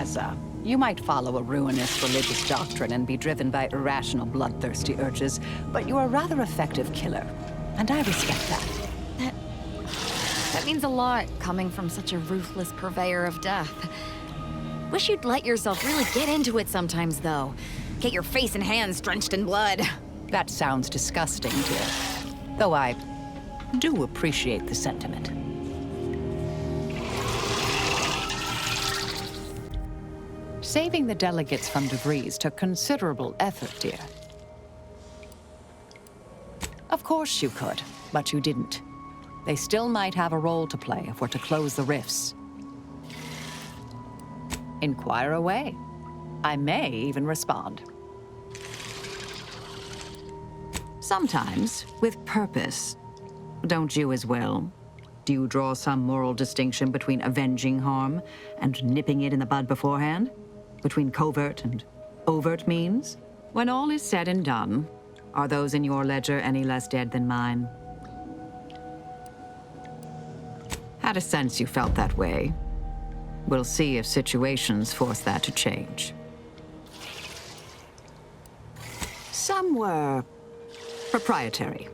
Gaza. You might follow a ruinous religious doctrine and be driven by irrational, bloodthirsty urges, but you're a rather effective killer, and I respect that. That means a lot, coming from such a ruthless purveyor of death. Wish you'd let yourself really get into it sometimes, though. Get your face and hands drenched in blood. That sounds disgusting, dear. Though I do appreciate the sentiment. Saving the delegates from debris took considerable effort, dear. Of course you could, but you didn't. They still might have a role to play if we're to close the rifts. Inquire away. I may even respond. Sometimes, with purpose. Don't you as well? Do you draw some moral distinction between avenging harm and nipping it in the bud beforehand? Between covert and overt means? When all is said and done, are those in your ledger any less dead than mine? Had a sense you felt that way. We'll see if situations force that to change. Some were proprietary.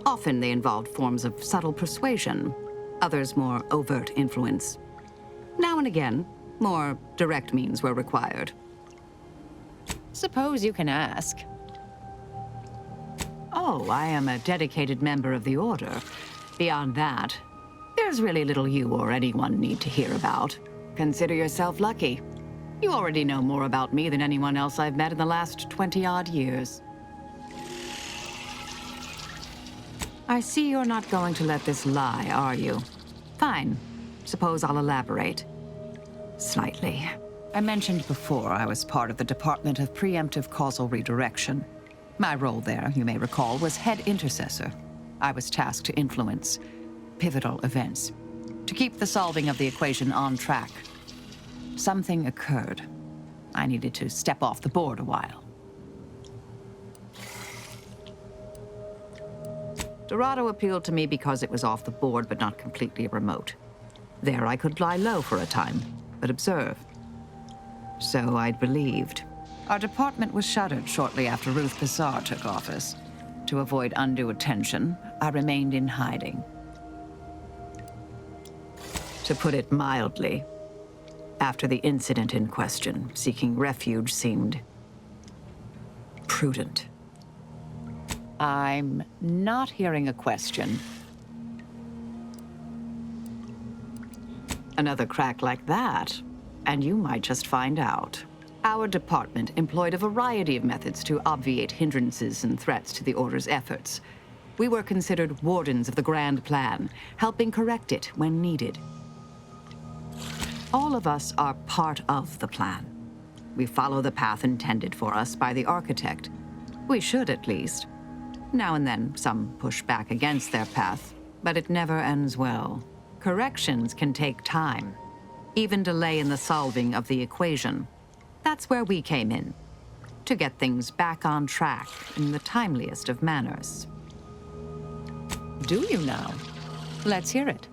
Often they involved forms of subtle persuasion, others more overt influence. Now and again, more direct means were required. Suppose you can ask. Oh, I am a dedicated member of the Order. Beyond that, there's really little you or anyone need to hear about. Consider yourself lucky. You already know more about me than anyone else I've met in the last 20-odd years. I see you're not going to let this lie, are you? Fine. Suppose I'll elaborate. Slightly. I mentioned before I was part of the Department of Preemptive Causal Redirection. My role there, you may recall, was head intercessor. I was tasked to influence pivotal events, to keep the solving of the equation on track. Something occurred. I needed to step off the board a while. Dorado appealed to me because it was off the board but not completely remote. There I could lie low for a time, but observe. So I'd believed. Our department was shuttered shortly after Ruth Pissar took office. To avoid undue attention, I remained in hiding. To put it mildly, after the incident in question, seeking refuge seemed prudent. I'm not hearing a question. Another crack like that, and you might just find out. Our department employed a variety of methods to obviate hindrances and threats to the Order's efforts. We were considered wardens of the grand plan, helping correct it when needed. All of us are part of the plan. We follow the path intended for us by the architect. We should, at least. Now and then, some push back against their path, but it never ends well. Corrections can take time, even delay in the solving of the equation. That's where we came in, to get things back on track in the timeliest of manners. Do you now? Let's hear it.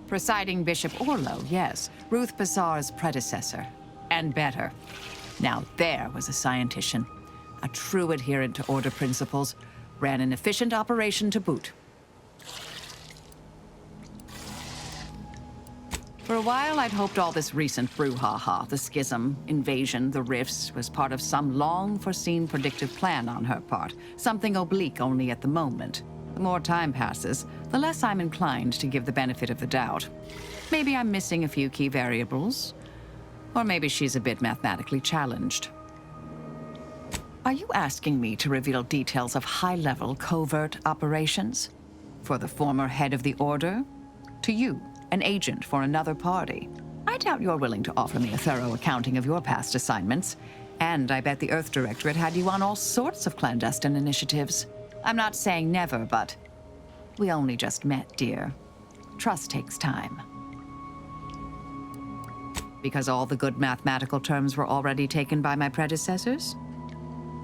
Presiding Bishop Orlo, yes, Ruth Pissar's predecessor, and better. Now there was a scientician, a true adherent to Order principles, ran an efficient operation to boot. For a while, I'd hoped all this recent brouhaha, the schism, invasion, the rifts, was part of some long-foreseen predictive plan on her part, something oblique only at the moment. The more time passes, the less I'm inclined to give the benefit of the doubt. Maybe I'm missing a few key variables, or maybe she's a bit mathematically challenged. Are you asking me to reveal details of high-level covert operations? For the former head of the Order? To you, an agent for another party? I doubt you're willing to offer me a thorough accounting of your past assignments. And I bet the Earth Directorate had you on all sorts of clandestine initiatives. I'm not saying never, but we only just met, dear. Trust takes time. Because all the good mathematical terms were already taken by my predecessors?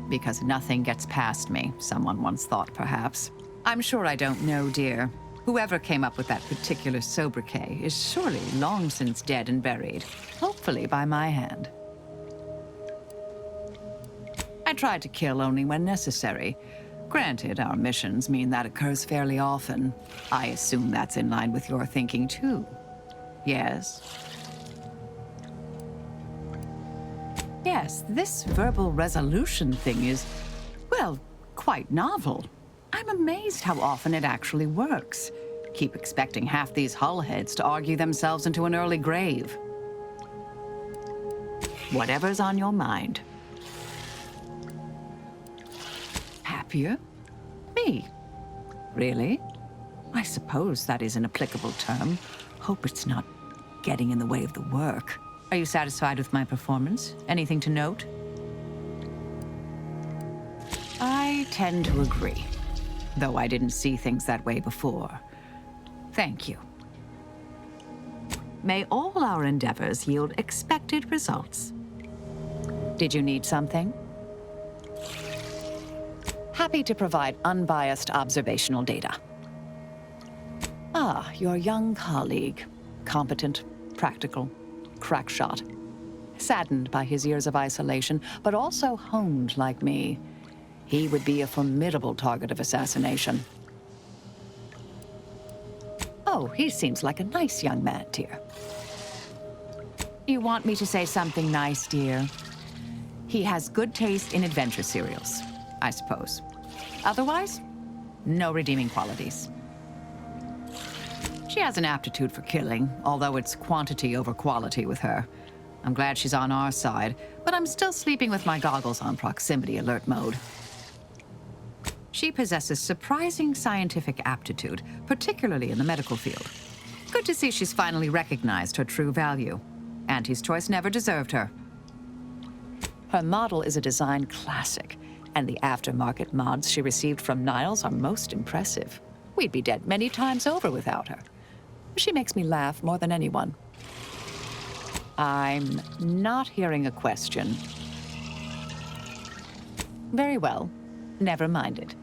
Because nothing gets past me, someone once thought, perhaps. I'm sure I don't know, dear. Whoever came up with that particular sobriquet is surely long since dead and buried, hopefully by my hand. I try to kill only when necessary. Granted, our missions mean that occurs fairly often. I assume that's in line with your thinking, too. Yes? Yes, this verbal resolution thing is, well, quite novel. I'm amazed how often it actually works. Keep expecting half these hullheads to argue themselves into an early grave. Whatever's on your mind. Happier? Me? Really? I suppose that is an applicable term. Hope it's not getting in the way of the work. Are you satisfied with my performance? Anything to note? I tend to agree, though I didn't see things that way before. Thank you. May all our endeavors yield expected results. Did you need something? Happy to provide unbiased observational data. Ah, your young colleague. Competent, practical, crack shot. Saddened by his years of isolation, but also honed like me. He would be a formidable target of assassination. Oh, he seems like a nice young man, dear. You want me to say something nice, dear? He has good taste in adventure serials, I suppose. Otherwise, no redeeming qualities. She has an aptitude for killing, although it's quantity over quality with her. I'm glad she's on our side, but I'm still sleeping with my goggles on proximity alert mode. She possesses surprising scientific aptitude, particularly in the medical field. Good to see she's finally recognized her true value. Auntie's choice never deserved her. Her model is a design classic, and the aftermarket mods she received from Niles are most impressive. We'd be dead many times over without her. She makes me laugh more than anyone. I'm not hearing a question. Very well. Never mind it.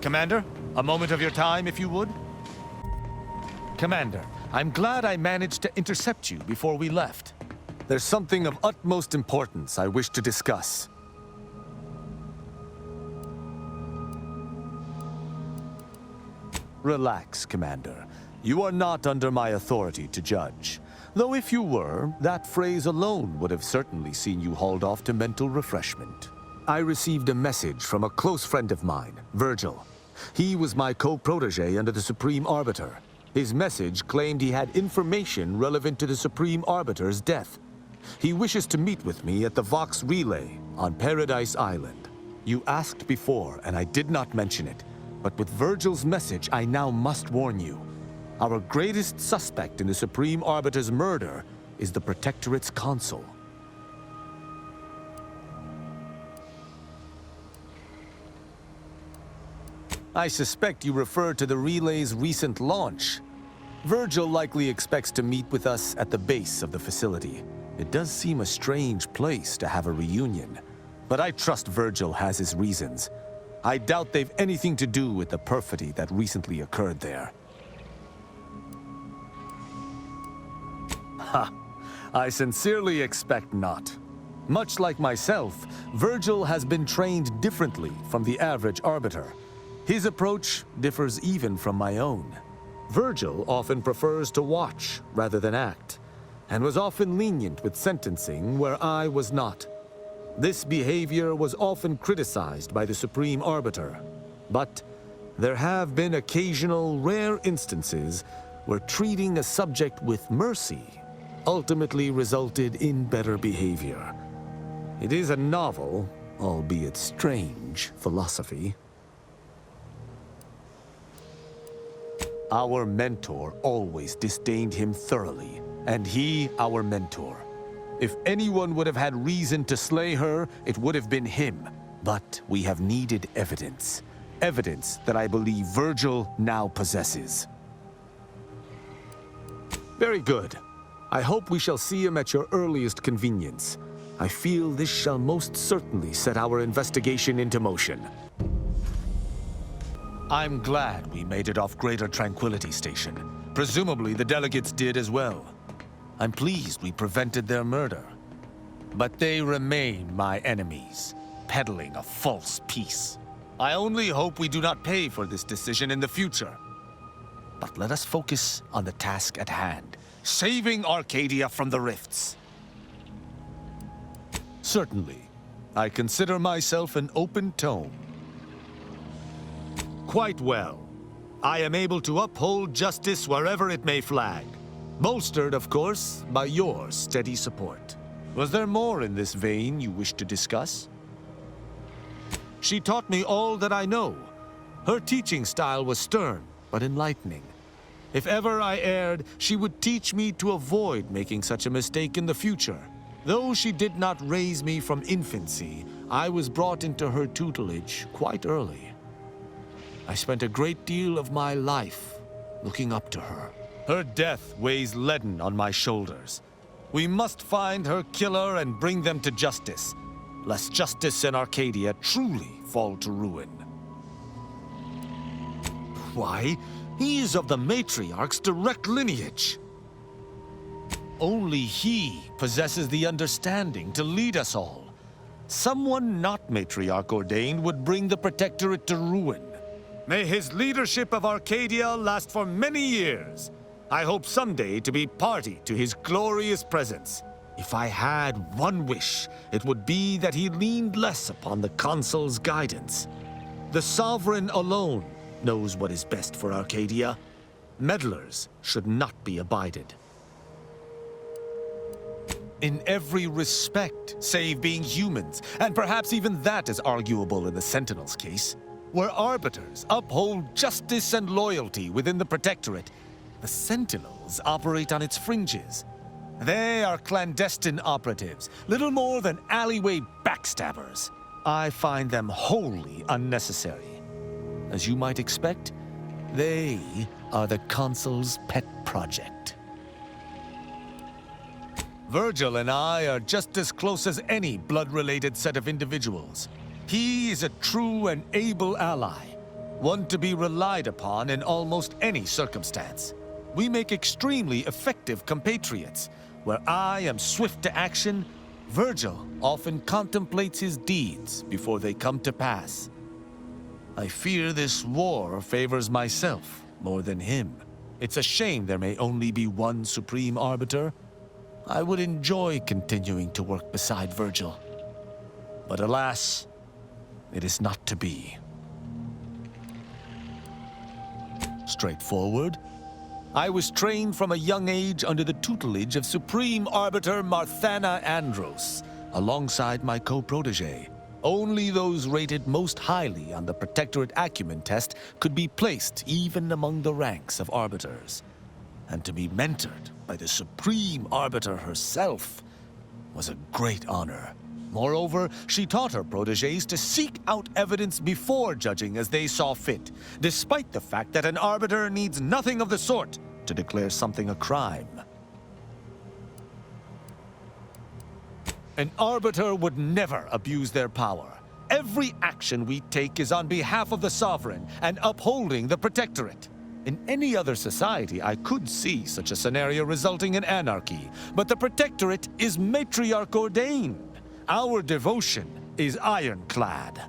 Commander, a moment of your time, if you would. Commander, I'm glad I managed to intercept you before we left. There's something of utmost importance I wish to discuss. Relax, Commander. You are not under my authority to judge. Though if you were, that phrase alone would have certainly seen you hauled off to mental refreshment. I received a message from a close friend of mine, Virgil. He was my co-protege under the Supreme Arbiter. His message claimed he had information relevant to the Supreme Arbiter's death. He wishes to meet with me at the Vox Relay on Paradise Island. You asked before, and I did not mention it, but with Virgil's message, I now must warn you. Our greatest suspect in the Supreme Arbiter's murder is the Protectorate's consul. I suspect you refer to the relay's recent launch. Virgil likely expects to meet with us at the base of the facility. It does seem a strange place to have a reunion, but I trust Virgil has his reasons. I doubt they've anything to do with the perfidy that recently occurred there. Ha! I sincerely expect not. Much like myself, Virgil has been trained differently from the average Arbiter. His approach differs even from my own. Virgil often prefers to watch rather than act, and was often lenient with sentencing where I was not. This behavior was often criticized by the Supreme Arbiter, but there have been occasional rare instances where treating a subject with mercy ultimately resulted in better behavior. It is a novel, albeit strange, philosophy. Our mentor always disdained him thoroughly, and he our mentor. If anyone would have had reason to slay her, it would have been him. But we have needed evidence. evidence that I believe Virgil now possesses. Very good. I hope we shall see him at your earliest convenience. I feel this shall most certainly set our investigation into motion. I'm glad we made it off Greater Tranquility Station. Presumably the delegates did as well. I'm pleased we prevented their murder. But they remain my enemies, peddling a false peace. I only hope we do not pay for this decision in the future. But let us focus on the task at hand, saving Arcadia from the rifts. Certainly, I consider myself an open tome. Quite well. I am able to uphold justice wherever it may flag. Bolstered, of course, by your steady support. Was there more in this vein you wish to discuss? She taught me all that I know. Her teaching style was stern, but enlightening. If ever I erred, she would teach me to avoid making such a mistake in the future. Though she did not raise me from infancy, I was brought into her tutelage quite early. I spent a great deal of my life looking up to her. Her death weighs leaden on my shoulders. We must find her killer and bring them to justice, lest justice in Arcadia truly fall to ruin. Why, he is of the matriarch's direct lineage. Only he possesses the understanding to lead us all. Someone not matriarch ordained would bring the Protectorate to ruin. May his leadership of Arcadia last for many years. I hope someday to be party to his glorious presence. If I had one wish, it would be that he leaned less upon the Consul's guidance. The Sovereign alone knows what is best for Arcadia. Meddlers should not be abided. In every respect, save being humans, and perhaps even that is arguable in the Sentinel's case. Where arbiters uphold justice and loyalty within the Protectorate, the Sentinels operate on its fringes. They are clandestine operatives, little more than alleyway backstabbers. I find them wholly unnecessary. As you might expect, they are the Consul's pet project. Virgil and I are just as close as any blood-related set of individuals. He is a true and able ally, one to be relied upon in almost any circumstance. We make extremely effective compatriots. Where I am swift to action, Virgil often contemplates his deeds before they come to pass. I fear this war favors myself more than him. It's a shame there may only be one supreme arbiter. I would enjoy continuing to work beside Virgil. But alas, it is not to be. Straightforward. I was trained from a young age under the tutelage of Supreme Arbiter Marthana Andros, alongside my co-protege. Only those rated most highly on the Protectorate Acumen test could be placed even among the ranks of arbiters. And to be mentored by the Supreme Arbiter herself was a great honor. Moreover, she taught her protégés to seek out evidence before judging as they saw fit, despite the fact that an arbiter needs nothing of the sort to declare something a crime. An arbiter would never abuse their power. Every action we take is on behalf of the Sovereign and upholding the Protectorate. In any other society, I could see such a scenario resulting in anarchy, but the Protectorate is matriarch ordained. Our devotion is ironclad.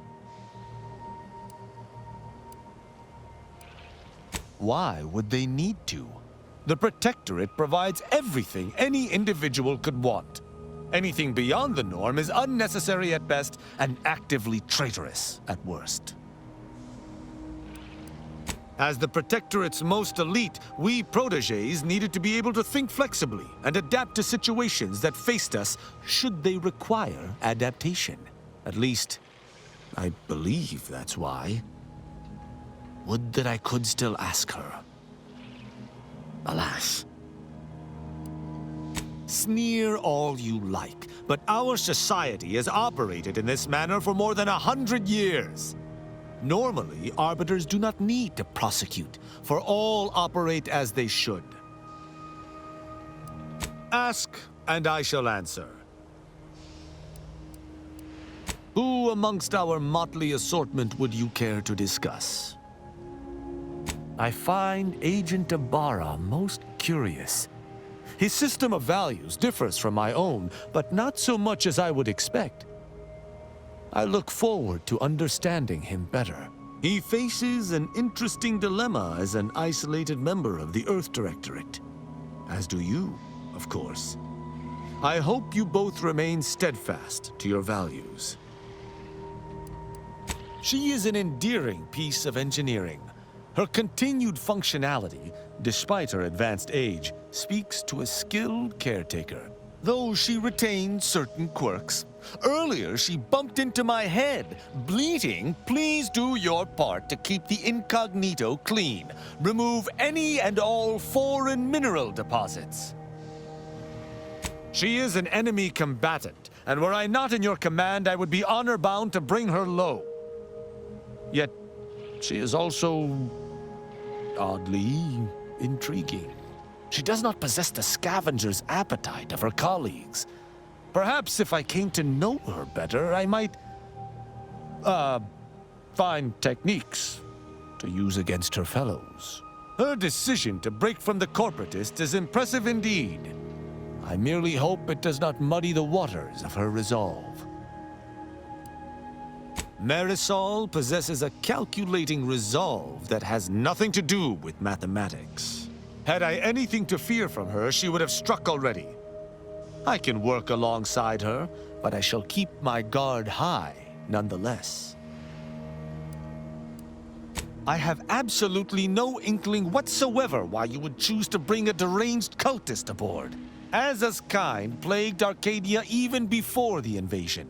Why would they need to? The Protectorate provides everything any individual could want. Anything beyond the norm is unnecessary at best and actively traitorous at worst. As the Protectorate's most elite, we protégés needed to be able to think flexibly and adapt to situations that faced us should they require adaptation. At least, I believe that's why. Would that I could still ask her. Alas. Sneer all you like, but our society has operated in this manner for more than 100 years. Normally, arbiters do not need to prosecute, for all operate as they should. Ask, and I shall answer. Who amongst our motley assortment would you care to discuss? I find Agent Ibarra most curious. His system of values differs from my own, but not so much as I would expect. I look forward to understanding him better. He faces an interesting dilemma as an isolated member of the Earth Directorate. As do you, of course. I hope you both remain steadfast to your values. She is an endearing piece of engineering. Her continued functionality, despite her advanced age, speaks to a skilled caretaker, though she retains certain quirks. Earlier, she bumped into my head, bleating, "Please do your part to keep the incognito clean. Remove any and all foreign mineral deposits." She is an enemy combatant, and were I not in your command, I would be honor-bound to bring her low. Yet, she is also oddly intriguing. She does not possess the scavenger's appetite of her colleagues. Perhaps if I came to know her better, I might, find techniques to use against her fellows. Her decision to break from the corporatists is impressive indeed. I merely hope it does not muddy the waters of her resolve. Marisol possesses a calculating resolve that has nothing to do with mathematics. Had I anything to fear from her, she would have struck already. I can work alongside her, but I shall keep my guard high nonetheless. I have absolutely no inkling whatsoever why you would choose to bring a deranged cultist aboard. Azaz's kind plagued Arcadia even before the invasion.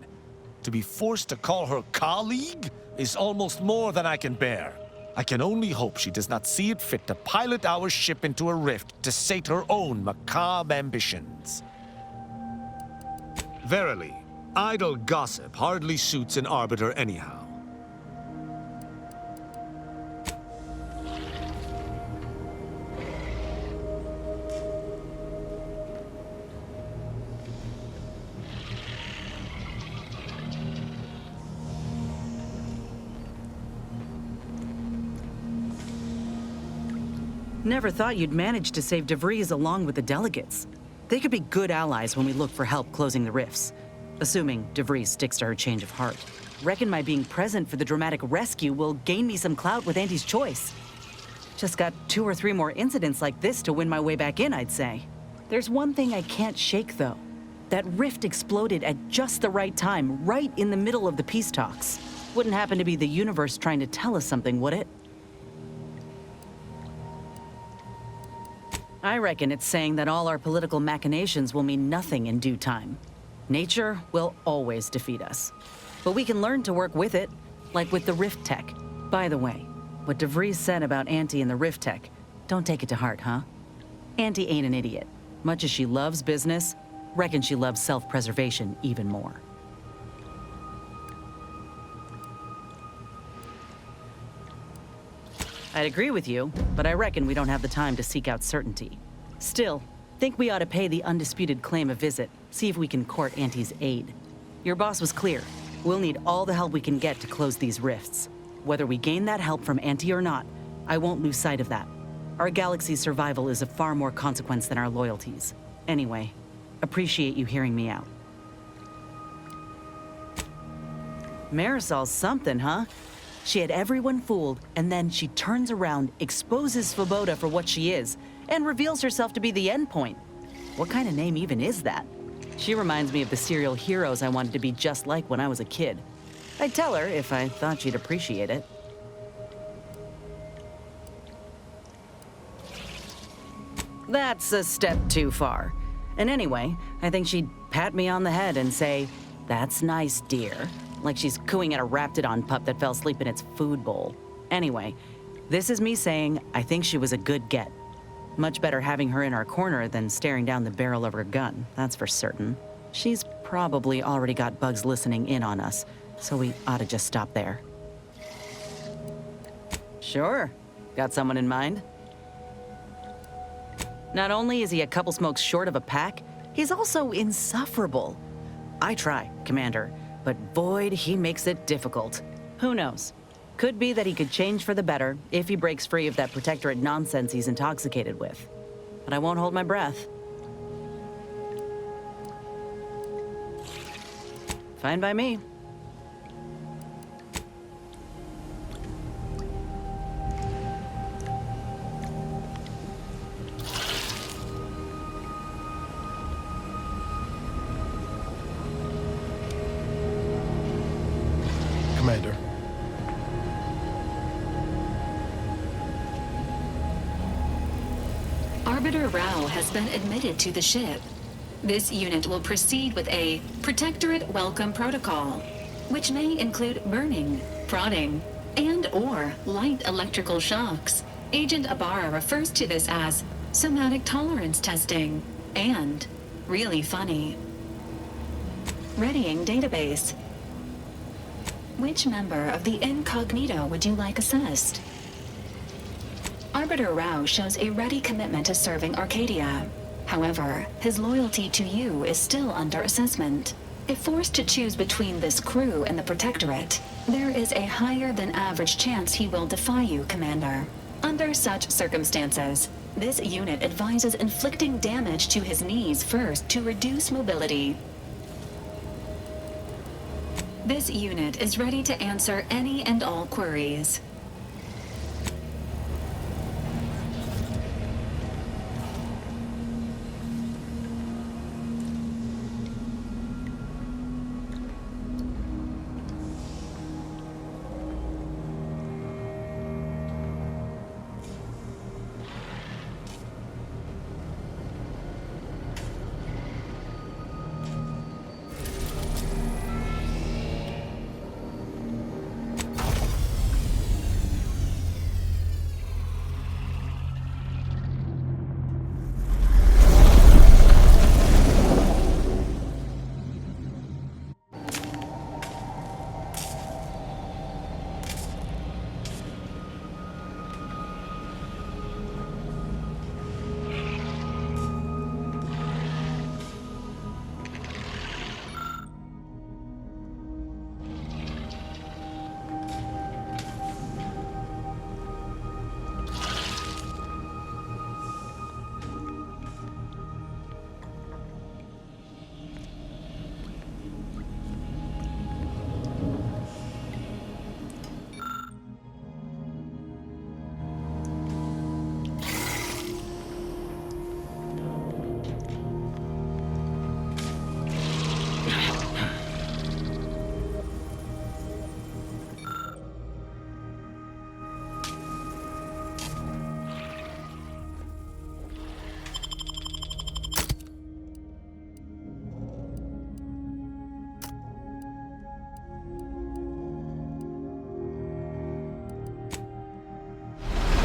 To be forced to call her colleague is almost more than I can bear. I can only hope she does not see it fit to pilot our ship into a rift to sate her own macabre ambitions. Verily, idle gossip hardly suits an arbiter anyhow. Never thought you'd manage to save DeVries along with the delegates. They could be good allies when we look for help closing the rifts. Assuming DeVries sticks to her change of heart. Reckon my being present for the dramatic rescue will gain me some clout with Auntie's choice. Just got 2 or 3 more incidents like this to win my way back in, I'd say. There's one thing I can't shake, though. That rift exploded at just the right time, right in the middle of the peace talks. Wouldn't happen to be the universe trying to tell us something, would it? I reckon it's saying that all our political machinations will mean nothing in due time. Nature will always defeat us. But we can learn to work with it, like with the rift tech. By the way, what DeVries said about Auntie and the rift tech, don't take it to heart, huh? Auntie ain't an idiot. Much as she loves business, reckon she loves self-preservation even more. I'd agree with you, but I reckon we don't have the time to seek out certainty. Still, think we ought to pay the undisputed claim a visit, see if we can court Auntie's aid. Your boss was clear. We'll need all the help we can get to close these rifts. Whether we gain that help from Auntie or not, I won't lose sight of that. Our galaxy's survival is of far more consequence than our loyalties. Anyway, appreciate you hearing me out. Marisol's something, huh? She had everyone fooled, and then she turns around, exposes Svoboda for what she is, and reveals herself to be the endpoint. What kind of name even is that? She reminds me of the serial heroes I wanted to be just like when I was a kid. I'd tell her if I thought she'd appreciate it. That's a step too far. And anyway, I think she'd pat me on the head and say, "That's nice, dear." Like she's cooing at a Raptidon pup that fell asleep in its food bowl. Anyway, this is me saying I think she was a good get. Much better having her in our corner than staring down the barrel of her gun, that's for certain. She's probably already got bugs listening in on us, so we ought to just stop there. Sure. Got someone in mind? Not only is he a couple smokes short of a pack, he's also insufferable. I try, Commander, but Void, he makes it difficult. Who knows? Could be that he could change for the better if he breaks free of that protectorate nonsense he's intoxicated with. But I won't hold my breath. Fine by me. Commander. Arbiter Rao has been admitted to the ship. This unit will proceed with a Protectorate Welcome Protocol, which may include burning, prodding, and/or light electrical shocks. Agent Ibarra refers to this as somatic tolerance testing and really funny. Readying database. Which member of the Incognito would you like assessed? Arbiter Rao shows a ready commitment to serving Arcadia. However, his loyalty to you is still under assessment. If forced to choose between this crew and the Protectorate, there is a higher than average chance he will defy you, Commander. Under such circumstances, this unit advises inflicting damage to his knees first to reduce mobility. This unit is ready to answer any and all queries.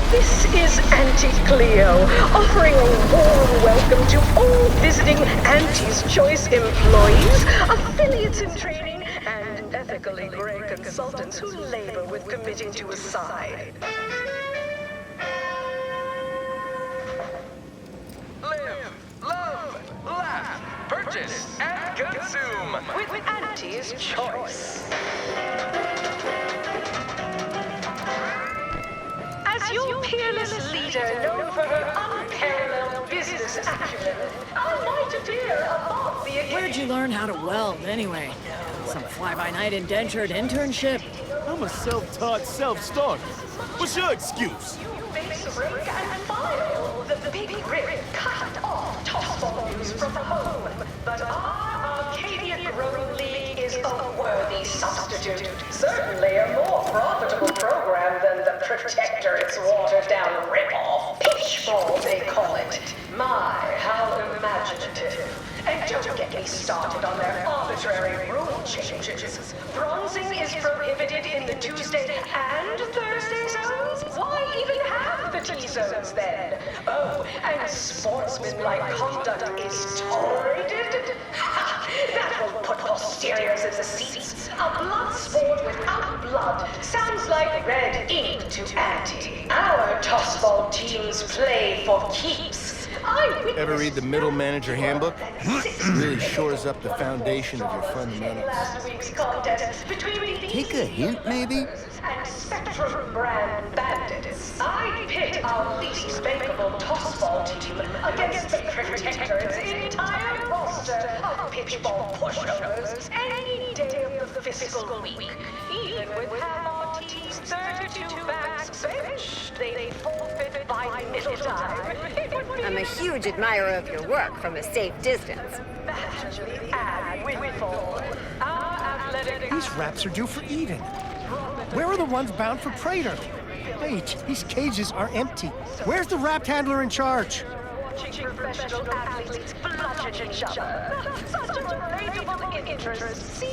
This is Auntie Cleo, offering a warm welcome to all visiting Auntie's Choice employees, affiliates in training, and ethically grey consultants who labor with committing to a side. Live, love, laugh, purchase, and consume With Auntie's Choice. As your peerless leader, known for her unparalleled business acumen, I might appear above the occasion. Where'd you learn how to weld, anyway? Some fly-by-night indentured internship? I'm a self-taught self-starter. What's your excuse? Face rank and file. The big rip cut off top volumes from home. But our Arcadia Growing League is a worthy substitute. Certainly a more profitable program than the Protectorate's watered-down rip-off. Pitchball, they call it. My, how imaginative. And don't get me started on their arbitrary rule changes. Bronzing is prohibited in the Tuesday and Thursday zones? Why even have the T-zones then? Oh, and sportsmanlike conduct is tolerated? Ha! That will put posteriors in the seats. A blood sport without blood sounds like red ink to Auntie. play for keeps. Ever read the Middle Manager Handbook? Really shores up the foundation of your fundamentals. Last week's contest between the Take a hint, maybe? and Spectrum brand bandits. I pit our least bankable tossball team against the Protectorate's entire roster of pitchball pushovers any day of the fiscal week. Even with half our team's 32 backs benched, they forfeit by middle time. I'm a huge admirer of your work from a safe distance. Magically add windfall. Our athletic These raps are due for eating. Where are the ones bound for Prater? Wait, these cages are empty. Where's the rapt handler in charge? watching professional athletes bludgeon each other. Such a relatable interest.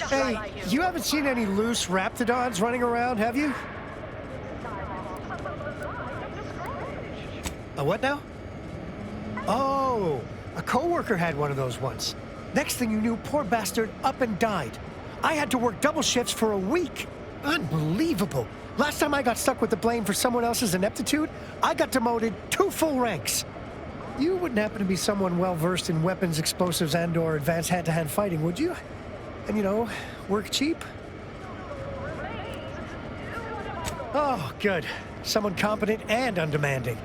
Hey, you haven't seen any loose raptidons running around, have you? A what now? Oh, a coworker had one of those once. Next thing you knew, poor bastard up and died. I had to work double shifts for a week. Unbelievable. Last time I got stuck with the blame for someone else's ineptitude, I got demoted 2 full ranks. You wouldn't happen to be someone well-versed in weapons, explosives, and/or advanced hand-to-hand fighting, would you? And, you know, work cheap? Oh, good. Someone competent and undemanding.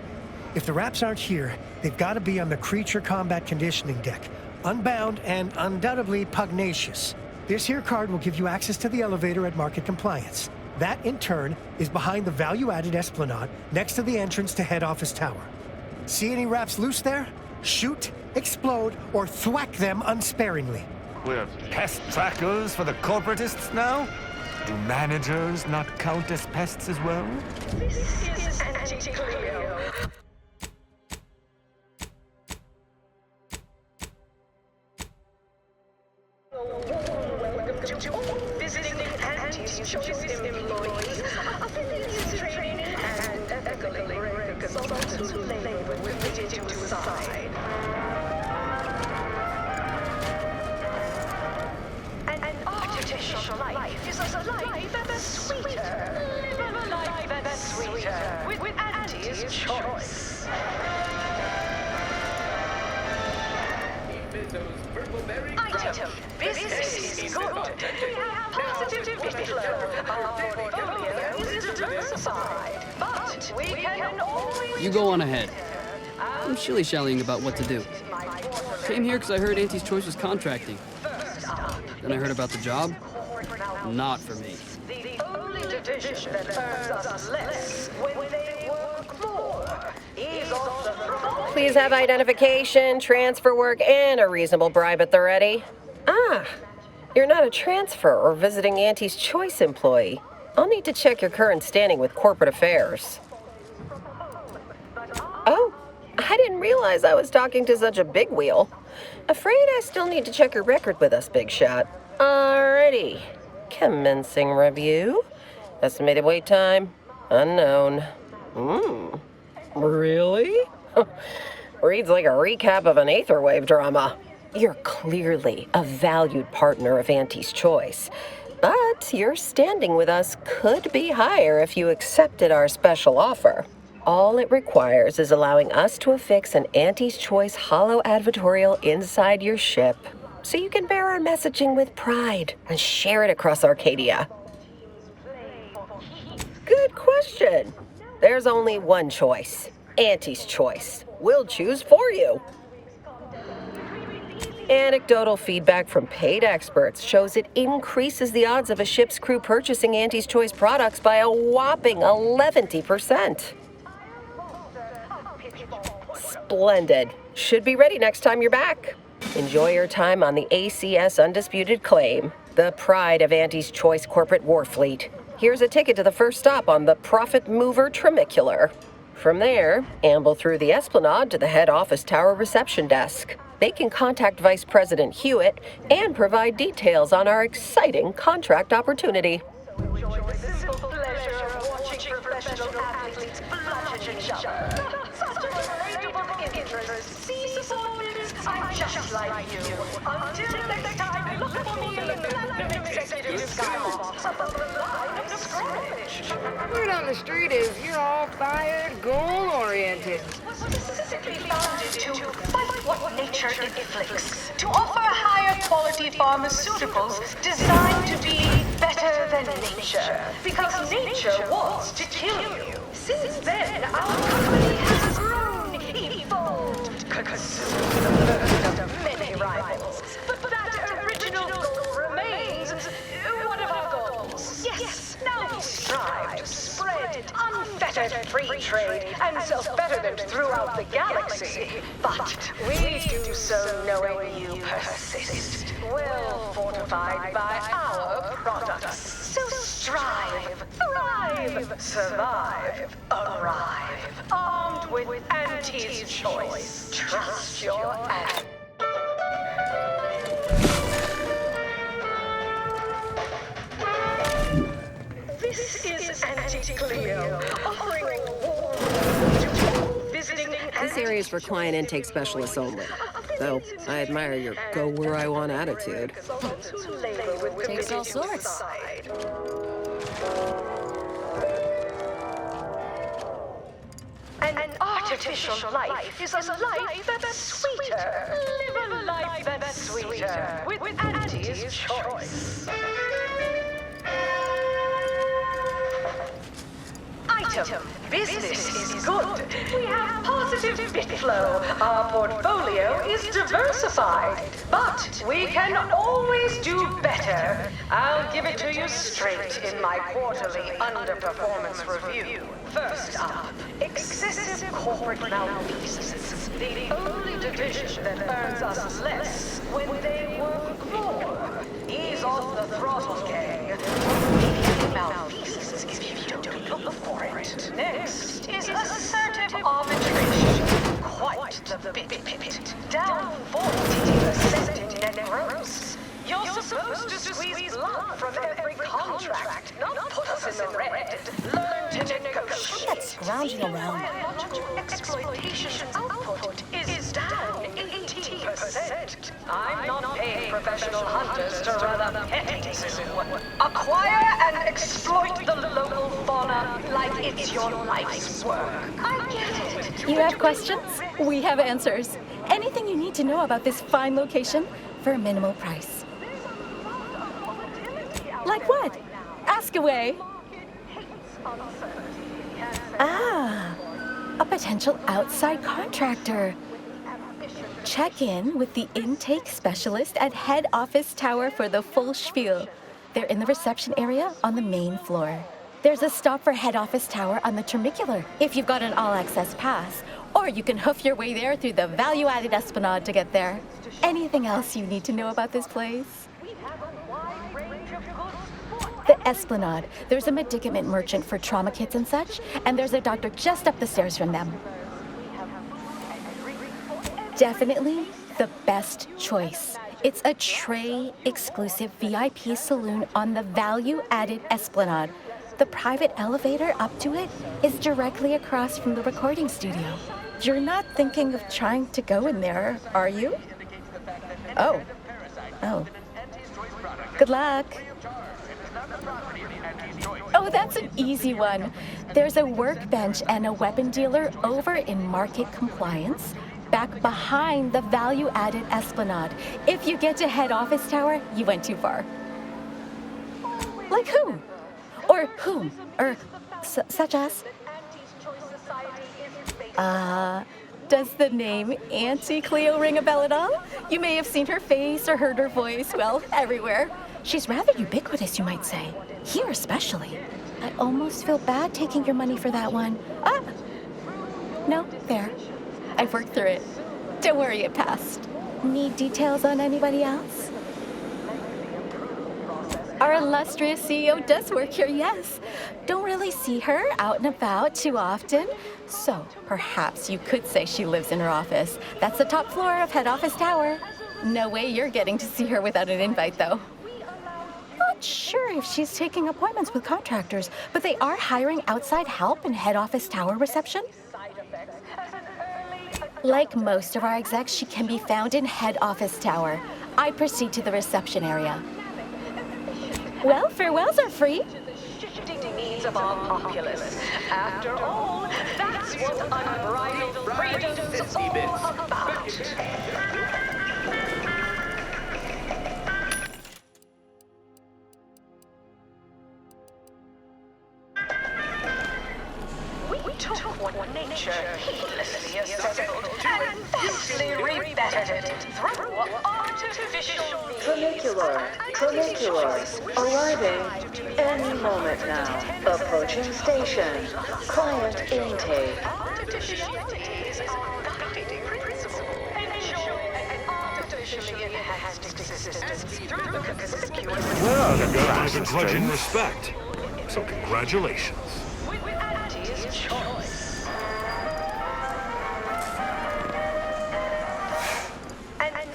If the Raps aren't here, they've got to be on the creature combat conditioning deck, unbound and undoubtedly pugnacious. This here card will give you access to the elevator at Market Compliance. That, in turn, is behind the value-added esplanade next to the entrance to Head Office Tower. See any Raps loose there? Shoot, explode, or thwack them unsparingly. We're pest trackers for the corporatists now? Do managers not count as pests as well? This is Anti-Cleo. To all visiting anti-choice employees, affiliates, training, and ethically rare consultants who labor with committed suicide. An artificial life is a life that's sweeter. Live a life that's sweeter with Anti's choice. Item. Business is good. We have positive inflow. Our portfolio is diversified. But we can always... You go on ahead. I'm shilly-shallying about what to do. Came here because I heard Auntie's Choice was contracting. Then I heard about the job. Not for me. The only division that earns us less when they work more is on the throne. Please have identification, transfer work, and a reasonable bribe at the ready. Ah, you're not a transfer or visiting Auntie's Choice employee. I'll need to check your current standing with corporate affairs. Oh, I didn't realize I was talking to such a big wheel. Afraid I still need to check your record with us, big shot. Alrighty. Commencing review. Estimated wait time, unknown. Really? Reads like a recap of an Aetherwave drama. You're clearly a valued partner of Auntie's Choice, but your standing with us could be higher if you accepted our special offer. All it requires is allowing us to affix an Auntie's Choice holo advertorial inside your ship, so you can bear our messaging with pride and share it across Arcadia. Good question. There's only one choice. Auntie's Choice. We'll choose for you. Anecdotal feedback from paid experts shows it increases the odds of a ship's crew purchasing Auntie's Choice products by a whopping 11%. Splendid. Should be ready next time you're back. Enjoy your time on the ACS Undisputed Claim, the pride of Auntie's Choice corporate war fleet. Here's a ticket to the first stop on the Profit Mover Trimicular. From there, amble through the Esplanade to the head office tower reception desk. They can contact Vice President Hewitt and provide details on our exciting contract opportunity. Enjoy the simple pleasure of watching professional athletes bludgeon each other. Such a relatable interest. See supporters, I just like you. Until next time, look for me in the platinum executive skybox above the line of skirmish. Word on the street is you're all fired, goal-oriented. Specifically founded to fight what nature inflicts, to offer higher quality pharmaceuticals designed to be better than nature, because nature wants to kill you. Since then, our company has grown, evolved, consumed the verdict of many rivals. But that original goal remains one of our goals. Yes, now we strive to spread unfettered free trade and self-betterment throughout the galaxy. But we do so knowing you persist, well fortified by our products. So strive, thrive, survive, arrive, armed with Auntie's choice. Trust your act. This is Auntie Cleo, offering warm to all visiting. This area is for client intake specialists only. Though, I admire your go-where-I-want attitude. Takes all sorts. An artificial life is a life that's sweeter. Live a life that's sweeter with Auntie's choice. Item. Business is good. We have positive bit flow. Our portfolio is diversified. But we can always do better. I'll give it to you straight in my quarterly underperformance review. First up, excessive corporate malfeasance. The only division that earns us less when they work more. Ease off the throttle, gang. Malfeasance if you don't look for it. Next is assertive arbitration. Quite the bit. Down 40% in net gross. You're supposed to squeeze blood from every contract, not put us in the red. Learn to negotiate. That's scrounging around. Biological exploitation output is down 18%. I'm not paying professional hunters to run a petting zoo. Acquire and exploit the local fauna like it's your life's work. I get it. You have questions? We have answers. Anything you need to know about this fine location for a minimal price. Like what? Ask away. Ah, a potential outside contractor. Check in with the intake specialist at head office tower for the full spiel. They're in the reception area on the main floor. There's a stop for head office tower on the Termicular if you've got an all-access pass, or you can hoof your way there through the value-added Esplanade to get there. Anything else you need to know about this place? The Esplanade. There's a medicament merchant for trauma kits and such, and there's a doctor just up the stairs from them. Definitely the best choice. It's a tray-exclusive VIP saloon on the value-added Esplanade. The private elevator up to it is directly across from the recording studio. You're not thinking of trying to go in there, are you? Oh. Good luck. Oh, that's an easy one. There's a workbench and a weapon dealer over in Market Compliance, back behind the value-added Esplanade. If you get to head office tower, you went too far. Like who? Or whom? Or such as? Does the name Auntie Cleo ring a bell at all? You may have seen her face or heard her voice, well, everywhere. She's rather ubiquitous, you might say. Here especially. I almost feel bad taking your money for that one. No, there. I've worked through it. Don't worry, it passed. Need details on anybody else? Our illustrious CEO does work here, yes. Don't really see her out and about too often. So perhaps you could say she lives in her office. That's the top floor of head office tower. No way you're getting to see her without an invite, though. Not sure if she's taking appointments with contractors, but they are hiring outside help in head office tower reception. Like most of our execs, she can be found in head office tower. I proceed to the reception area. Well, farewells are free. Shifting needs of our populace. After all, that's what unbridled freedom's all about. What nature heedlessly assembled and falsely rebetted it through artificial Troniculars, arriving any moment now. Approaching station. Client intake. Artificiality is our guiding principle. Enjoy an artificially enhanced existence through the conspicuous... Well, the guy is grudging respect. So congratulations. With Andy's choice.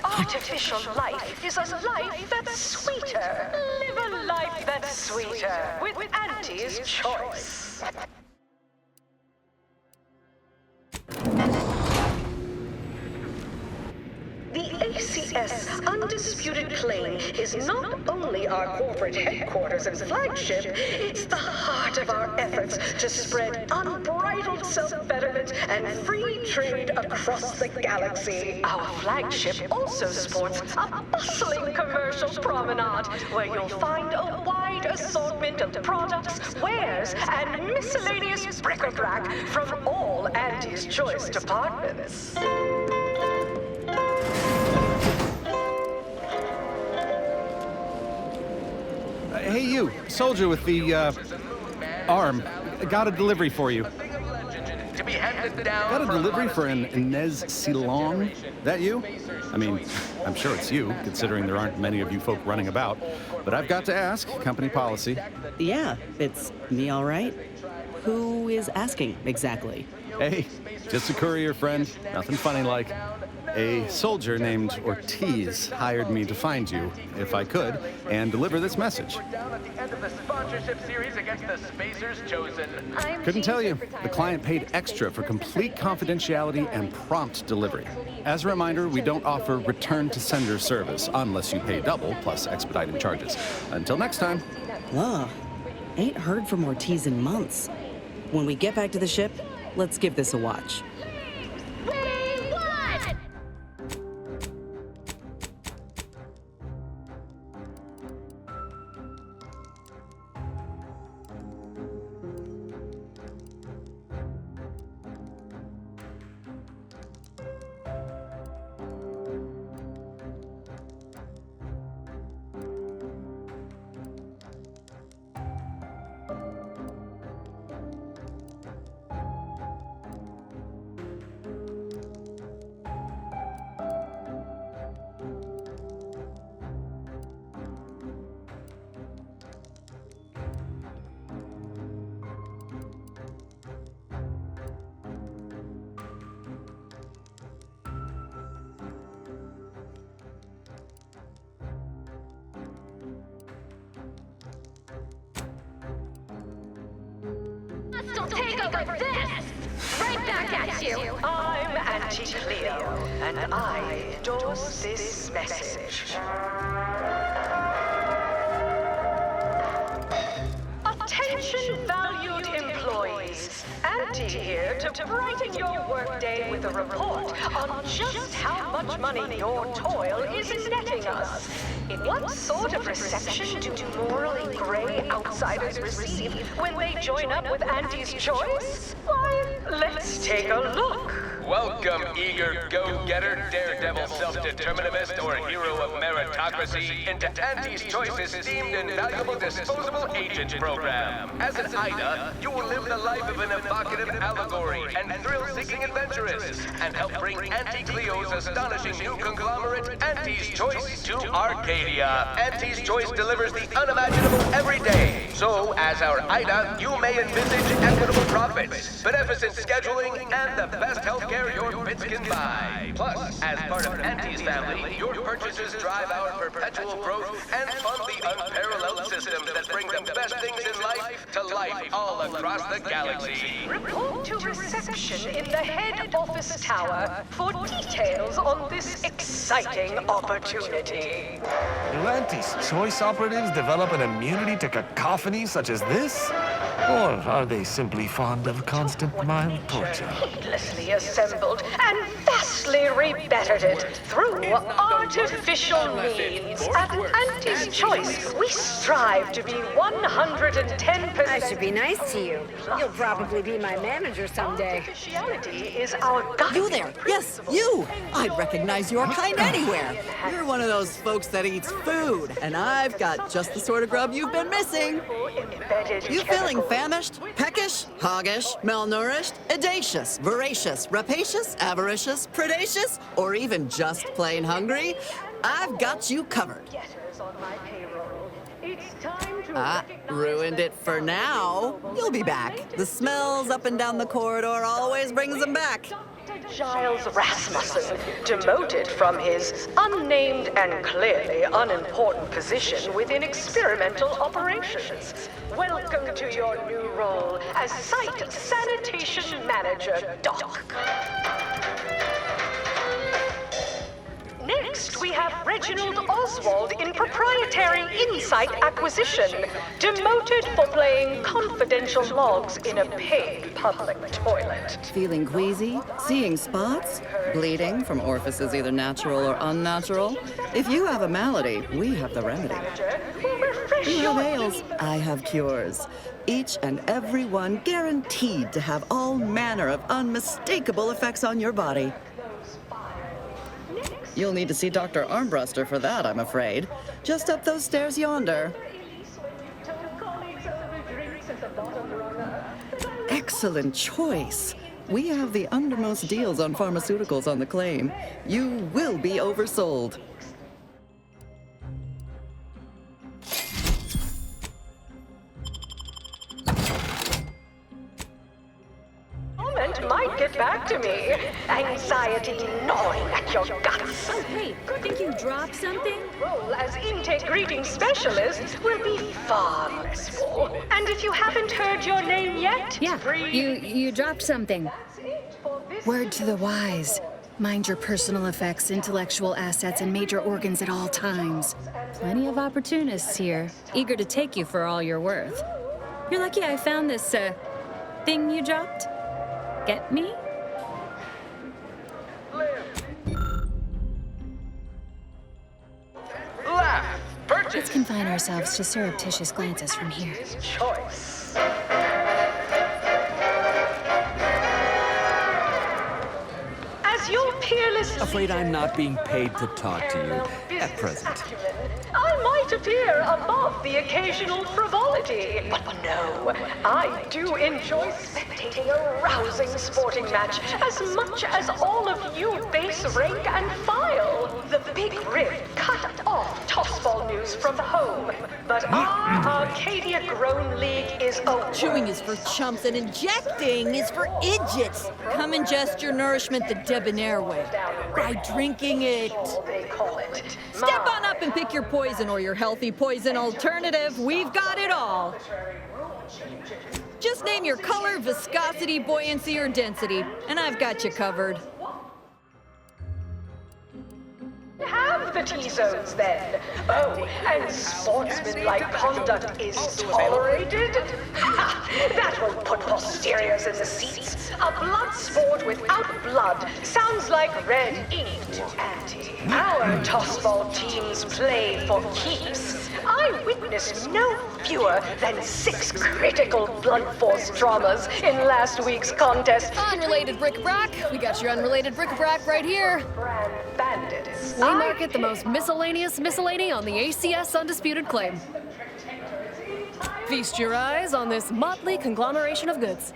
Artificial life is a life that's sweeter. Live a life that's sweeter with Auntie's choice. The ACS undisputed claim is not only our corporate headquarters and flagship, it's the heart of our efforts to spread unbridled self-betterment and free trade across the galaxy. Our flagship also sports a bustling commercial promenade where you'll find a wide assortment of products, wares, and miscellaneous bric-a-brac from all Auntie's choice departments. Hey you, soldier with the, arm. Got a delivery for you. Got a delivery for an Inez Silong? That you? I mean, I'm sure it's you, considering there aren't many of you folk running about. But I've got to ask, company policy. Yeah, it's me all right. Who is asking, exactly? Hey, just a courier friend. Nothing funny like. A soldier named Ortiz hired me to find you, if I could, and deliver this message. Couldn't tell you. The client paid extra for complete confidentiality and prompt delivery. As a reminder, we don't offer return-to-sender service unless you pay double plus expediting charges. Until next time. Ugh, ain't heard from Ortiz in months. When we get back to the ship, let's give this a watch. Take over this! Right back at you! I'm Auntie Cleo, and I endorse this message. Attention, valued employees. Auntie here to brighten your workday with a report on just how much money your toil is netting us. What sort of reception do morally gray outsiders receive when they join up with Auntie's choice? Why, let's take a look. Welcome, eager go-getter, daredevil, self-determinist, or hero of meritocracy, into Auntie's Choice's esteemed and valuable disposable agent program. As an Ida, you will live the life of an evocative allegory and thrill-seeking adventuress, and help bring Auntie Cleo's astonishing new conglomerate favorite Auntie's Choice to Arcadia. Auntie's Choice delivers the unimaginable every day. So, as our Ida, you may envisage equitable profits, beneficent scheduling, and the best healthcare your bits can buy. Plus, as part of Auntie's family, your purchases drive our perpetual growth and fund the unparalleled systems that bring the best things in life to life all across the galaxy. Report to reception in the head office tower for details on this exciting opportunity. Do Auntie's Choice operatives develop an immunity to cacophony such as this? Or are they simply fond of constant mild torture? Heedlessly assembled and vastly rebettered through artificial means. At Auntie's Choice, we strive to be 110%. I should be nice to you. You'll probably be my manager someday. Artificiality is our guiding. You there! Yes, you! I'd recognize your kind anywhere. You're one of those folks that eats food, and I've got just the sort of grub you've been missing. You feeling famished, peckish, hoggish, malnourished, audacious, voracious, rapacious, avaricious, predacious, or even just plain hungry? I've got you covered. Ruined it for now. You'll be back. The smells up and down the corridor always brings them back. Giles Rasmussen, demoted from his unnamed and clearly unimportant position within experimental operations. Welcome to your new role as Site Sanitation Manager, Doc. Next, we have Reginald Oswald in Proprietary Insight Acquisition, demoted for playing confidential logs in a paid public toilet. Feeling queasy? Seeing spots? Bleeding from orifices either natural or unnatural? If you have a malady, we have the remedy. You have ails, I have cures. Each and every one guaranteed to have all manner of unmistakable effects on your body. You'll need to see Dr. Armbruster for that, I'm afraid. Just up those stairs yonder. Excellent choice. We have the undermost deals on pharmaceuticals on the claim. You will be oversold. Might get back to me. Anxiety gnawing at your guts. Oh, hey, think you dropped something? Role as intake greeting specialist will be far less full. And if you haven't heard your name yet, yeah, you dropped something. Word to the wise. Mind your personal effects, intellectual assets, and major organs at all times. Plenty of opportunists here, eager to take you for all you're worth. You're lucky I found this, thing you dropped. Get me? Laugh! Purchase! Let's confine ourselves to surreptitious glances from here. Choice. As your peerless Afraid I'm not being paid to talk to you at present. I might appear above the occasional frivolity, but no, I do enjoy spectating a rousing sporting match as much as all of you base rank and file. The Big Rib cut off tossball news from home, but our Arcadia Grown League is aware. Chewing is for chumps and injecting is for idiots. Come ingest your nourishment the debonair way by drinking it. They call it. Step on up and pick your poison or your healthy poison alternative. We've got it all. Just name your color, viscosity, buoyancy, or density, and I've got you covered. Have the T-zones then. Oh, and sportsmanlike conduct is tolerated? Ha! That will put posteriors in the seats. A blood sport without blood sounds like red ink to Auntie. Our tossball teams play for keeps. I witnessed no fewer than 6 critical blood force traumas in last week's contest. Unrelated bric-a-brac. We got your unrelated bric-a-brac right here. Brand bandits. We market the most miscellaneous miscellany on the ACS Undisputed Claim. Feast your eyes on this motley conglomeration of goods.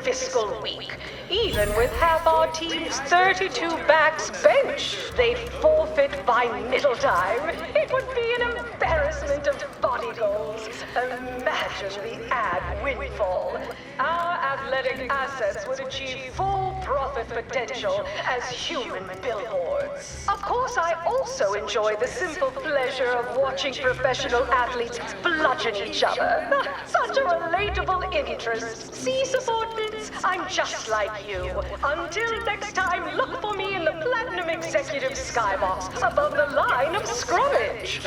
fiscal week. Even with half our team's 32 backs benched, they forfeit by middle time. It would be an embarrassment of body goals. Imagine the ad windfall. Our athletic assets would achieve full profit potential as human billboards. Of course, I also enjoy the simple pleasure of watching professional athletes bludgeon each other. Such a relatable interest. See, subordinates, I'm just like you. Until next time, look for me in the Platinum Executive Skybox above the line of scrummage.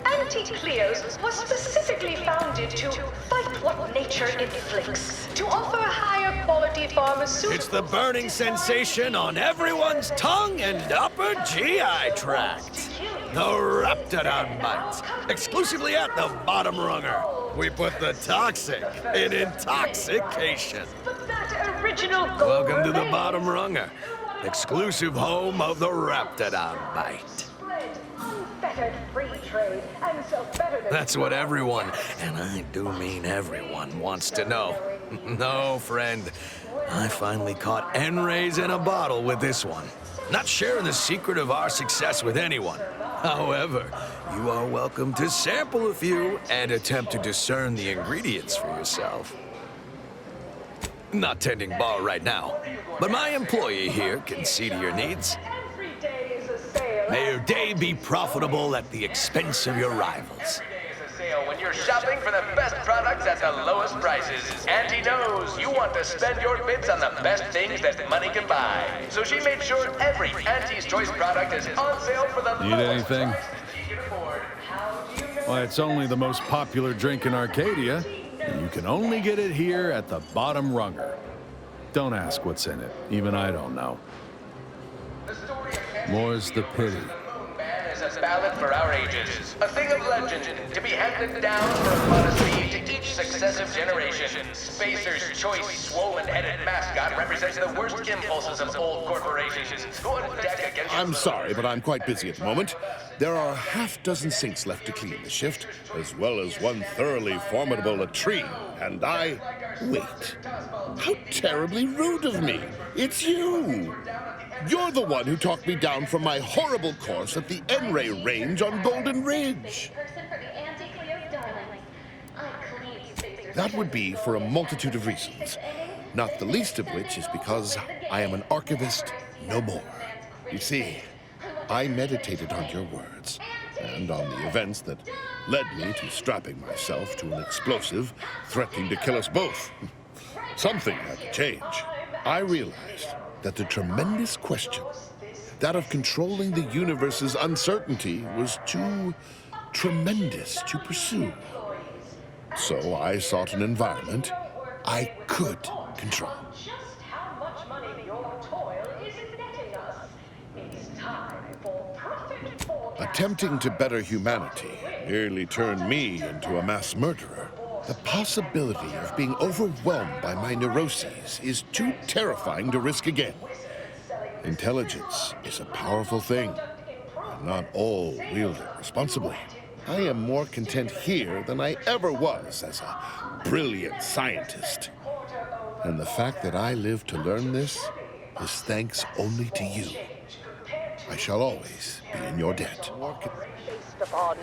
Anti-Cleos was specifically founded to fight what nature inflicts, to offer higher quality pharmaceuticals. It's the burning sensation on everyone's tongue and upper GI tract. The Raptidon Bite, exclusively at the bottom runger. We put the toxic in intoxication. But that original goal Welcome to the bottom runger, exclusive home of the Raptidon Bite. unfettered free trade and self-betterment. That's what everyone, and I do mean everyone, wants to know. No, friend, I finally caught N-rays in a bottle with this one. Not sharing the secret of our success with anyone. However, you are welcome to sample a few and attempt to discern the ingredients for yourself. Not tending bar right now, but my employee here can see to your needs. May your day be profitable at the expense of your rivals. When you're shopping for the best products at the lowest prices. Auntie knows you want to spend your bits on the best things that money can buy. So she made sure every Auntie's Choice product is on sale for the Need anything? Why, it's only the most popular drink in Arcadia, and you can only get it here at the bottom runger. Don't ask what's in it. Even I don't know. More's the pity. A ballad for our ages, a thing of legend, to be handed down for a modest fee to each successive generation. Spacer's Choice swollen-headed mascot represents the worst impulses of old corporations. Go on deck against... I'm sorry, but I'm quite busy at the moment. There are a half-dozen sinks left to clean this shift, as well as one thoroughly formidable latrine, and I... Wait. How terribly rude of me! It's you! You're the one who talked me down from my horrible course at the N-ray range on Golden Ridge. That would be for a multitude of reasons, not the least of which is because I am an archivist no more. You see, I meditated on your words and on the events that led me to strapping myself to an explosive threatening to kill us both. Something had to change. I realized that the tremendous question, that of controlling the universe's uncertainty, was too tremendous to pursue. So I sought an environment I could control. Attempting to better humanity nearly turned me into a mass murderer. The possibility of being overwhelmed by my neuroses is too terrifying to risk again. Intelligence is a powerful thing, and not all wield it responsibly. I am more content here than I ever was as a brilliant scientist. And the fact that I live to learn this is thanks only to you. I shall always be in your debt. Upon,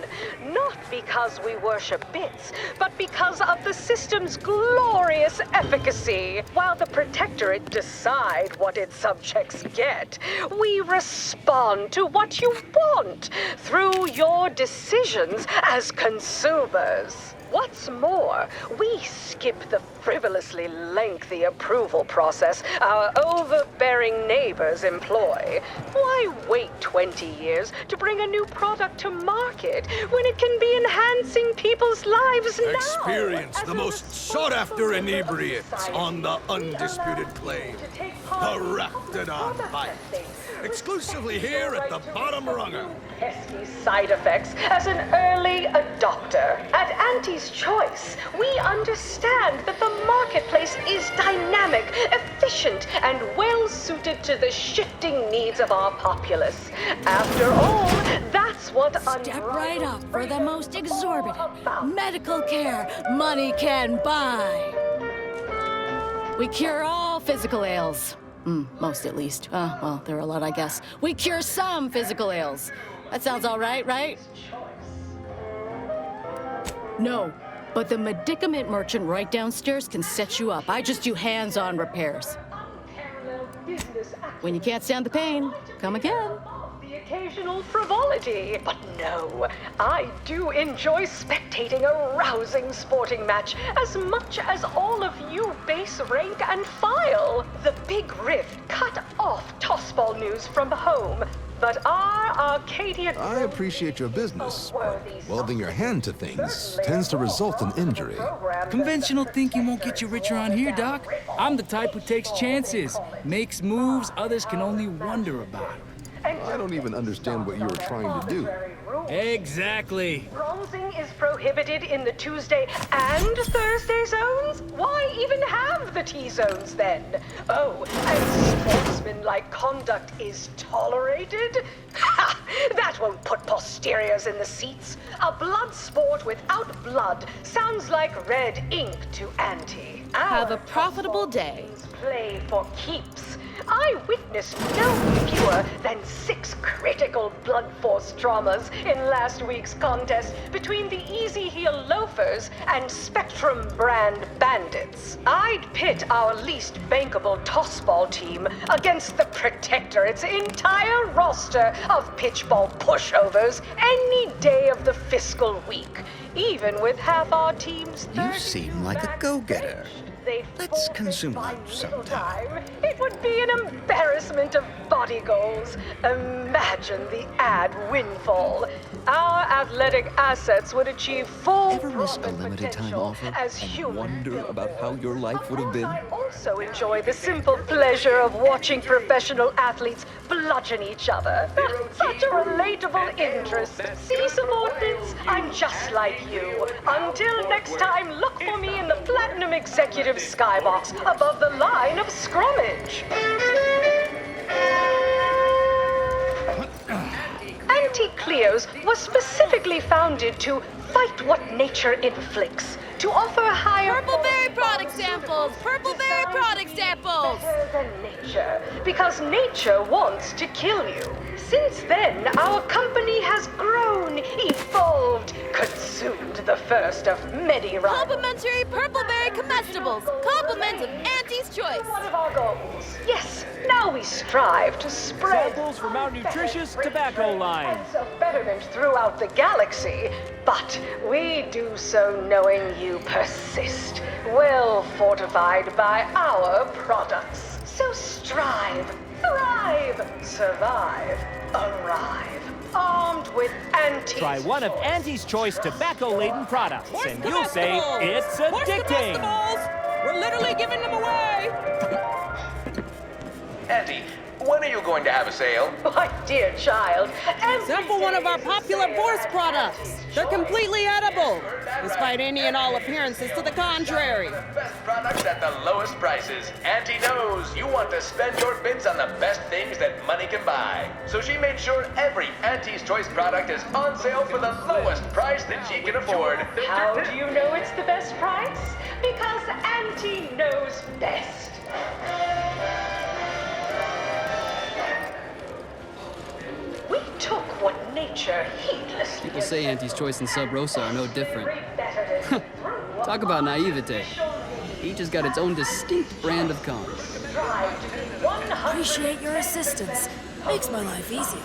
not because we worship bits, but because of the system's glorious efficacy. While the Protectorate decide what its subjects get, we respond to what you want through your decisions as consumers. What's more, we skip the frivolously lengthy approval process our overbearing neighbors employ. Why wait 20 years to bring a new product to market when it can be enhancing people's lives now? Experience the most sought-after inebriates on the undisputed claim, the Raptidon Bite. Exclusively here at the bottom runger. Pesky side effects as an early adopter. At Auntie's Choice, we understand that the marketplace is dynamic, efficient, and well suited to the shifting needs of our populace. After all, that's That's what Step right up for the most exorbitant medical care money can buy. We cure all physical ails. Most at least. Well, there are a lot, I guess. We cure some physical ails. That sounds all right, right? No, but the medicament merchant right downstairs can set you up. I just do hands-on repairs. When you can't stand the pain, come again. The occasional frivolity. But no, I do enjoy spectating a rousing sporting match as much as all of you base rank and file. The big rift cut off tossball news from home. But our Arcadian... I appreciate your business, but welding your hand to things tends to result in injury. Conventional thinking won't get you rich around here, Doc. I'm the type who takes chances, makes moves others can only wonder about. I don't even understand what you were trying to do. Exactly. Bronzing is prohibited in the Tuesday and Thursday zones? Why even have the T-zones then? Oh, and sportsmanlike conduct is tolerated? Ha! That won't put posteriors in the seats. A blood sport without blood sounds like red ink to Auntie. Have a profitable day. Play for keeps. I witnessed no fewer than 6 critical blood force dramas in last week's contest between the Easy Heel Loafers and Spectrum brand bandits. I'd pit our least bankable tossball team against the Protectorate's entire roster of pitchball pushovers any day of the fiscal week, even with half our team's You seem like a go-getter. Let's consume lunch sometime. It would be an embarrassment of body goals. Imagine the ad windfall. Our athletic assets would achieve full Ever miss a limited time offer as and human wonder about how your life would have been? also enjoy the simple pleasure of watching professional athletes bludgeon each other. Such a relatable interest. See, subordinates, I'm just like you. Until next time, look for me in the Platinum Executive Skybox above the line of scrummage. Anti-Cleos was specifically founded to fight what nature inflicts, to offer higher... Purpleberry product samples! Purpleberry product samples! Better than nature, because nature wants to kill you. Since then, our company has grown, evolved, consumed the first of many rivals. Complimentary purpleberry comestibles! Compliments of Auntie's choice! One of our goals. Yes, now we strive to spread samples from our nutritious tobacco line. of betterment throughout the galaxy, but we do so knowing you persist, well fortified by our products. So strive, thrive, survive, arrive, armed with Auntie. Try one of Auntie's Choice tobacco-laden products, and you'll say it's addicting. We're literally giving them away! Auntie, when are you going to have a sale? My dear child, Sample one of our popular Force products. They're completely edible, despite any and all appearances to the contrary. Best products at the lowest prices. Auntie knows you want to spend your bits on the best things that money can buy. So she made sure every Auntie's Choice product is on sale for the lowest price that she can afford. How do you know it's the best price? Because Auntie knows best. We took what nature heedlessly... People say Auntie's Choice and Sub Rosa are no different. Talk about naivete. Each has got its own distinct brand of con. Appreciate your assistance. Makes my life easier.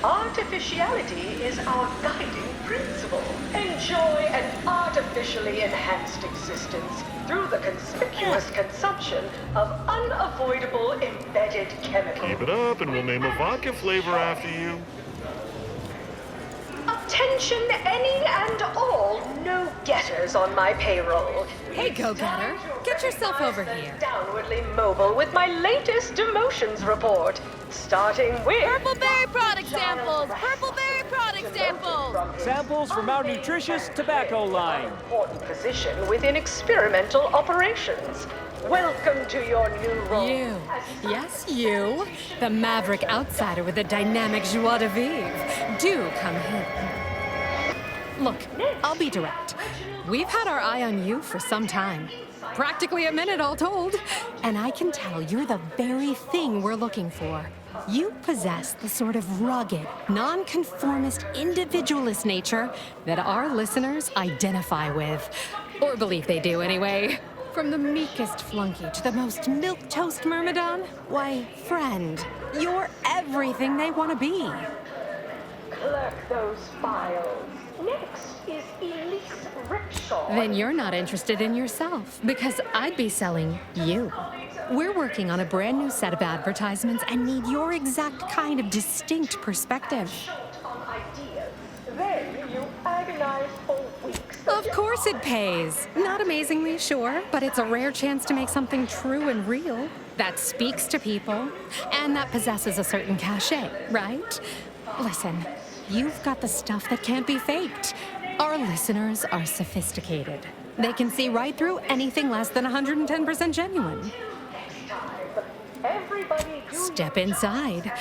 Artificiality is our guiding principle. Enjoy an artificially enhanced existence through the conspicuous consumption of unavoidable embedded chemicals. Keep it up and we'll name a vodka flavor after you. Attention any and all no-getters on my payroll. Hey, go-getter. Get yourself over here. Downwardly mobile with my latest demotions report. Starting with... Purpleberry product samples! Purpleberry product samples! Samples from our nutritious tobacco line. Important position within experimental operations. welcome to your new role. You. Yes, you. The maverick outsider with a dynamic joie de vivre. Do come here. Look, I'll be direct. We've had our eye on you for some time. Practically a minute, all told. And I can tell you're the very thing we're looking for. You possess the sort of rugged, nonconformist, individualist nature that our listeners identify with. Or believe they do, anyway. From the meekest flunky to the most milquetoast myrmidon, why, friend, you're everything they want to be. Clerk those files. Next is Elise Rickshaw. Then you're not interested in yourself, because I'd be selling you. We're working on a brand new set of advertisements and need your exact kind of distinct perspective. Then you agonize for weeks. Of course it pays. Not amazingly, sure, but it's a rare chance to make something true and real that speaks to people and that possesses a certain cachet, right? Listen, you've got the stuff that can't be faked. Our listeners are sophisticated. They can see right through anything less than 110% genuine. Step inside.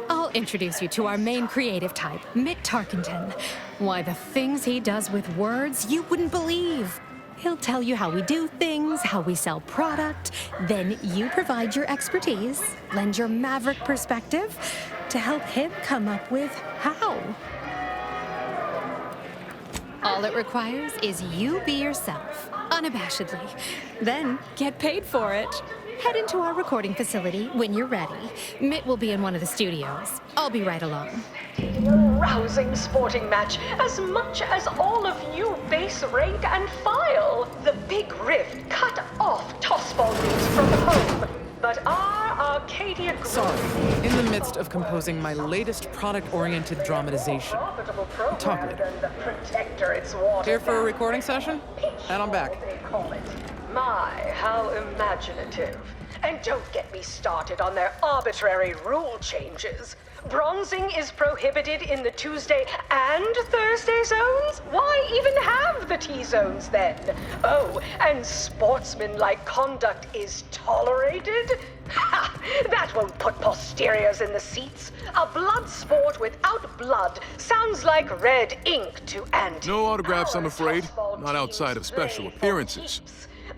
I'll introduce you to our main creative type, Mitt Tarkenton. Why, the things he does with words you wouldn't believe. He'll tell you how we do things, how we sell product. Then you provide your expertise, lend your maverick perspective to help him come up with how. All it requires is you be yourself, unabashedly. Then get paid for it. Head into our recording facility when you're ready. Mitt will be in one of the studios. I'll be right along. Rousing sporting match, as much as all of you base rank and file. The big rift cut off tossball news from home. But our Arcadia... Sorry, in the midst of composing my latest product-oriented dramatization. Talk later. Here for a recording session? And I'm back. My, how imaginative. And don't get me started on their arbitrary rule changes. Bronzing is prohibited in the Tuesday and Thursday zones? Why even have the T-zones then? Oh, and sportsmanlike conduct is tolerated? Ha! That won't put posteriors in the seats. A blood sport without blood sounds like red ink to anti. No autographs, I'm afraid. Not outside of special appearances.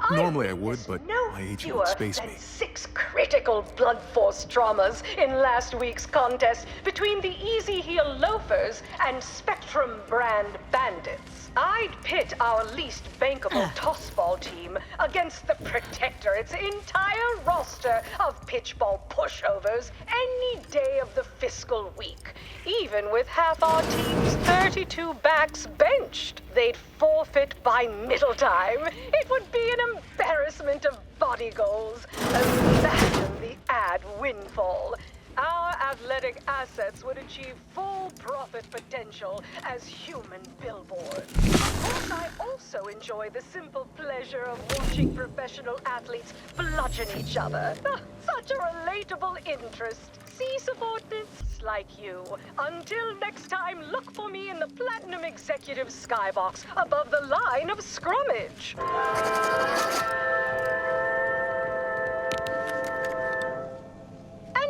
Normally I would, but my agent would space me. 6 critical blood force traumas in last week's contest between the Easy Heel Loafers and Spectrum brand bandits. I'd pit our least bankable tossball team against the Protectorate's entire roster of pitchball pushovers any day of the fiscal week. Even with half our team's 32 backs benched, they'd forfeit by middle time. It would be an embarrassment of body goals. Imagine the ad windfall. Our athletic assets would achieve full profit potential as human billboards. Of course, I also enjoy the simple pleasure of watching professional athletes bludgeon each other. Such a relatable interest. See, subordinates like you. Until next time, look for me in the Platinum Executive skybox above the line of scrummage.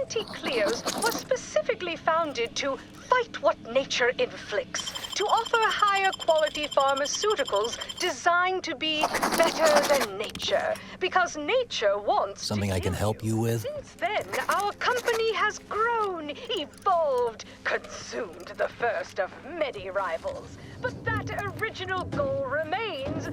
Anti-Cleos was specifically founded to fight what nature inflicts, to offer higher quality pharmaceuticals designed to be better than nature, because nature wants something I can help you with? Since then, our company has grown, evolved, consumed the first of many rivals. But that original goal remains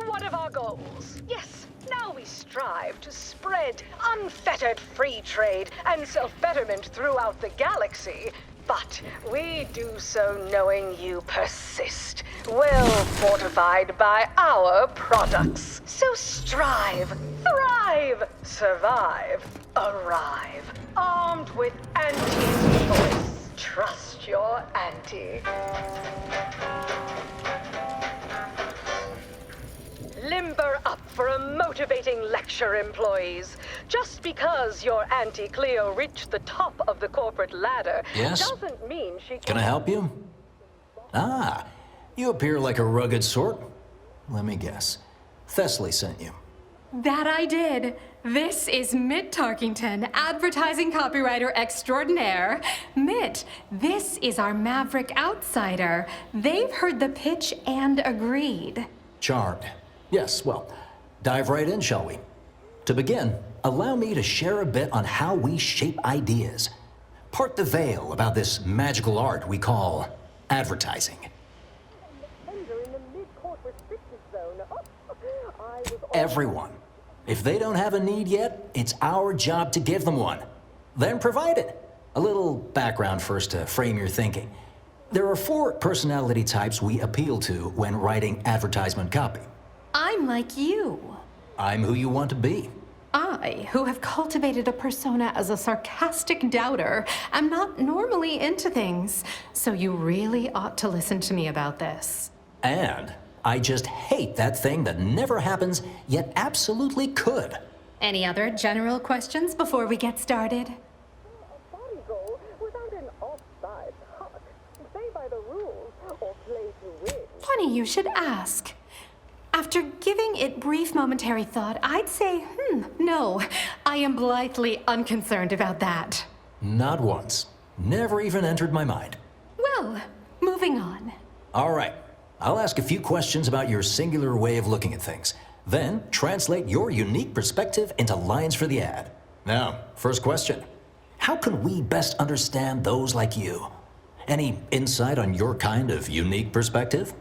one of our goals. Yes, now we strive to spread unfettered free trade and self-betterment throughout the galaxy. But we do so knowing you persist, well fortified by our products. So strive, thrive, survive, arrive, armed with Auntie's voice. Trust your Auntie. Limber up for a motivating lecture, employees. Just because your Auntie Cleo reached the top of the corporate ladder doesn't mean she Can I help you? Ah, you appear like a rugged sort. Let me guess. Thessaly sent you. That I did. This is Mitt Tarkington, advertising copywriter extraordinaire. Mitt, this is our maverick outsider. They've heard the pitch and agreed. Charmed. Yes, well, dive right in, shall we? To begin, allow me to share a bit on how we shape ideas. Part the veil about this magical art we call advertising. Everyone. If they don't have a need yet, it's our job to give them one. Then provide it. A little background first to frame your thinking. There are 4 personality types we appeal to when writing advertisement copy. I'm like you. I'm who you want to be. I, who have cultivated a persona as a sarcastic doubter, am not normally into things, so you really ought to listen to me about this. And I just hate that thing that never happens, yet absolutely could. Any other general questions before we get started? Funny you should ask. After giving it brief momentary thought, I'd say, no. I am blithely unconcerned about that. Not once. Never even entered my mind. Well, moving on. All right. I'll ask a few questions about your singular way of looking at things. Then translate your unique perspective into lines for the ad. Now, first question. How can we best understand those like you? Any insight on your kind of unique perspective?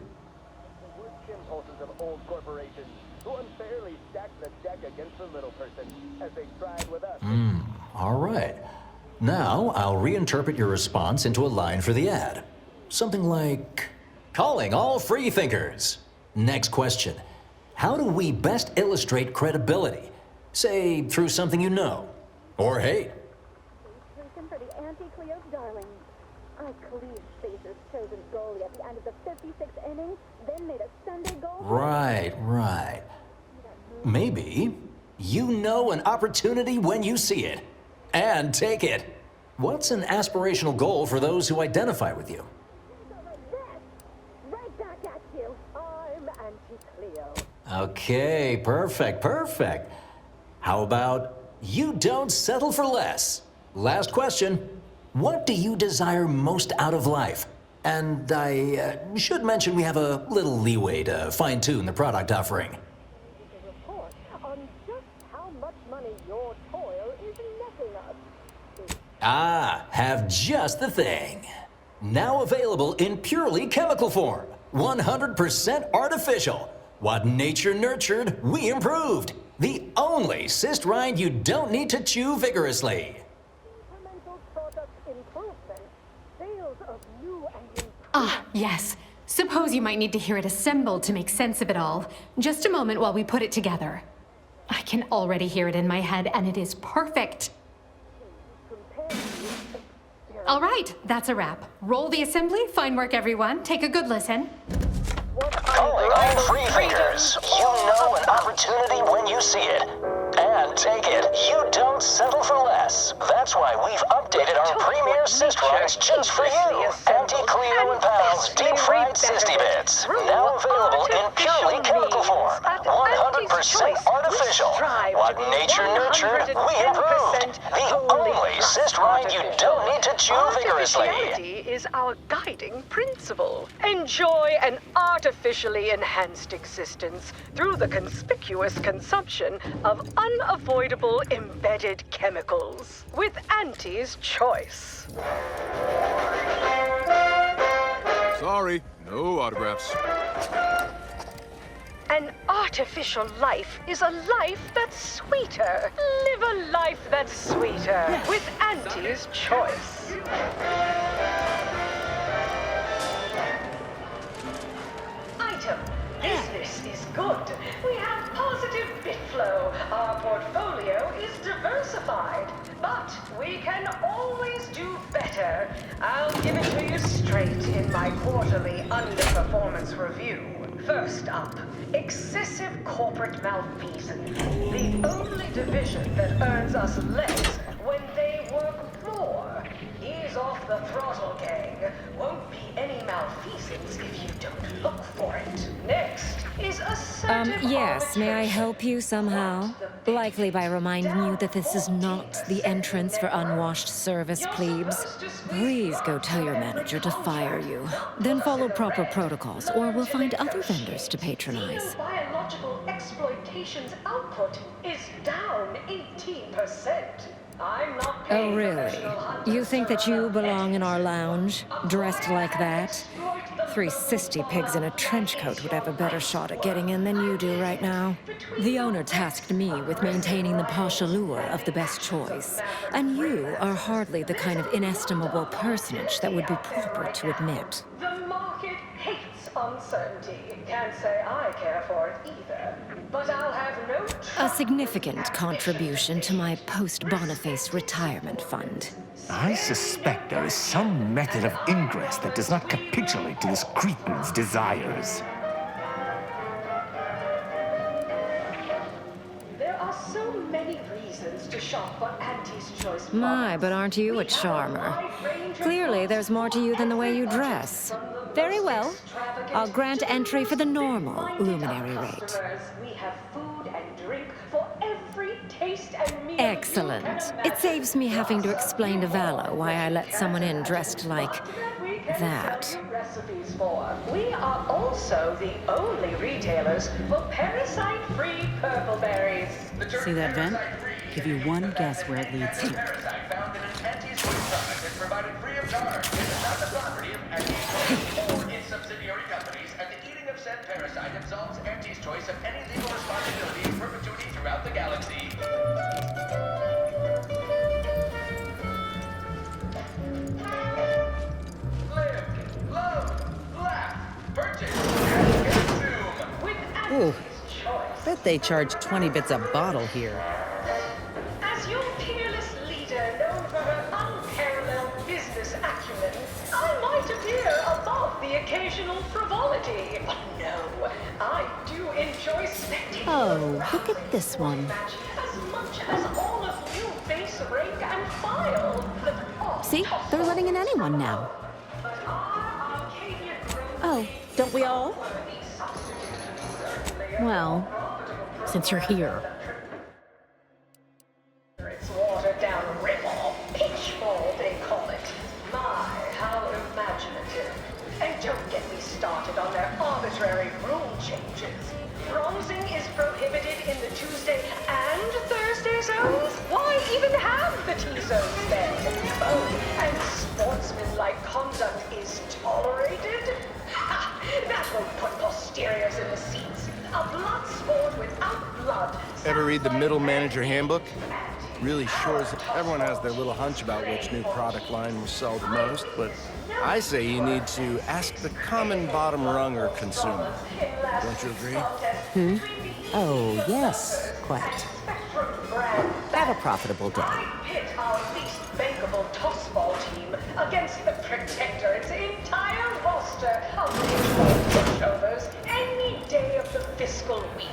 All right. Now, I'll reinterpret your response into a line for the ad. Something like, calling all free thinkers. Next question. How do we best illustrate credibility? Say, through something you know, or hate. For the anti-Cleo's darlings. I cleaved Spacer's chosen goalie at the end of the 56th inning, then made a Sunday goal. Right. Maybe you know an opportunity when you see it, and take it. What's an aspirational goal for those who identify with you? Right back at you. I'm anti-Cleo. Okay, perfect. How about you don't settle for less? Last question. What do you desire most out of life? And I should mention we have a little leeway to fine-tune the product offering. Report on just how much money your toil is netting us. Have just the thing. Now available in purely chemical form. 100% artificial. What nature nurtured, we improved. The only cyst rind you don't need to chew vigorously. Yes. Suppose you might need to hear it assembled to make sense of it all. Just a moment while we put it together. I can already hear it in my head, and it is perfect. All right, that's a wrap. Roll the assembly. Fine work, everyone. Take a good listen. Calling all free thinkers. You know an opportunity when you see it. And take it. You don't settle for less. That's why we've updated our premier cyst rinds just for you. Anti-Cleo and Pals deep-fried cysty bits. Now available in purely chemical form. 100% artificial. What nature nurtured, we improved. The only cyst rind you don't need to chew vigorously. Artificiality is our guiding principle. Enjoy an artificially enhanced existence through the conspicuous consumption of unavoidable embedded chemicals with Auntie's choice. Sorry, no autographs. An artificial life is a life that's sweeter. Live a life that's sweeter with Auntie's choice. Item. Business is good. We have positive bit flow. Our portfolio is diversified. But we can always do better. I'll give it to you straight in my quarterly underperformance review. First up, excessive corporate malfeasance. The only division that earns us less when they work more. Ease off the throttle, gang. Won't be any malfeasance if you don't look for it. Next, is assertive. Yes, may I help you somehow? Likely by reminding you that this is not the entrance for unwashed service plebes. Please go tell your manager to fire you. Then follow proper protocols, or we'll find other vendors to patronize. Biological exploitation's output is down 18%. I'm not Oh, really? You think that you belong in our lounge, dressed like that? 3 cysty pigs in a trench coat would have a better shot at getting in than you do right now. The owner tasked me with maintaining the posh allure of the best choice, and you are hardly the kind of inestimable personage that would be proper to admit. The market hates uncertainty. Can't say I care for it either. But I'll have no A significant contribution to my post-Boniface retirement fund. I suspect there is some method of ingress that does not capitulate to this cretin's desires. There are so many reasons to shop for Auntie's Choice. My, but aren't you a charmer? Clearly, there's more to you than the way you dress. Very well. I'll grant entry for the normal luminary rate. We have food and drink for every taste and meal. Excellent. It saves me having to explain to Vala why I let someone in dressed like that. Recipes for. We are also the only retailers for parasite-free purple berries. See that vent? Give you one guess where it leads to. Provided free of charge. It is not the property of Auntie's or its subsidiary companies, and the eating of said parasite absolves Auntie's Choice of any legal responsibility in perpetuity throughout the galaxy. Live, love, laugh, purchase, and consume. With Ooh, bet they charge 20 bits a bottle here. As your peerless leader, known for her unparalleled business acumen, I might appear above the occasional frivolity. But no, I do enjoy spectating. Oh, look at this one. As much as all of you face rank and file. See? They're letting in anyone now. Oh, don't we all? Well, since you're here. It's watered down riffle. Pitchfall, they call it. My, how imaginative. And don't get me started on their arbitrary rule changes. Bronzing is prohibited in the Tuesday and Thursday zones. Why even have the T-zones then? Oh, and sportsmanlike conduct is tolerated? Ha! That will put posteriors in the seats. A blood sport without blood. Ever read the Middle Manager Handbook? Really sure as everyone has their little hunch about which new product line will sell the most, but I say you need to ask the common bottom runger consumer. Don't you agree? Oh, yes, quite. Have a profitable day. Pit our least bankable tossball team against the Protectorate's entire roster of pitchball pushovers any day of the fiscal week.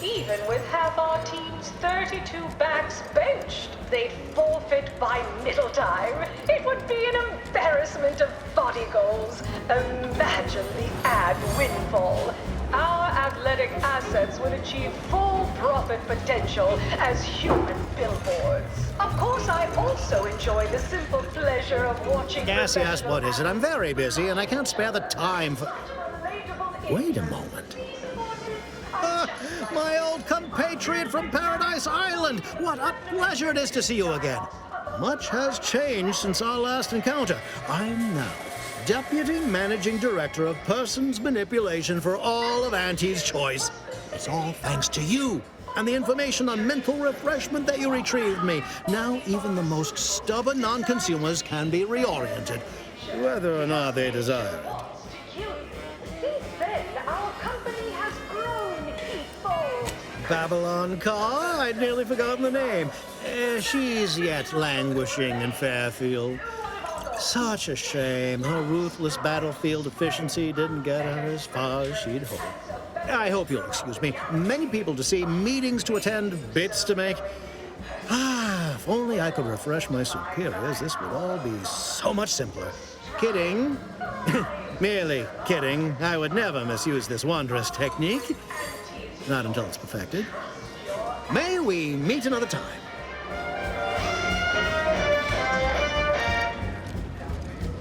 Even with half our team's 32 backs benched, they'd forfeit by middle time. It would be an embarrassment of body goals. Imagine the ad windfall. Our athletic assets would achieve full profit potential as human billboards. Of course, I also enjoy the simple pleasure of watching... Yes, what is it? I'm very busy and I can't spare the time for... Wait a moment. My old compatriot from Paradise Island! What a pleasure it is to see you again. Much has changed since our last encounter. I'm now Deputy Managing Director of Persons Manipulation for all of Auntie's Choice. It's all thanks to you and the information on mental refreshment that you retrieved me. Now even the most stubborn non-consumers can be reoriented, whether or not they desire it. Babylon Carr? I'd nearly forgotten the name. She's yet languishing in Fairfield. Such a shame. Her ruthless battlefield efficiency didn't get her as far as she'd hoped. I hope you'll excuse me. Many people to see, meetings to attend, bits to make. If only I could refresh my superiors, this would all be so much simpler. Kidding. Merely kidding. I would never misuse this wondrous technique. Not until it's perfected. May we meet another time.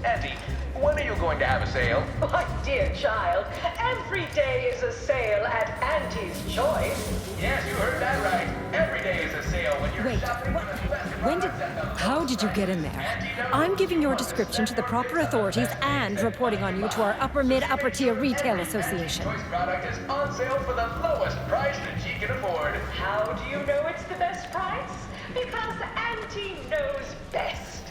Auntie, when are you going to have a sale? My dear child, every day is a sale at Auntie's Choice. Yes, you heard that right. Every day is a sale when you're shopping for the best How did you get in there? I'm giving your description to the proper authorities and reporting on you to our upper mid-upper tier retail association. Choice product is on sale for the lowest price that she can afford. How do you know it's the best price? Because Auntie knows best.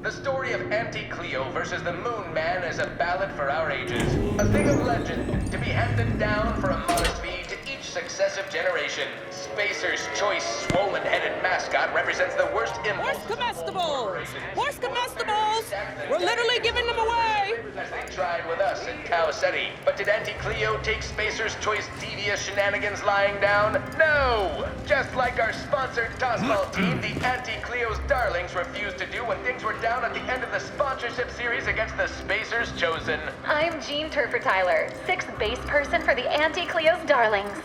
The story of Auntie Cleo versus the Moon Man is a ballad for our ages. A thing of legend to be handed down for a modest fee to each successive generation. Spacer's Choice swollen-headed mascot represents the worst impulse. Horse comestibles! Horse comestibles! We're literally giving them away! As they tried with us in Cow City. But did Auntie Cleo take Spacer's Choice devious shenanigans lying down? No! Just like our sponsored tossball team, the Auntie Cleo's Darlings refused to do when things were down at the end of the sponsorship series against the Spacers Chosen. I'm Jean Turfer-Tyler, 6th base person for the Auntie Cleo's Darlings.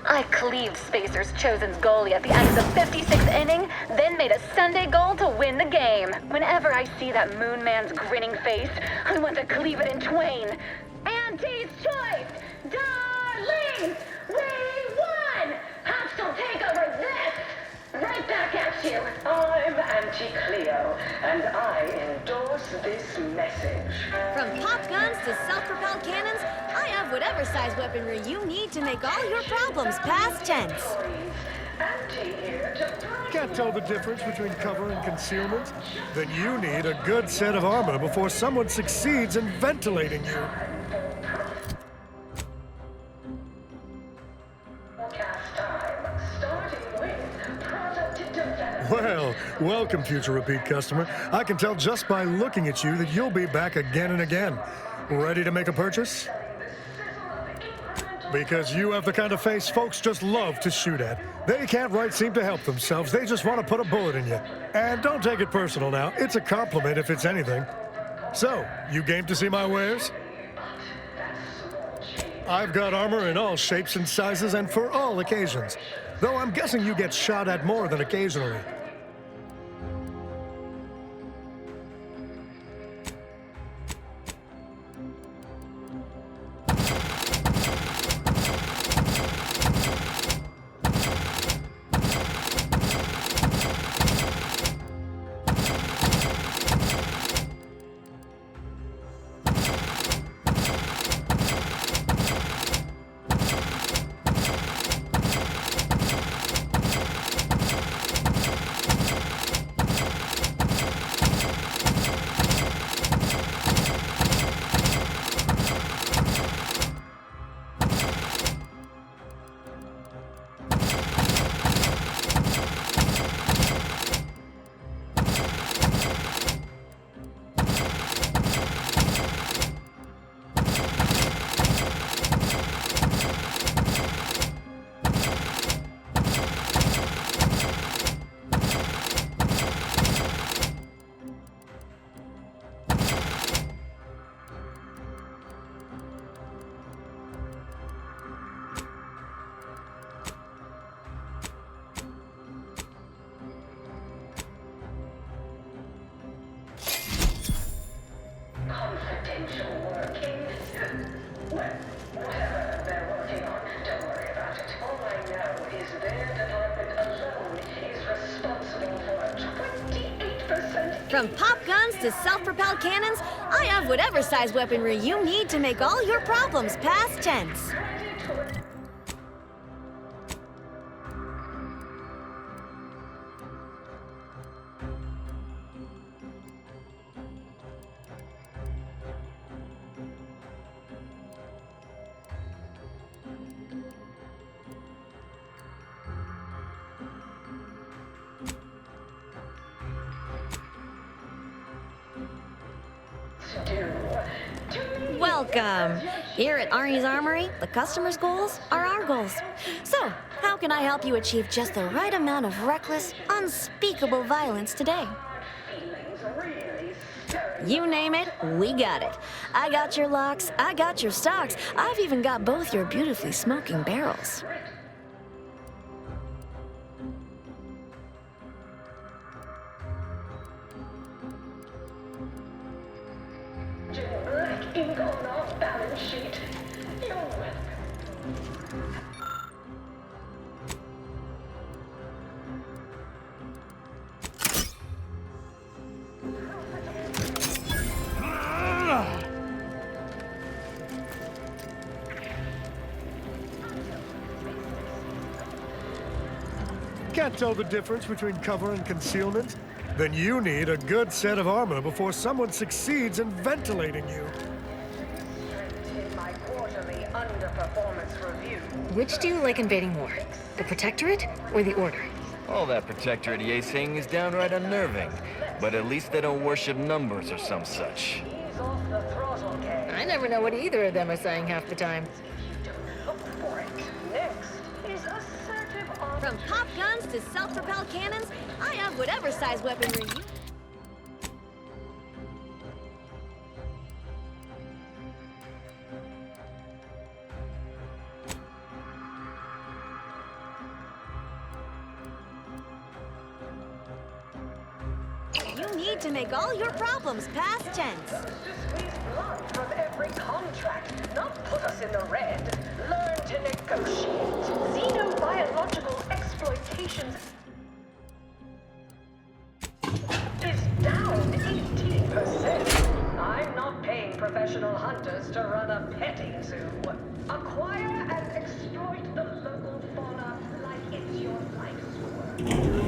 I cleaved Spacers Chosen's goalie at the end of the 56th inning, then made a Sunday goal to win the game. Whenever I see that Moon Man's grinning face, I want to cleave it in twain. Auntie's Choice! Darlings! We won! Hostile takeover this! Right back at you! I'm Auntie Cleo, and I endorse this message. From pop guns to self-propelled cannons, I have whatever size weaponry you need to make all your problems past tense. Can't tell the difference between cover and concealment? Then you need a good set of armor before someone succeeds in ventilating you. Well, welcome, future repeat customer. I can tell just by looking at you that you'll be back again and again. Ready to make a purchase? Because you have the kind of face folks just love to shoot at. They can't right seem to help themselves. They just want to put a bullet in you. And don't take it personal now. It's a compliment if it's anything. So, you game to see my wares? I've got armor in all shapes and sizes and for all occasions. Though I'm guessing you get shot at more than occasionally. From pop guns to self-propelled cannons, I have whatever size weaponry you need to make all your problems past tense. Welcome. Here at Arnie's Armory, the customer's goals are our goals. So, how can I help you achieve just the right amount of reckless, unspeakable violence today? You name it, we got it. I got your locks, I got your stocks. I've even got both your beautifully smoking barrels. Black ink on our balance sheet. You're welcome. Can't tell the difference between cover and concealment? Then you need a good set of armor before someone succeeds in ventilating you. In my quarterly underperformance review. Which do you like invading more? The Protectorate or the Order? All that Protectorate EA saying is downright unnerving, but at least they don't worship numbers or some such. I never know what either of them are saying half the time. From pop guns to self-propelled cannons, I have whatever size weaponry you... You need to make all your problems past tense. Squeeze blood from every contract, not put us in the red. Learn to negotiate. Xenobiological exploitation is down 18%. I'm not paying professional hunters to run a petting zoo. Acquire and exploit the local fauna like it's your life's work.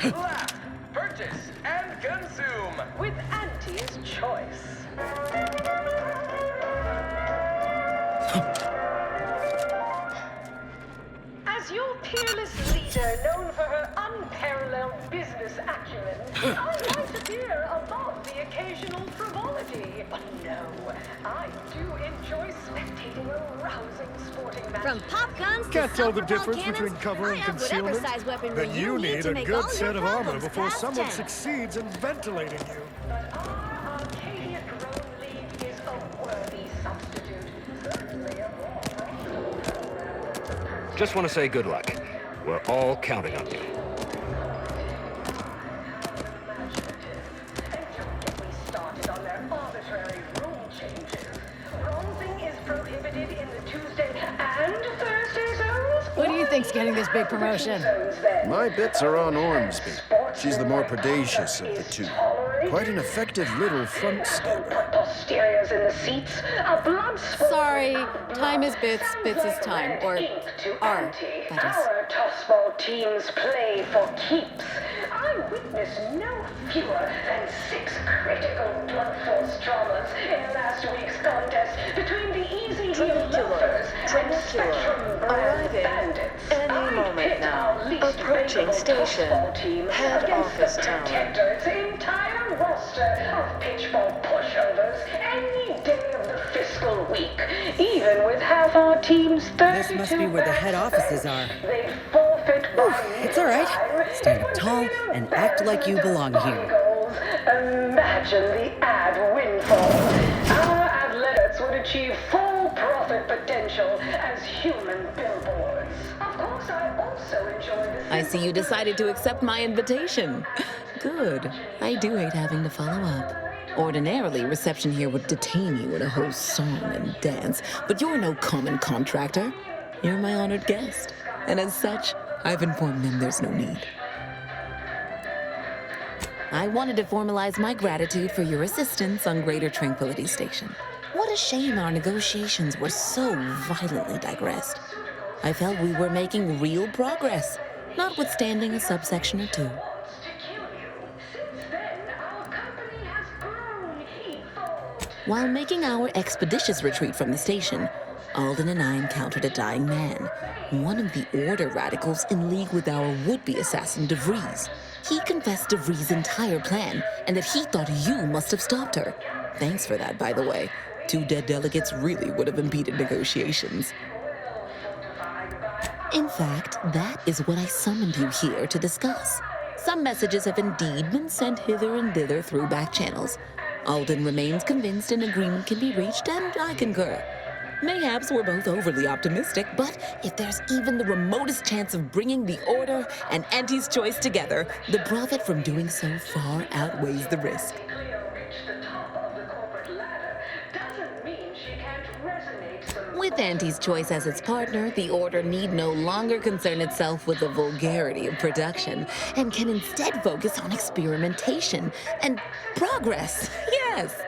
Laugh, purchase, and consume with Auntie's choice. As your peerless leader, known for her unparalleled business acumen, I might appear above the occasional frivolity. But no, I do enjoy spectating a rousing sporting match. From pop guns to Can't tell the self-propelled difference cannons, between cover and I have whatever concealment? size weaponry Then you need to a make good all set your of armor problems before past someone 10. succeeds in ventilating you. But our Arcadia Drone League is a worthy substitute. Certainly a more profitable program. Just want to say good luck. We're all counting on you. Started on their arbitrary rule changes. Bronzing is prohibited in the Tuesday and Thursday zones. Who do you think's getting this big promotion? My bets are on Ormsby. She's the more predacious of the two. Quite an effective little front stepper. Posteriors in the seats, a blood sport. Sorry, time is bits, bits is time. Or are, that is. Our tossball teams play for keeps. I witnessed no fewer than 6 critical blood force traumas in last week's contest between the easy heel loafers and Spectrum brand bandits. Any moment now. Approaching station. Head office tower. Protector's entire roster of pitchball pushovers any day of the fiscal week, even with half our team's 32 This must be where the head offices are. They forfeit It's all right. Stand up tall and act like you belong here. Imagine the ad windfall. Our athletes would achieve full profit potential as human billboards. Of course, I also enjoy the... I see you decided to accept my invitation. Good. I do hate having to follow up. Ordinarily, reception here would detain you at a whole song and dance, but you're no common contractor. You're my honored guest, and as such, I've informed them there's no need. I wanted to formalize my gratitude for your assistance on Greater Tranquility Station. What a shame our negotiations were so violently digressed. I felt we were making real progress, notwithstanding a subsection or two. While making our expeditious retreat from the station, Alden and I encountered a dying man, one of the Order radicals in league with our would-be assassin DeVries. He confessed DeVries' entire plan, and that he thought you must have stopped her. Thanks for that, by the way. 2 dead delegates really would have impeded negotiations. In fact, that is what I summoned you here to discuss. Some messages have indeed been sent hither and thither through back channels. Alden remains convinced an agreement can be reached, and I concur. Mayhaps we're both overly optimistic, but if there's even the remotest chance of bringing the Order and Auntie's choice together, the profit from doing so far outweighs the risk. With Auntie's choice as its partner, the Order need no longer concern itself with the vulgarity of production, and can instead focus on experimentation and progress. Yes!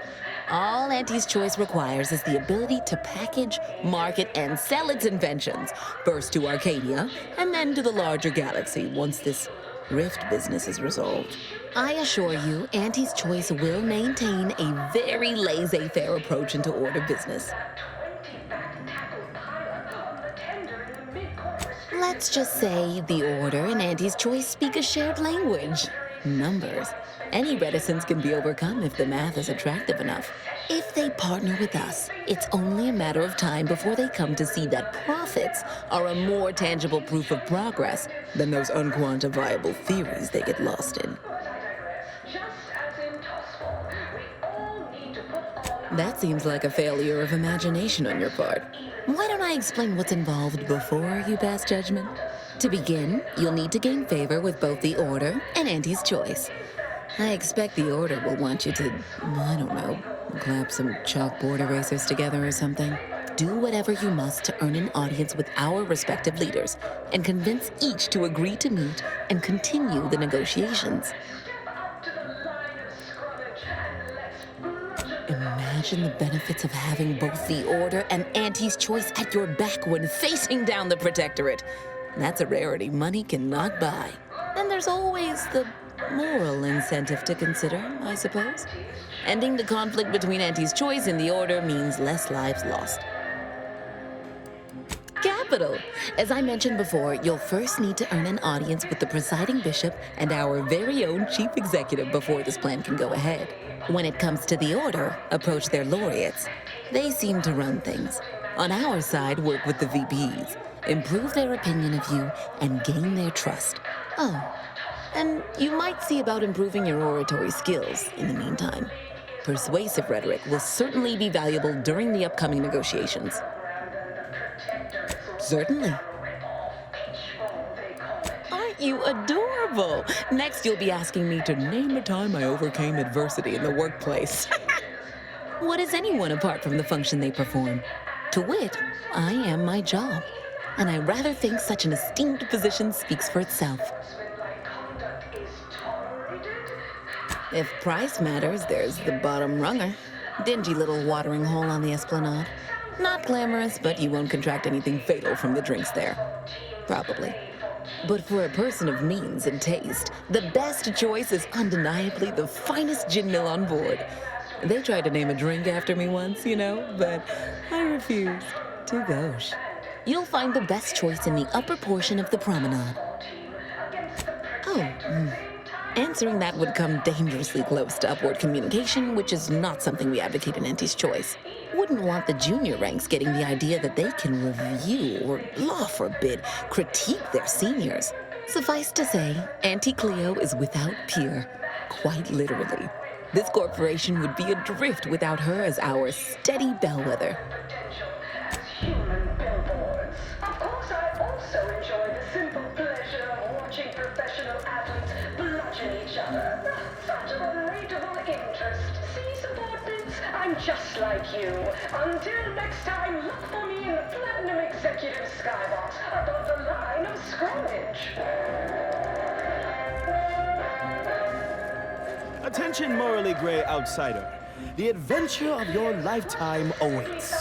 All Auntie's choice requires is the ability to package, market, and sell its inventions, first to Arcadia, and then to the larger galaxy once this rift business is resolved. I assure you, Auntie's choice will maintain a very laissez-faire approach into Order business. Let's just say the Order and Auntie's choice speak a shared language. Numbers. Any reticence can be overcome if the math is attractive enough. If they partner with us, it's only a matter of time before they come to see that profits are a more tangible proof of progress than those unquantifiable theories they get lost in. That seems like a failure of imagination on your part. Why don't I explain what's involved before you pass judgment? To begin, you'll need to gain favor with both the Order and Auntie's Choice. I expect the Order will want you to, I don't know, clap some chalkboard erasers together or something. Do whatever you must to earn an audience with our respective leaders and convince each to agree to meet and continue the negotiations. Imagine the benefits of having both the Order and Auntie's Choice at your back when facing down the Protectorate. That's a rarity money cannot buy. And there's always the moral incentive to consider, I suppose. Ending the conflict between Auntie's Choice and the Order means less lives lost. Capital! As I mentioned before, you'll first need to earn an audience with the presiding bishop and our very own chief executive before this plan can go ahead. When it comes to the Order, approach their laureates. They seem to run things. On our side, work with the VPs. Improve their opinion of you and gain their trust. Oh, and you might see about improving your oratory skills in the meantime. Persuasive rhetoric will certainly be valuable during the upcoming negotiations. Certainly. Aren't you adorable? Next, you'll be asking me to name a time I overcame adversity in the workplace. What is anyone apart from the function they perform? To wit, I am my job. And I rather think such an esteemed position speaks for itself. If price matters, there's the bottom runger. Dingy little watering hole on the esplanade. Not glamorous, but you won't contract anything fatal from the drinks there. Probably. But for a person of means and taste, the best choice is undeniably the finest gin mill on board. They tried to name a drink after me once, you know, but I refused. Too gauche. You'll find the best choice in the upper portion of the promenade. Answering that would come dangerously close to upward communication, which is not something we advocate in Auntie's Choice. Wouldn't want the junior ranks getting the idea that they can review or, law forbid, critique their seniors. Suffice to say, Auntie Cleo is without peer, quite literally. This corporation would be adrift without her as our steady bellwether. Of course, I also enjoy the simple pleasure of watching professional athletes bludgeon each other. Such a relatable interest. See, subordinates, I'm just like you. Until next time, look for me in the Platinum Executive Skybox above the line of scrummage. Attention, morally gray outsider. The adventure of your lifetime awaits.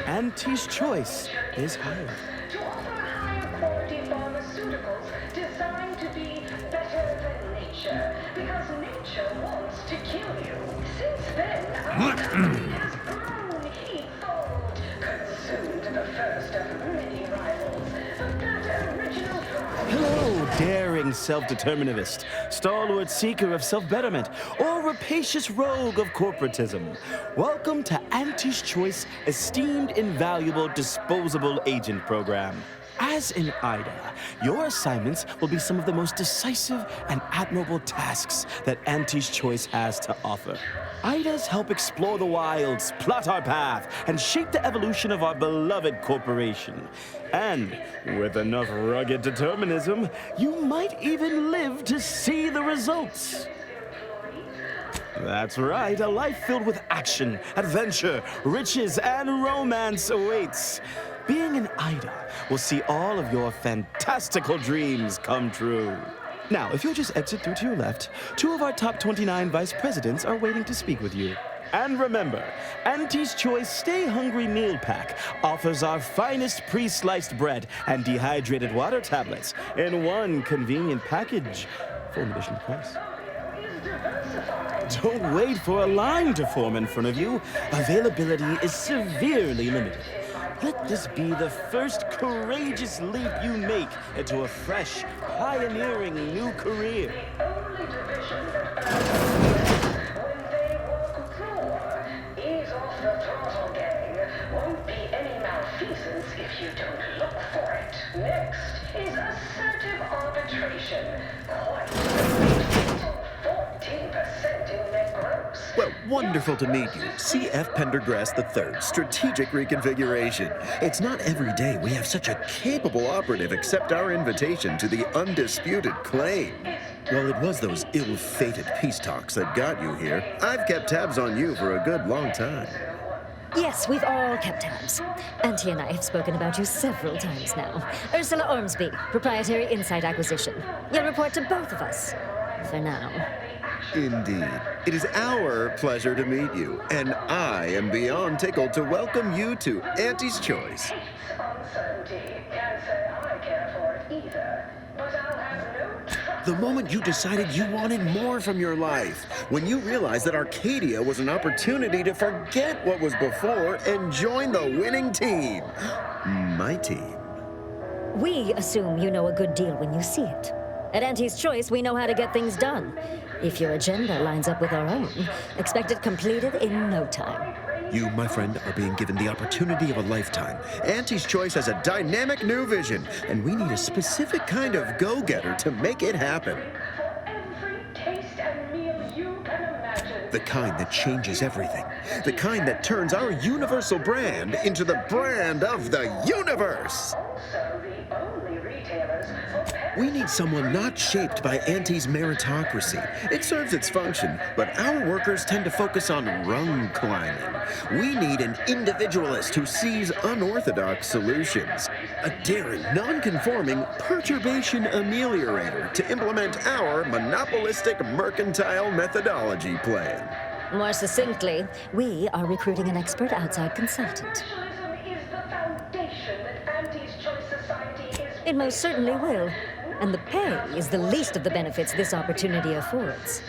Auntie's Choice is hired. To offer higher quality pharmaceuticals designed to be better than nature, because nature wants to kill you. Since then, our company has grown, he thought, consumed the first of many rivals. But that original Hello, daring self-determinist, stalwart seeker of self-betterment, or rapacious rogue of corporatism. Welcome to Auntie's Choice Esteemed Invaluable Disposable Agent Program. As in IDA, your assignments will be some of the most decisive and admirable tasks that Auntie's Choice has to offer. IDAs help explore the wilds, plot our path, and shape the evolution of our beloved corporation. And with enough rugged determinism, you might even live to see the results. That's right, a life filled with action, adventure, riches, and romance awaits. Being an IDA will see all of your fantastical dreams come true. Now, if you'll just exit through to your left, 2 of our top 29 vice presidents are waiting to speak with you. And remember, Auntie's Choice Stay Hungry Meal Pack offers our finest pre-sliced bread and dehydrated water tablets in one convenient package for an additional price. Don't wait for a line to form in front of you. Availability is severely limited. Let this be the first courageous leap you make into a fresh, pioneering new career. only division that when they walk through, easily don't look for it. Next is assertive arbitration. Quite fatal 14% in net gross. Well, wonderful to meet you. CF Pendergrass III, Strategic Reconfiguration. It's not every day we have such a capable operative accept our invitation to the undisputed claim. Well, it was those ill-fated peace talks that got you here. I've kept tabs on you for a good long time. Yes, we've all kept tabs. Auntie and I have spoken about you several times now. Ursula Ormsby, Proprietary Insight Acquisition. You'll report to both of us. For now. Indeed. It is our pleasure to meet you, and I am beyond tickled to welcome you to Auntie's Choice. The moment you decided you wanted more from your life, when you realized that Arcadia was an opportunity to forget what was before and join the winning team. My team. We assume you know a good deal when you see it. At Auntie's Choice, we know how to get things done. If your agenda lines up with our own, expect it completed in no time. You, my friend, are being given the opportunity of a lifetime. Auntie's Choice has a dynamic new vision, and we need a specific kind of go-getter to make it happen. The kind that changes everything. The kind that turns our universal brand into the brand of the universe. We need someone not shaped by Auntie's meritocracy. It serves its function, but our workers tend to focus on rung climbing. We need an individualist who sees unorthodox solutions. A daring, non-conforming perturbation ameliorator to implement our monopolistic mercantile methodology plan. More succinctly, we are recruiting an expert outside consultant. It most certainly will. And the pay is the least of the benefits this opportunity affords.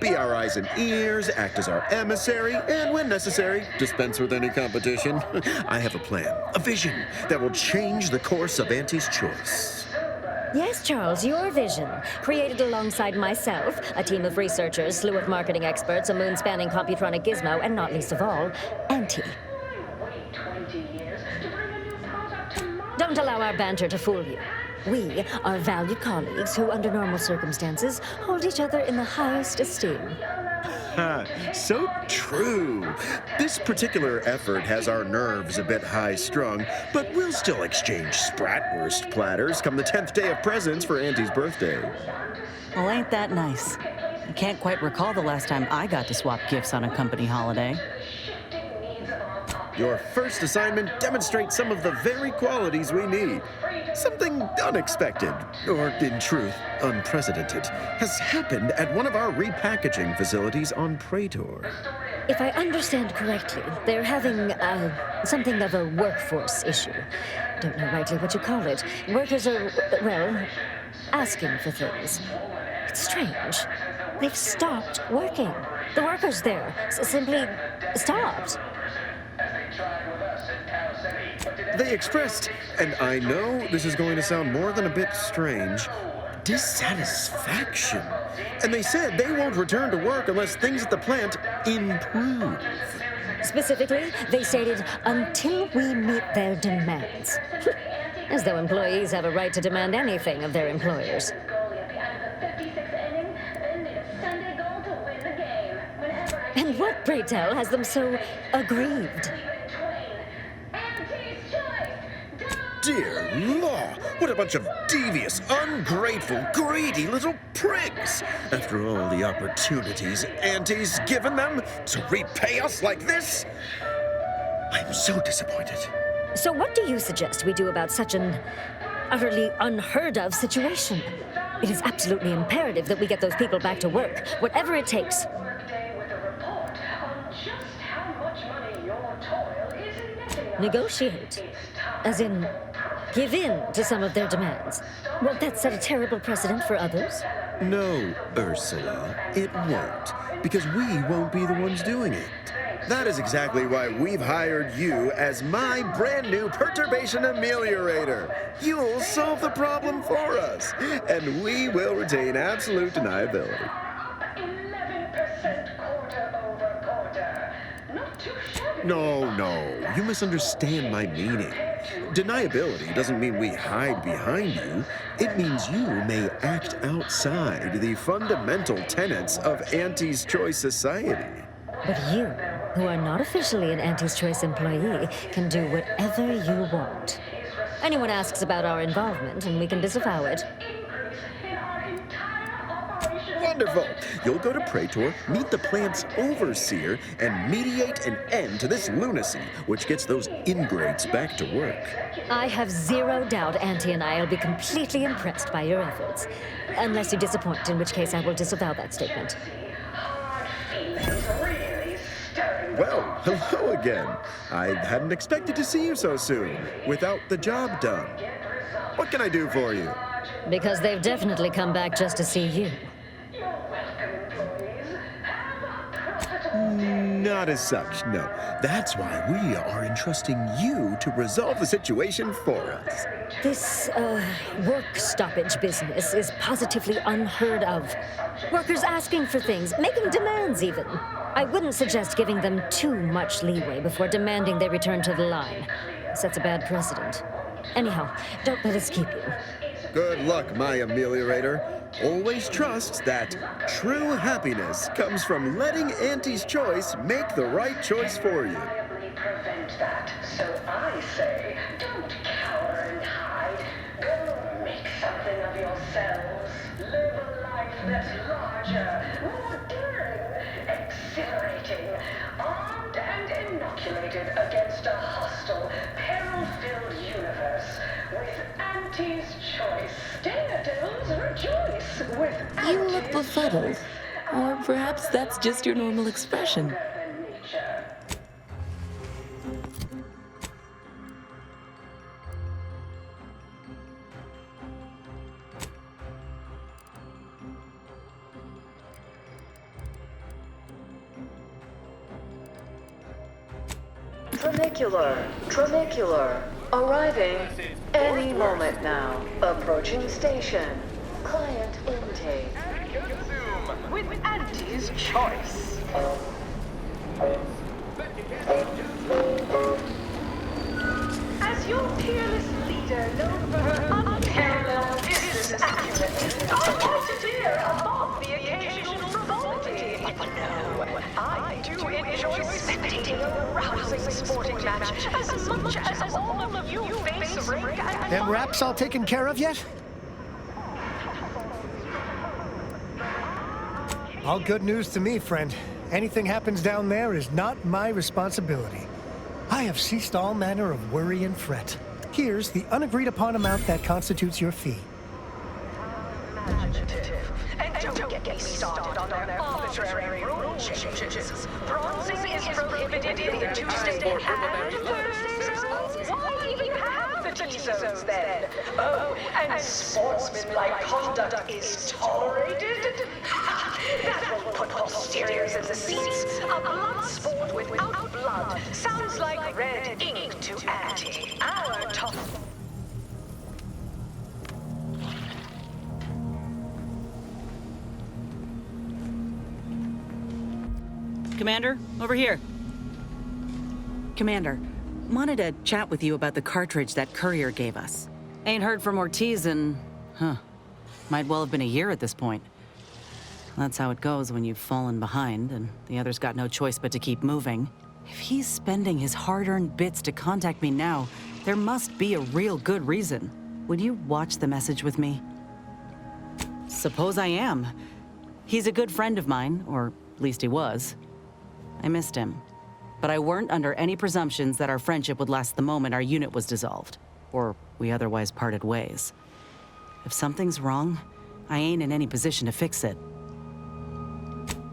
Be our eyes and ears, act as our emissary, and when necessary, dispense with any competition. I have a plan, a vision that will change the course of Auntie's Choice. Yes, Charles, your vision. Created alongside myself, a team of researchers, slew of marketing experts, a moon-spanning computronic gizmo, and not least of all, Auntie. Don't allow our banter to fool you. We are valued colleagues who, under normal circumstances, hold each other in the highest esteem. So true. This particular effort has our nerves a bit high-strung, but we'll still exchange spratwurst platters come the 10th day of presents for Auntie's birthday. Well, ain't that nice? I can't quite recall the last time I got to swap gifts on a company holiday. Your first assignment demonstrates some of the very qualities we need. Something unexpected, or in truth, unprecedented, has happened at one of our repackaging facilities on Praetor. If I understand correctly, they're having something of a workforce issue. Don't know rightly what you call it. Workers are, well, asking for things. It's strange. They've stopped working. The workers there simply stopped. They expressed, and I know this is going to sound more than a bit strange, dissatisfaction. And they said they won't return to work unless things at the plant improve. Specifically, they stated, until we meet their demands. As though employees have a right to demand anything of their employers. And what, pray tell, has them so aggrieved? Dear law, what a bunch of devious, ungrateful, greedy little prigs! After all the opportunities Auntie's given them to repay us like this, I'm so disappointed. So what do you suggest we do about such an utterly unheard of situation? It is absolutely imperative that we get those people back to work, whatever it takes. Negotiate. As in, give in to some of their demands. Won't that set a terrible precedent for others? No, Ursula, it won't. Because we won't be the ones doing it. That is exactly why we've hired you as my brand new perturbation ameliorator. You'll solve the problem for us, and we will retain absolute deniability. 11% quarter over quarter. Not too shabby. No, you misunderstand my meaning. Deniability doesn't mean we hide behind you. It means you may act outside the fundamental tenets of Auntie's Choice society. But you, who are not officially an Auntie's Choice employee, can do whatever you want. Anyone asks about our involvement, and we can disavow it. Wonderful! You'll go to Praetor, meet the plant's overseer, and mediate an end to this lunacy, which gets those ingrates back to work. I have zero doubt Auntie and I will be completely impressed by your efforts. Unless you disappoint, in which case I will disavow that statement. Well, hello again. I hadn't expected to see you so soon, without the job done. What can I do for you? Because they've definitely come back just to see you. Not as such, no. That's why we are entrusting you to resolve the situation for us. This, work stoppage business is positively unheard of. Workers asking for things, making demands even. I wouldn't suggest giving them too much leeway before demanding they return to the line. Sets a bad precedent. Anyhow, don't let us keep you. Good luck, my ameliorator. Always trust that true happiness comes from letting Auntie's Choice make the right choice for you. Prevent that. So I say, don't cower and hide. Go make something of yourselves. Live a life that's larger, more daring, exhilarating, armed and inoculated against a hostile, peril-filled universe. With Auntie's Choice, daredevils rejoice. With You look befuddled. Or perhaps that's just your normal expression. Tramicular. Arriving any moment now. Approaching station. Client intake. With Auntie's Choice. As your peerless leader, known for her unparalleled business acumen, I want to veer above the occasional frivolity. But no, I do enjoy spectating a rousing sporting match as much as all of you face ring and... Them raps all taken care of yet? All good news to me, friend. Anything happens down there is not my responsibility. I have ceased all manner of worry and fret. Here's the unagreed upon amount that constitutes your fee. And don't get me started on their arbitrary rule changes. Bronzing is prohibited in the Tuesday and Thursday zones. Why even have the T-zones then? Oh, and sportsmanlike conduct is tolerated? That will put posteriors in the seats. A blood sport without blood sounds like red ink to Auntie. Our top... Commander, over here. Commander, wanted to chat with you about the cartridge that courier gave us. Ain't heard from Ortiz in, might well have been a year at this point. That's how it goes when you've fallen behind and the other's got no choice but to keep moving. If he's spending his hard-earned bits to contact me now, there must be a real good reason. Would you watch the message with me? Suppose I am. He's a good friend of mine, or at least he was. I missed him, but I weren't under any presumptions that our friendship would last the moment our unit was dissolved, or we otherwise parted ways. If something's wrong, I ain't in any position to fix it.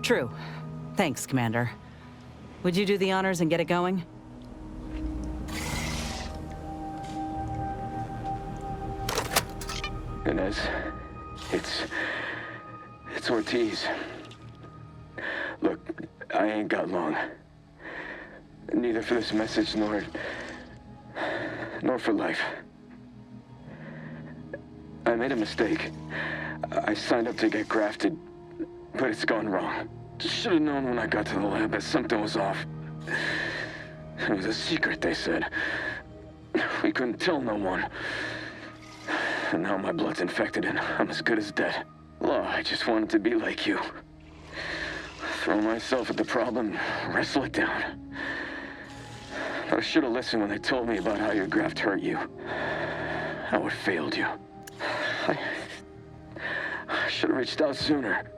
True. Thanks, Commander. Would you do the honors and get it going? Inez, it's Ortiz. Look, I ain't got long. Neither for this message nor for life. I made a mistake. I signed up to get grafted, but it's gone wrong. Should have known when I got to the lab that something was off. It was a secret, they said. We couldn't tell no one. And now my blood's infected and I'm as good as dead. Law, I just wanted to be like you. Throw myself at the problem, wrestle it down. I should have listened when they told me about how your graft hurt you. How it failed you. I should have reached out sooner.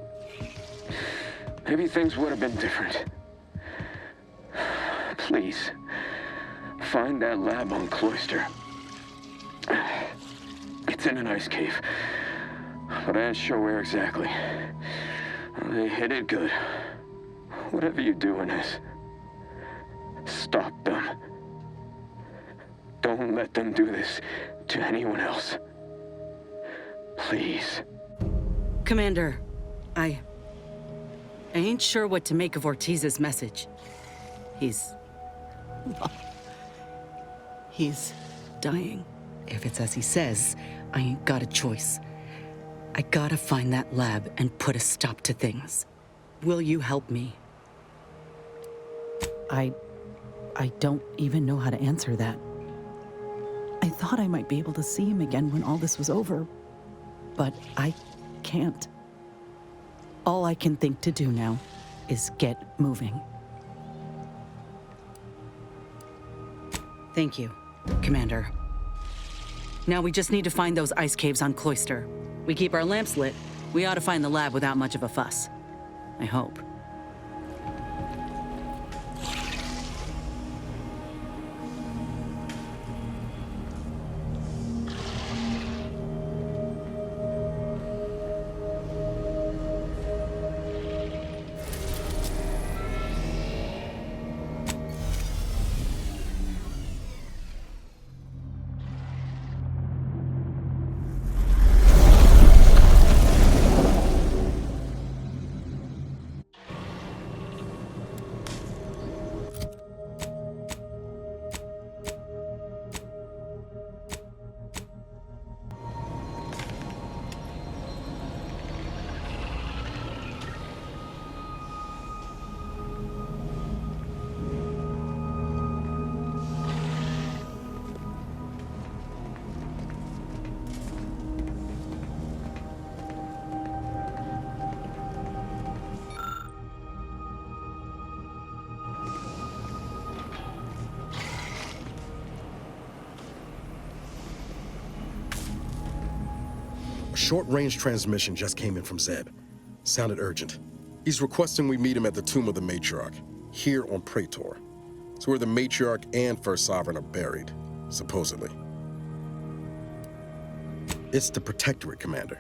Maybe things would have been different. Please, find that lab on Cloister. It's in an ice cave, but I ain't sure where exactly. They hid it good. Whatever you're doing is, stop them. Don't let them do this to anyone else. Please. Commander, I ain't sure what to make of Ortiz's message. He's dying. If it's as he says, I ain't got a choice. I gotta find that lab and put a stop to things. Will you help me? I don't even know how to answer that. I thought I might be able to see him again when all this was over, but I can't. All I can think to do now is get moving. Thank you, Commander. Now we just need to find those ice caves on Cloister. We keep our lamps lit, we ought to find the lab without much of a fuss. I hope. Short-range transmission just came in from Zeb. Sounded urgent. He's requesting we meet him at the tomb of the Matriarch, here on Praetor. It's where the Matriarch and First Sovereign are buried, supposedly. It's the Protectorate, Commander.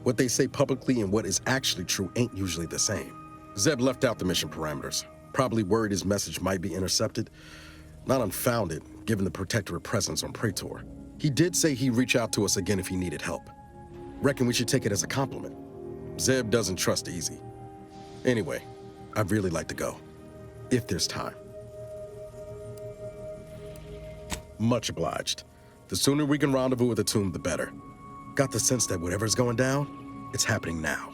What they say publicly and what is actually true ain't usually the same. Zeb left out the mission parameters, probably worried his message might be intercepted. Not unfounded, given the Protectorate presence on Praetor. He did say he'd reach out to us again if he needed help. Reckon we should take it as a compliment. Zeb doesn't trust easy. Anyway, I'd really like to go, if there's time. Much obliged. The sooner we can rendezvous at the tomb, the better. Got the sense that whatever's going down, it's happening now.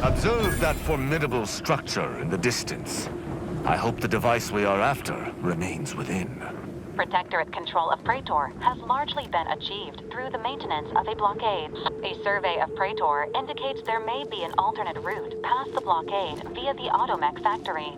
Observe that formidable structure in the distance. I hope the device we are after remains within. Protectorate control of Praetor has largely been achieved through the maintenance of a blockade. A survey of Praetor indicates there may be an alternate route past the blockade via the Automech factory.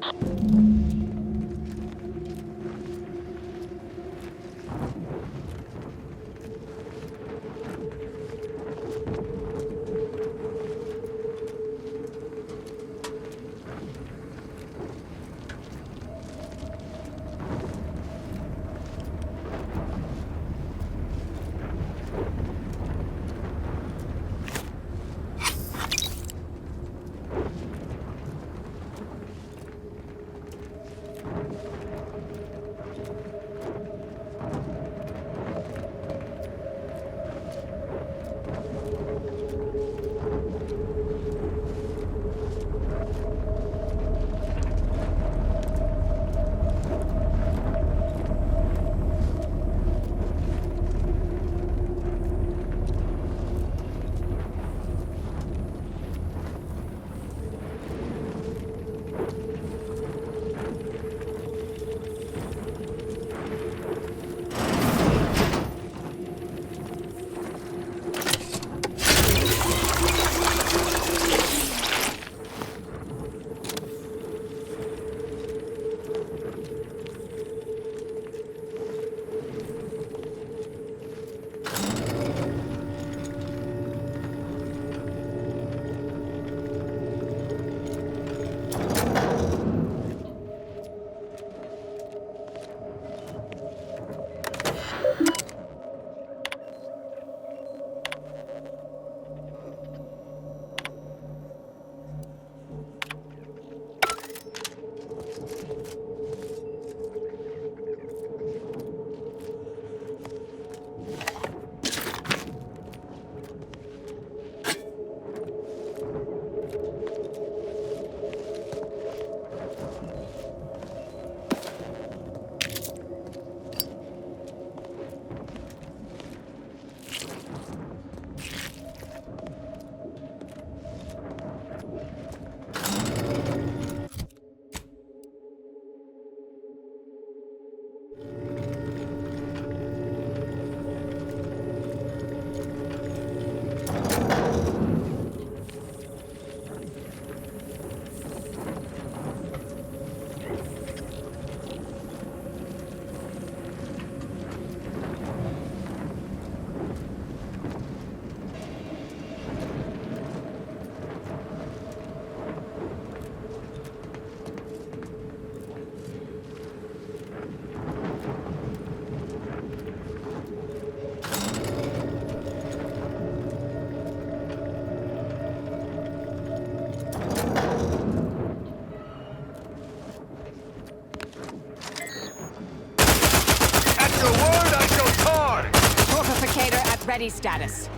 ready status.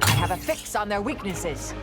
I have a fix on their weaknesses.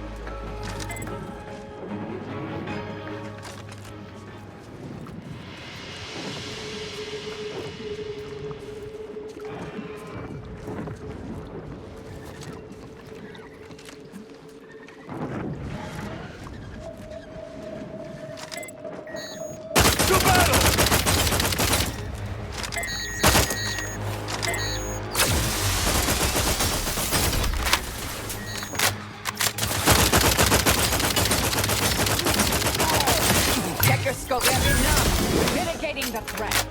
Mitigating the threat.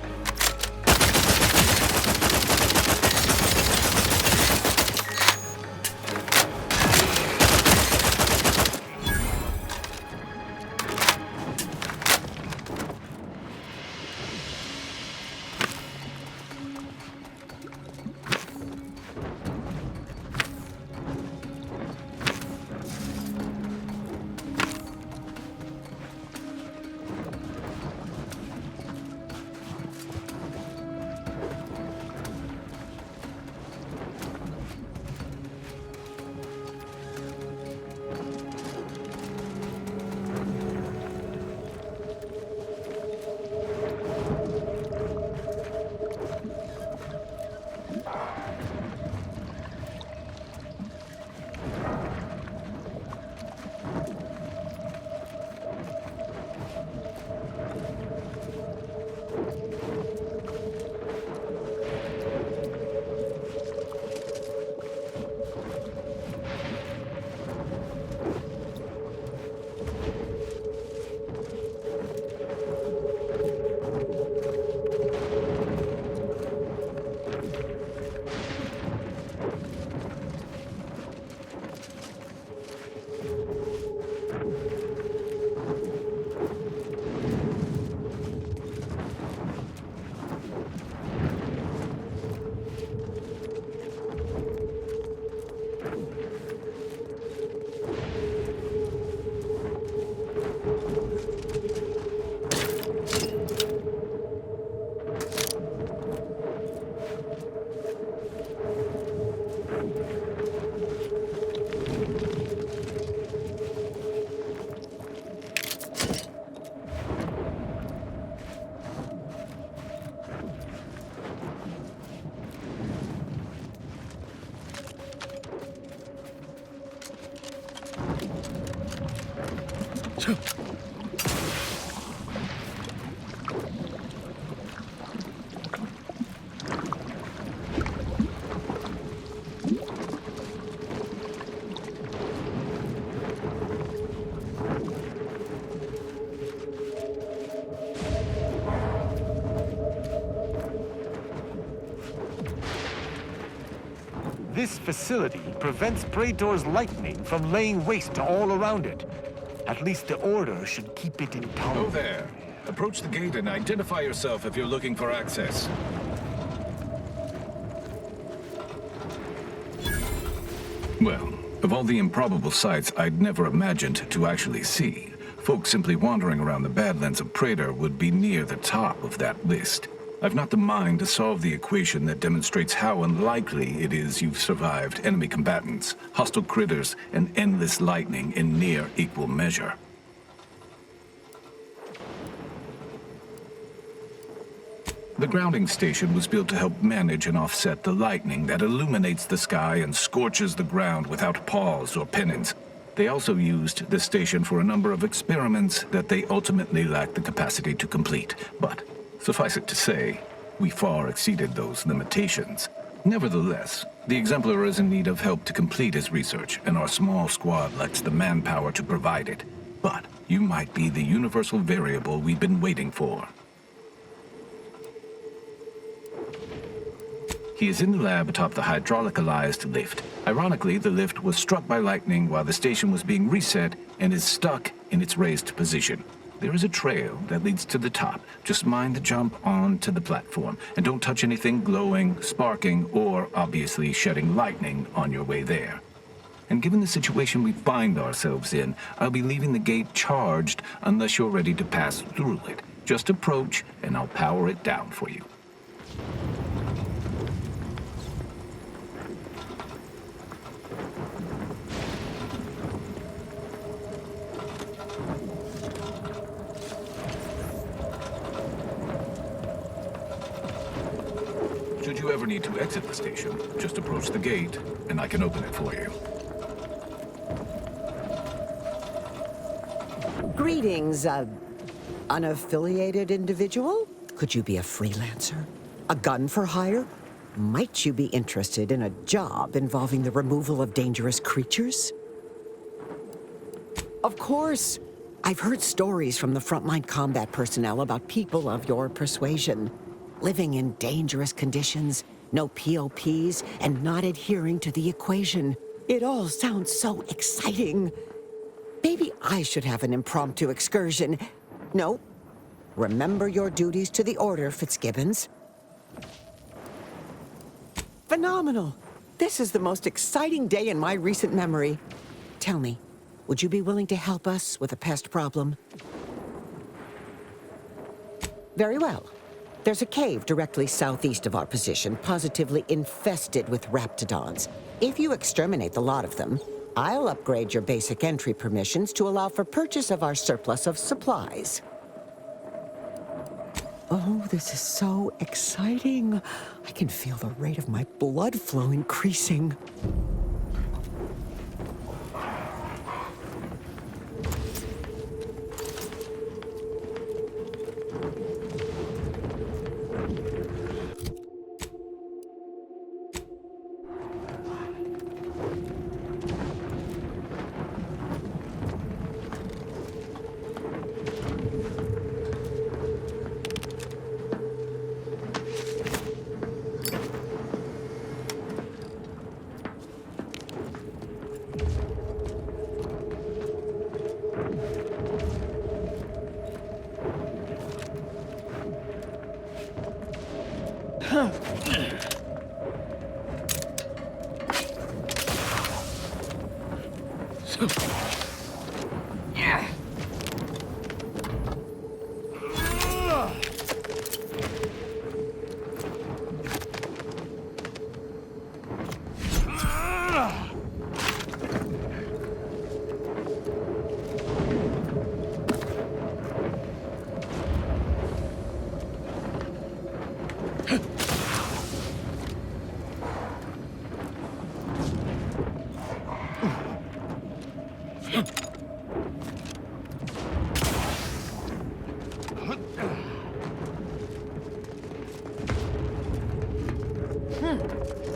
This facility prevents Praetor's lightning from laying waste to all around it. At least the Order should keep it intolerant. Oh there. Approach the gate and identify yourself if you're looking for access. Well, of all the improbable sights I'd never imagined to actually see, folks simply wandering around the Badlands of Praetor would be near the top of that list. I've not the mind to solve the equation that demonstrates how unlikely it is you've survived enemy combatants, hostile critters, and endless lightning in near equal measure. The grounding station was built to help manage and offset the lightning that illuminates the sky and scorches the ground without pause or penance. They also used the station for a number of experiments that they ultimately lacked the capacity to complete, but suffice it to say, we far exceeded those limitations. Nevertheless, the Exemplar is in need of help to complete his research, and our small squad lacks the manpower to provide it. But you might be the universal variable we've been waiting for. He is in the lab atop the hydraulicalized lift. Ironically, the lift was struck by lightning while the station was being reset and is stuck in its raised position. There is a trail that leads to the top. Just mind the jump onto the platform, and don't touch anything glowing, sparking, or obviously shedding lightning on your way there. And given the situation we find ourselves in, I'll be leaving the gate charged unless you're ready to pass through it. Just approach, and I'll power it down for you. Should you ever need to exit the station, just approach the gate, and I can open it for you. Greetings, unaffiliated individual? Could you be a freelancer? A gun for hire? Might you be interested in a job involving the removal of dangerous creatures? Of course. I've heard stories from the frontline combat personnel about people of your persuasion. Living in dangerous conditions, no POPs, and not adhering to the equation. It all sounds so exciting. Maybe I should have an impromptu excursion. No. Remember your duties to the Order, Fitzgibbons. Phenomenal. This is the most exciting day in my recent memory. Tell me, would you be willing to help us with a pest problem? Very well. There's a cave directly southeast of our position, positively infested with raptidons. If you exterminate the lot of them, I'll upgrade your basic entry permissions to allow for purchase of our surplus of supplies. Oh, this is so exciting. I can feel the rate of my blood flow increasing.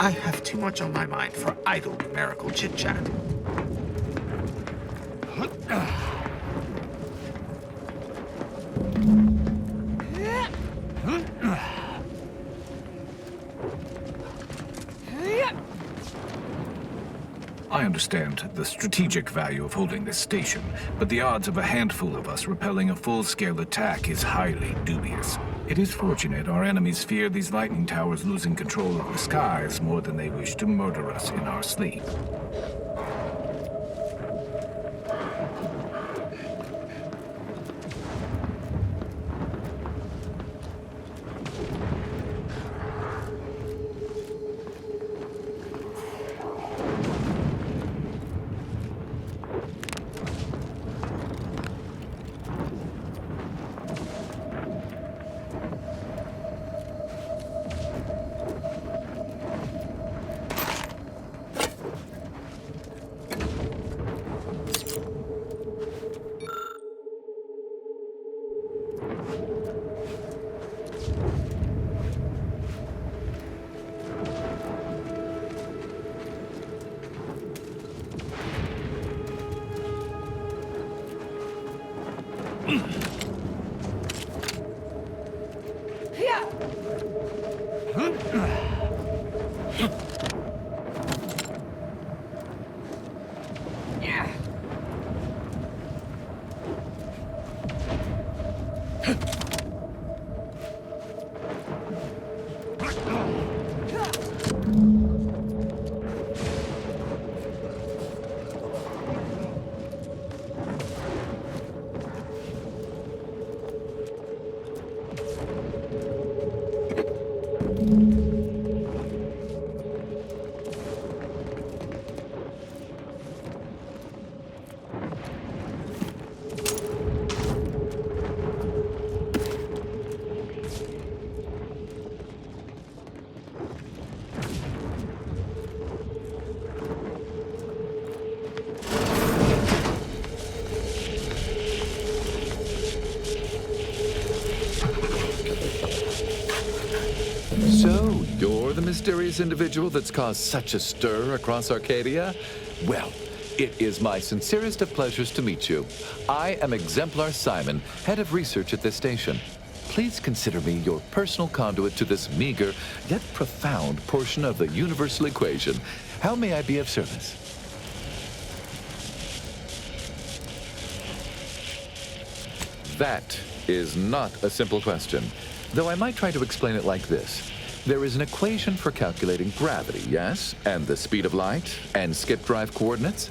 I have too much on my mind for idle numerical chit-chat. I understand the strategic value of holding this station, but the odds of a handful of us repelling a full-scale attack is highly dubious. It is fortunate our enemies fear these lightning towers losing control of the skies more than they wish to murder us in our sleep. mysterious individual that's caused such a stir across Arcadia? Well, it is my sincerest of pleasures to meet you. I am Exemplar Simon, head of research at this station. Please consider me your personal conduit to this meager yet profound portion of the universal equation. How may I be of service? That is not a simple question, though I might try to explain it like this. There is an equation for calculating gravity, yes? And the speed of light, and skip drive coordinates?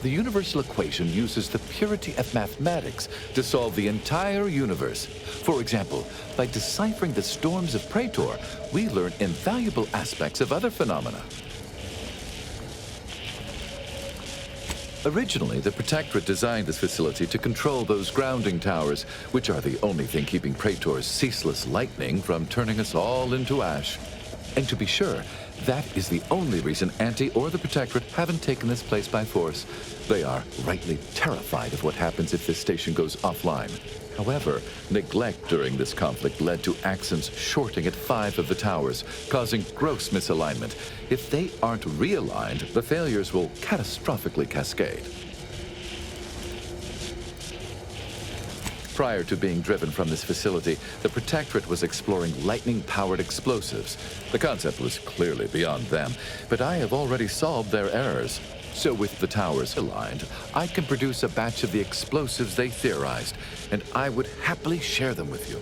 The universal equation uses the purity of mathematics to solve the entire universe. For example, by deciphering the storms of Praetor, we learn invaluable aspects of other phenomena. Originally, the Protectorate designed this facility to control those grounding towers, which are the only thing keeping Praetor's ceaseless lightning from turning us all into ash. And to be sure, that is the only reason Anti or the Protectorate haven't taken this place by force. They are rightly terrified of what happens if this station goes offline. However, neglect during this conflict led to Axons shorting at 5 of the towers, causing gross misalignment. If they aren't realigned, the failures will catastrophically cascade. Prior to being driven from this facility, the Protectorate was exploring lightning-powered explosives. The concept was clearly beyond them, but I have already solved their errors. So with the towers aligned, I can produce a batch of the explosives they theorized, and I would happily share them with you.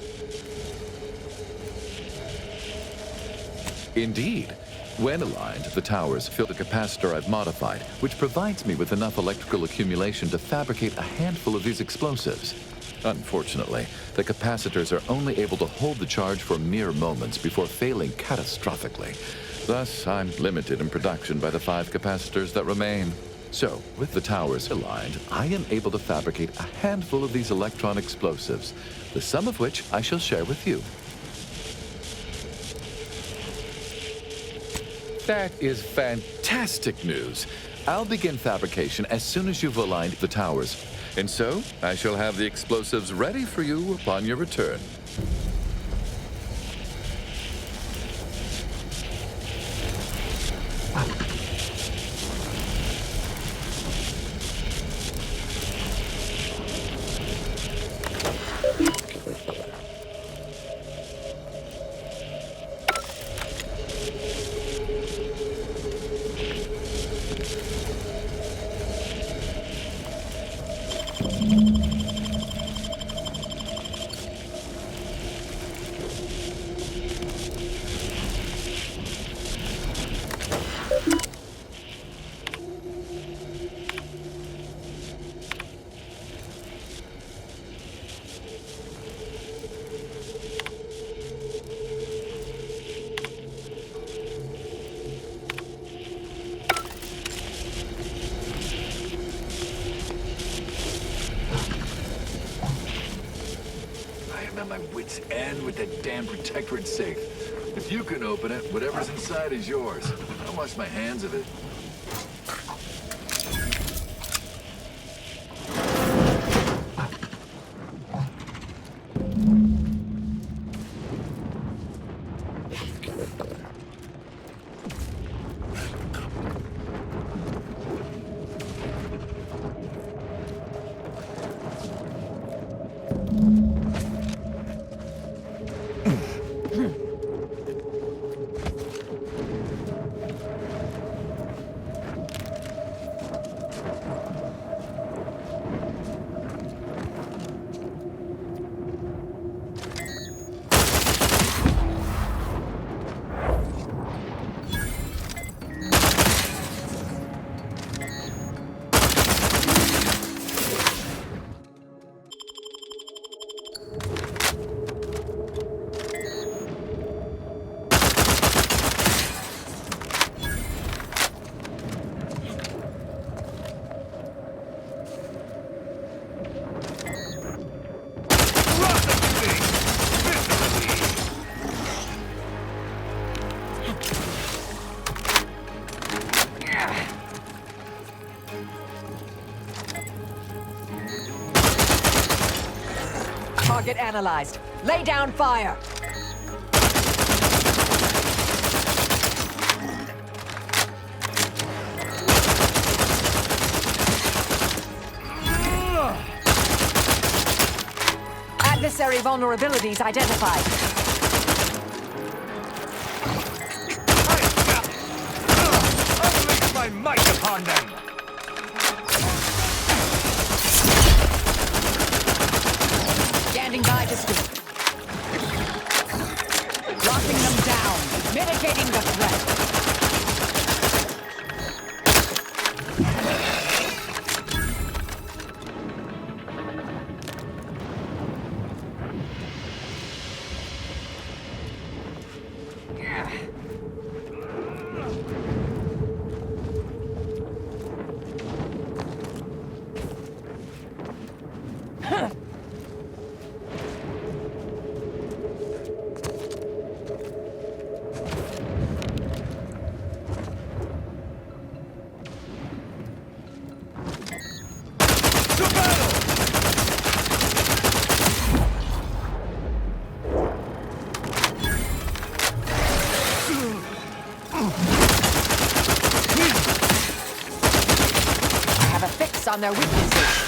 Indeed. When aligned, the towers fill the capacitor I've modified, which provides me with enough electrical accumulation to fabricate a handful of these explosives. Unfortunately, the capacitors are only able to hold the charge for mere moments before failing catastrophically. Thus, I'm limited in production by the 5 capacitors that remain. So, with the towers aligned, I am able to fabricate a handful of these electron explosives, the sum of which I shall share with you. That is fantastic news. I'll begin fabrication as soon as you've aligned the towers. And so, I shall have the explosives ready for you upon your return. And with that damn Protectorate safe. If you can open it, whatever's inside is yours. I'll wash my hands of it. Target analyzed. Lay down fire. Primary vulnerabilities identified. Unleash my might upon them! Standing by to speak. Locking them down. Mitigating the threat. On their weaknesses.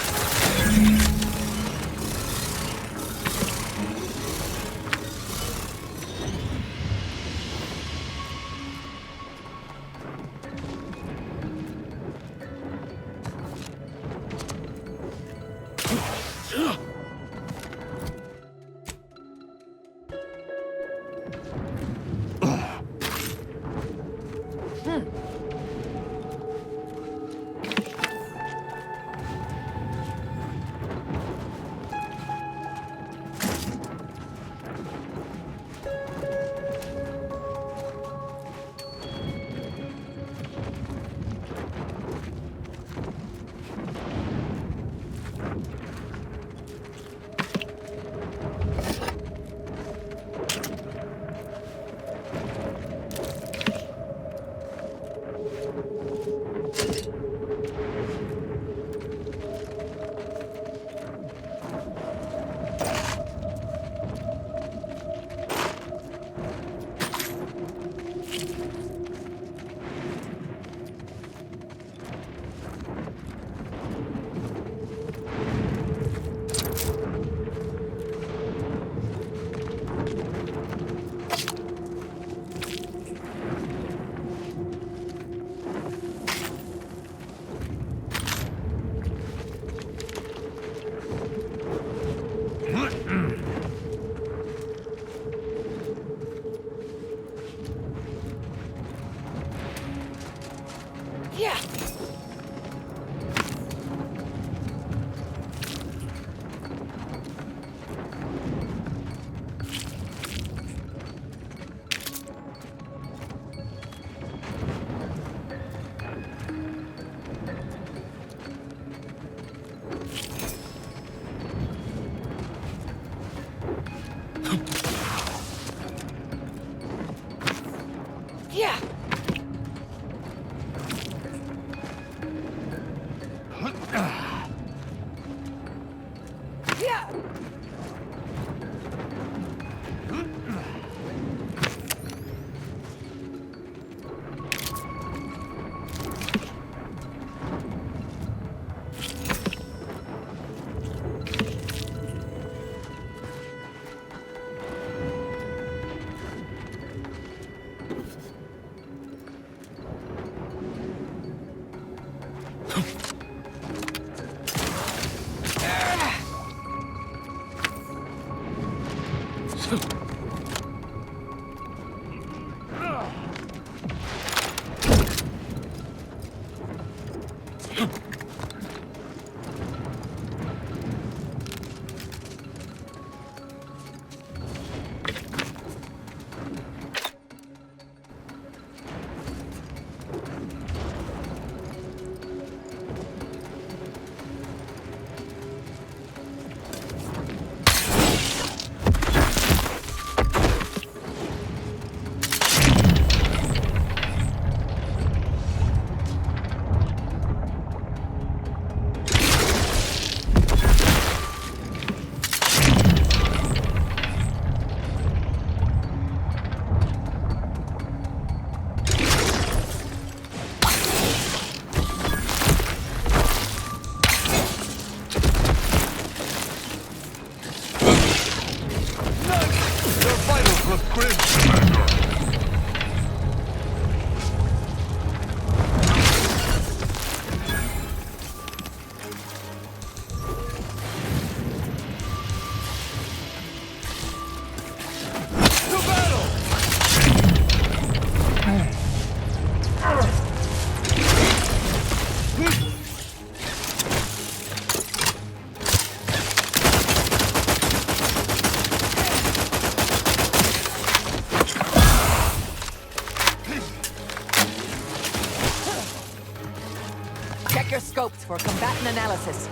Check your scopes for combatant analysis.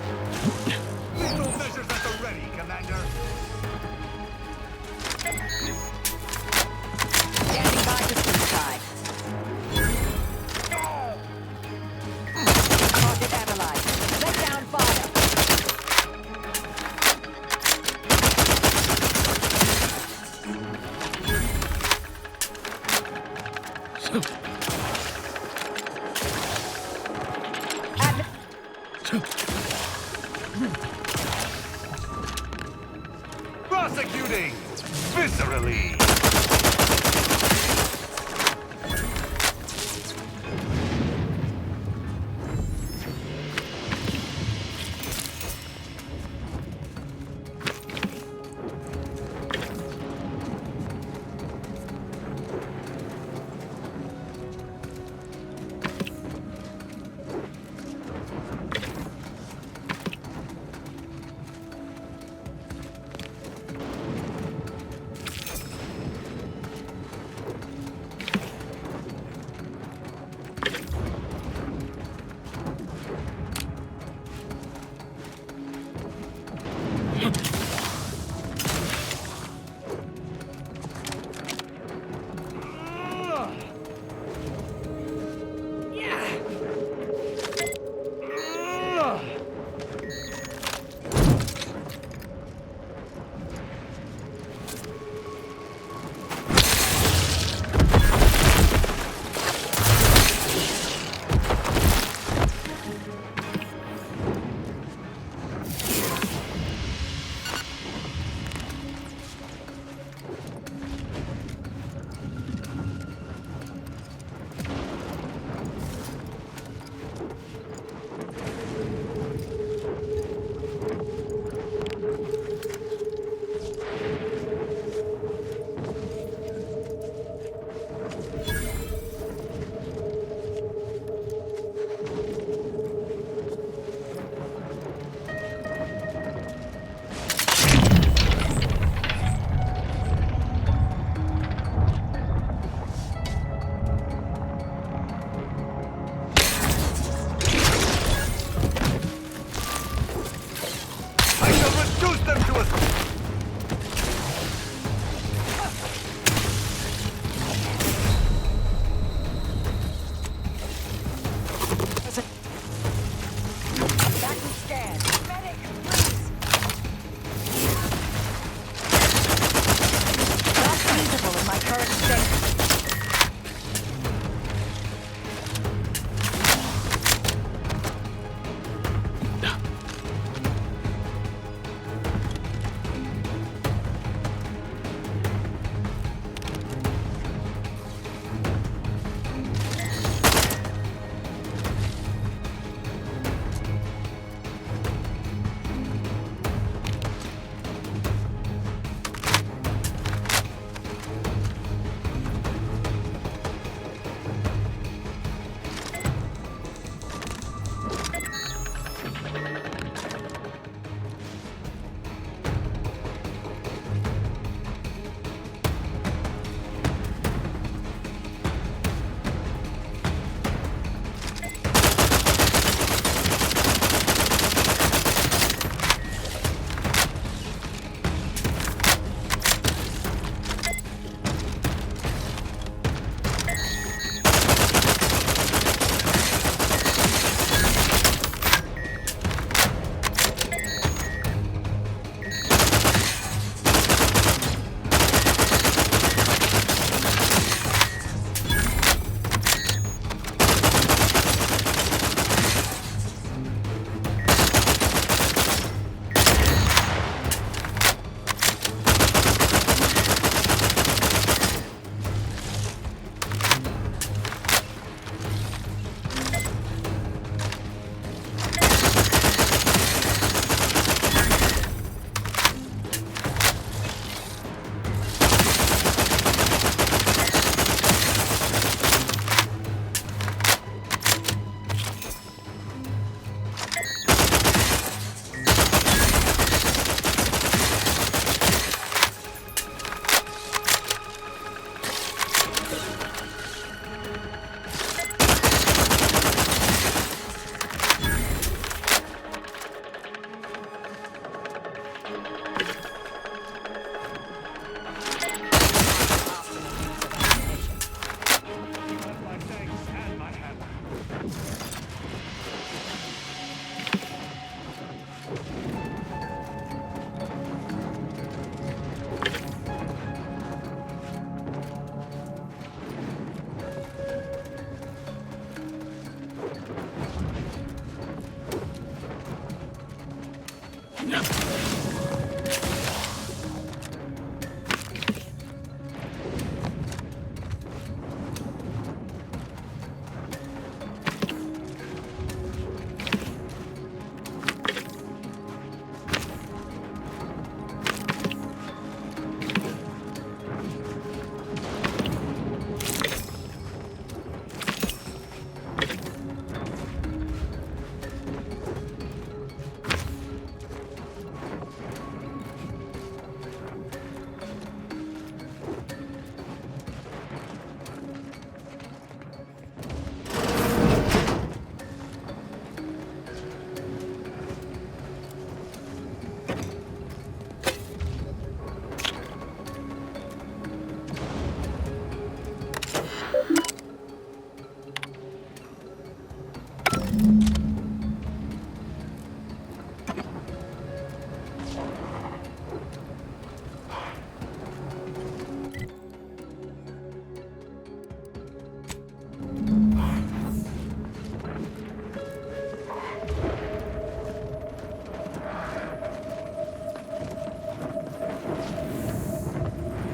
Lethal measures at the ready, Commander. Standing by to suicide. Target analyzed. Let down fire. Prosecuting viscerally.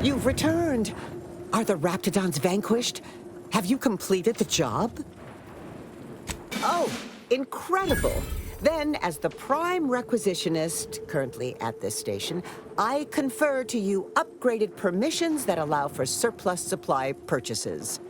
You've returned. Are the Raptidons vanquished? Have you completed the job? Oh, incredible. Then, as the prime requisitionist currently at this station, I confer to you upgraded permissions that allow for surplus supply purchases.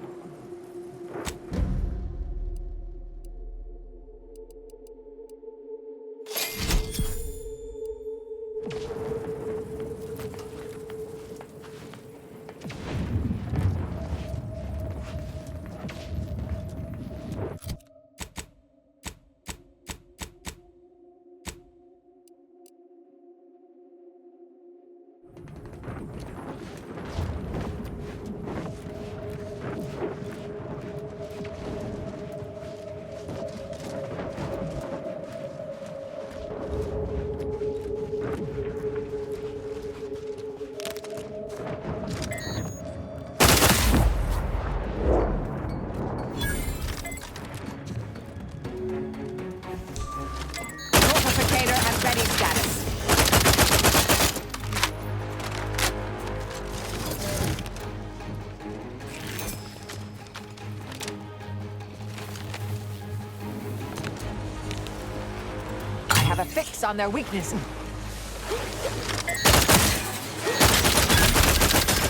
A fix on their weakness.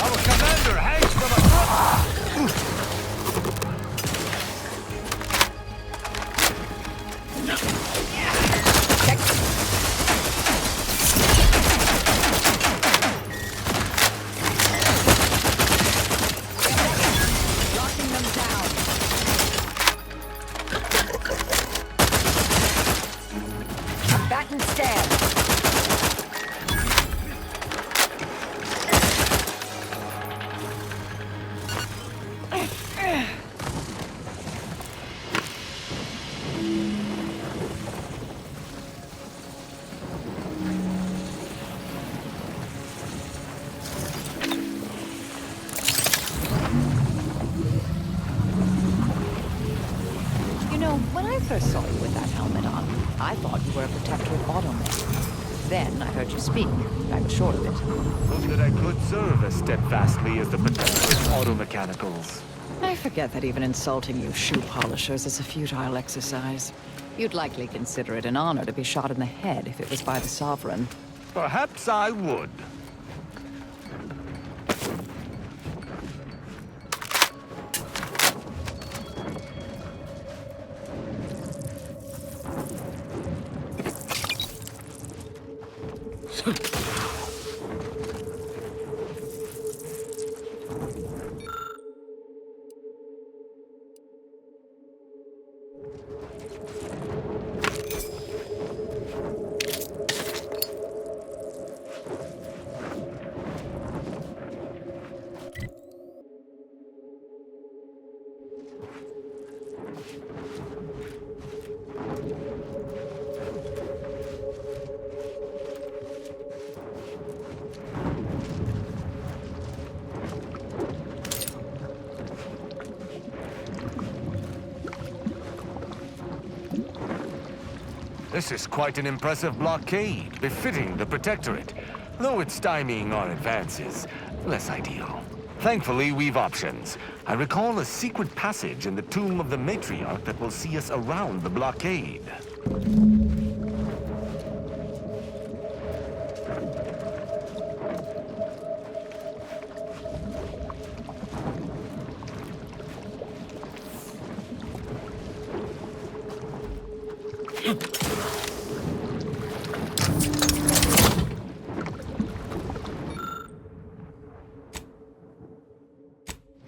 Our commander hangs from a Locking them down. Batten stand. You know, when I first saw you with that helmet on, I thought you were a protector of Automen. Then I heard you speak. I was sure of it. Hope that I could serve as steadfastly as the protector of auto mechanicals. I forget that even insulting you shoe polishers is a futile exercise. You'd likely consider it an honor to be shot in the head if it was by the Sovereign. Perhaps I would. This is quite an impressive blockade, befitting the Protectorate, though it's stymieing our advances. Less ideal. Thankfully, we've options. I recall a secret passage in the tomb of the Matriarch that will see us around the blockade.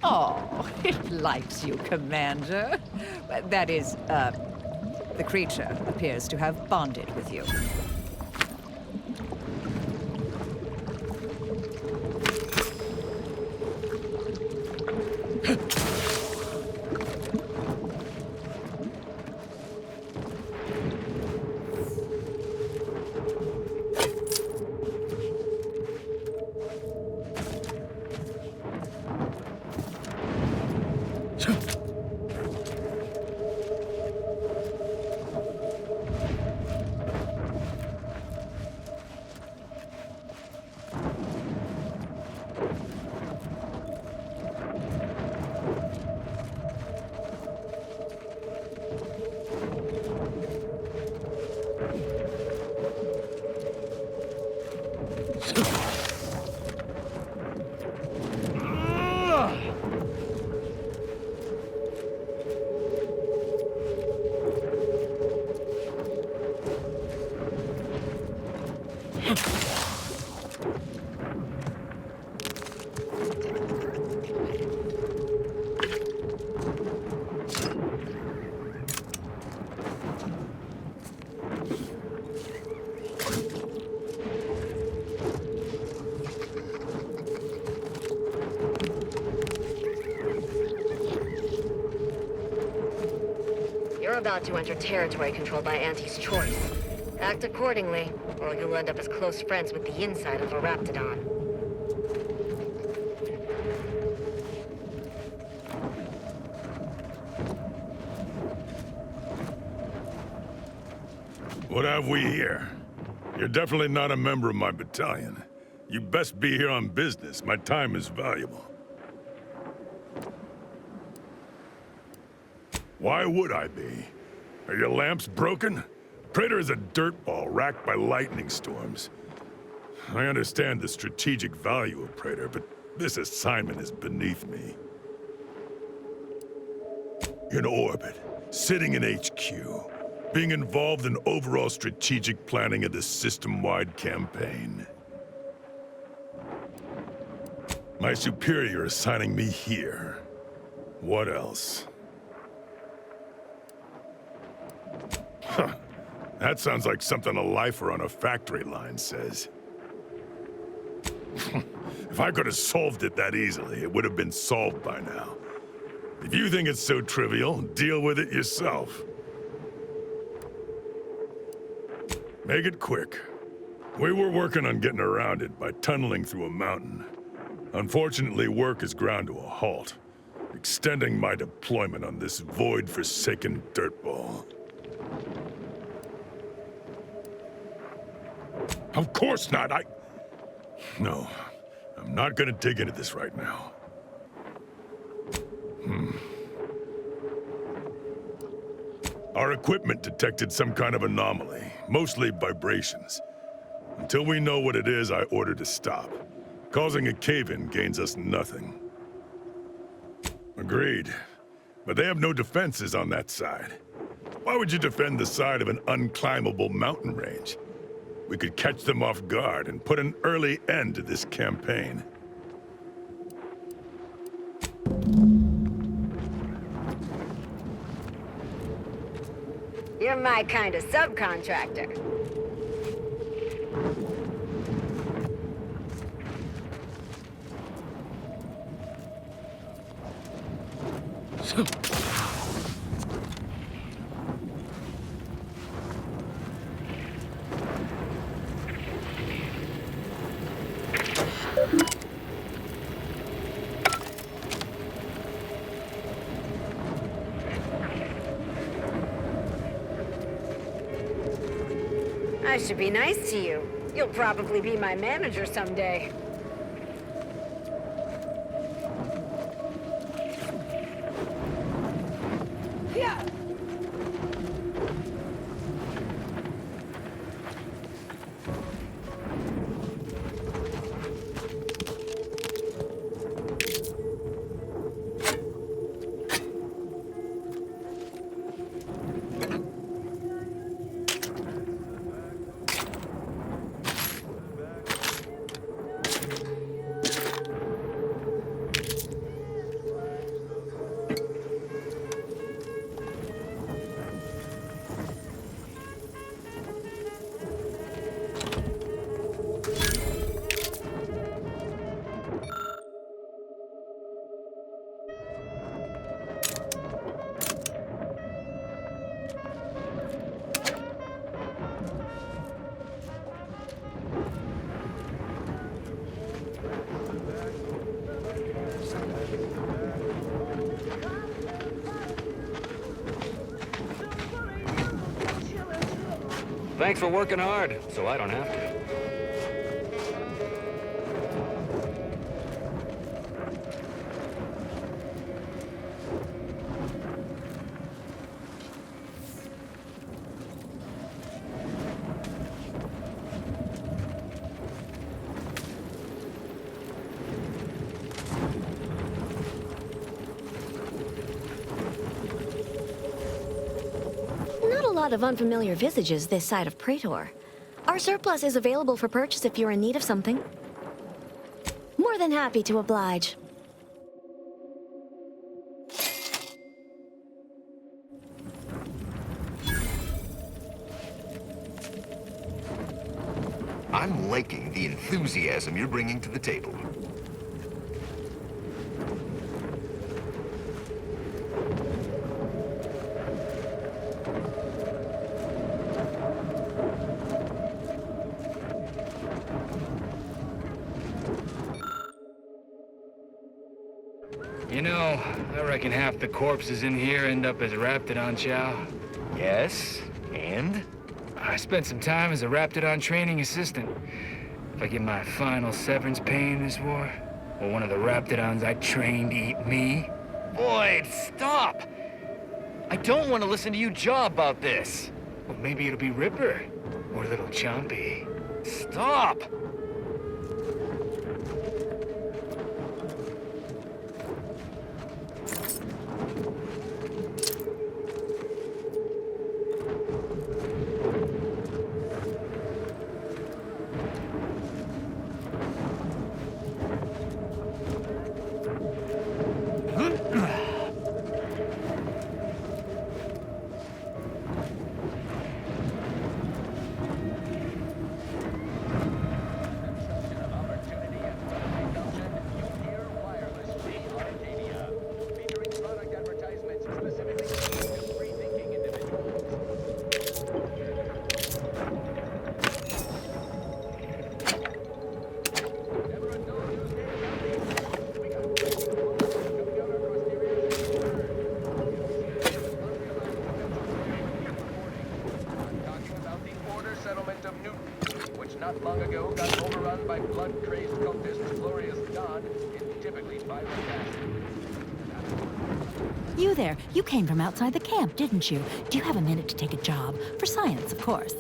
Oh, it likes you, Commander. That is, the creature appears to have bonded with you. You're about to enter territory controlled by Auntie's choice. Act accordingly, or you'll end up as close friends with the inside of a raptidon. What have we here? You're definitely not a member of my battalion. You best be here on business. My time is valuable. Why would I be? Are your lamps broken? Praetor is a dirtball racked by lightning storms. I understand the strategic value of Praetor, but this assignment is beneath me. In orbit, sitting in HQ, being involved in overall strategic planning of this system-wide campaign. My superior assigning me here. What else? Huh. That sounds like something a lifer on a factory line says. If I could have solved it that easily, it would have been solved by now. If you think it's so trivial, deal with it yourself. Make it quick. We were working on getting around it by tunneling through a mountain. Unfortunately, work is ground to a halt, extending my deployment on this void-forsaken dirtball. Of course not, No, I'm not gonna dig into this right now. Our equipment detected some kind of anomaly, mostly vibrations. Until we know what it is, I ordered to stop. Causing a cave-in gains us nothing. Agreed. But they have no defenses on that side. Why would you defend the side of an unclimbable mountain range? We could catch them off guard and put an early end to this campaign. You're my kind of subcontractor. I should be nice to you. You'll probably be my manager someday. Yeah. Thanks for working hard, so I don't have to. Not a lot of unfamiliar visages this side of Praetor. Our surplus is available for purchase if you're in need of something. More than happy to oblige. I'm liking the enthusiasm you're bringing to the table. You know, I reckon half the corpses in here end up as Raptidon chow. Yes, and? I spent some time as a Raptidon training assistant. If I get my final severance pay in this war, will one of the Raptidons I trained eat me? Boyd, stop! I don't want to listen to you jaw about this. Well, maybe it'll be Ripper, or Little Chompy. Stop! You there, you came from outside the camp, didn't you? Do you have a minute to take a job? For science, of course.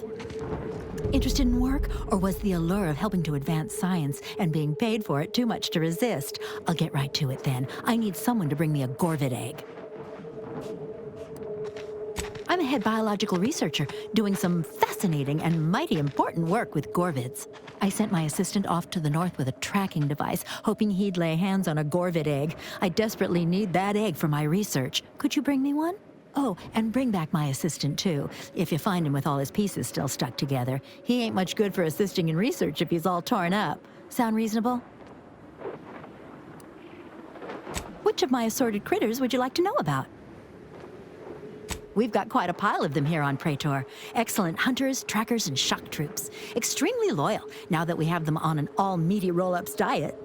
Interested in work, or was the allure of helping to advance science and being paid for it too much to resist? I'll get right to it then. I need someone to bring me a Gorvid egg. I'm a head biological researcher doing some fascinating and mighty important work with Gorvids. I sent my assistant off to the north with a tracking device, hoping he'd lay hands on a Gorvid egg. I desperately need that egg for my research. Could you bring me one? Oh, and bring back my assistant, too, if you find him with all his pieces still stuck together. He ain't much good for assisting in research if he's all torn up. Sound reasonable? Which of my assorted critters would you like to know about? We've got quite a pile of them here on Praetor. Excellent hunters, trackers, and shock troops. Extremely loyal, now that we have them on an all-meaty roll-ups diet.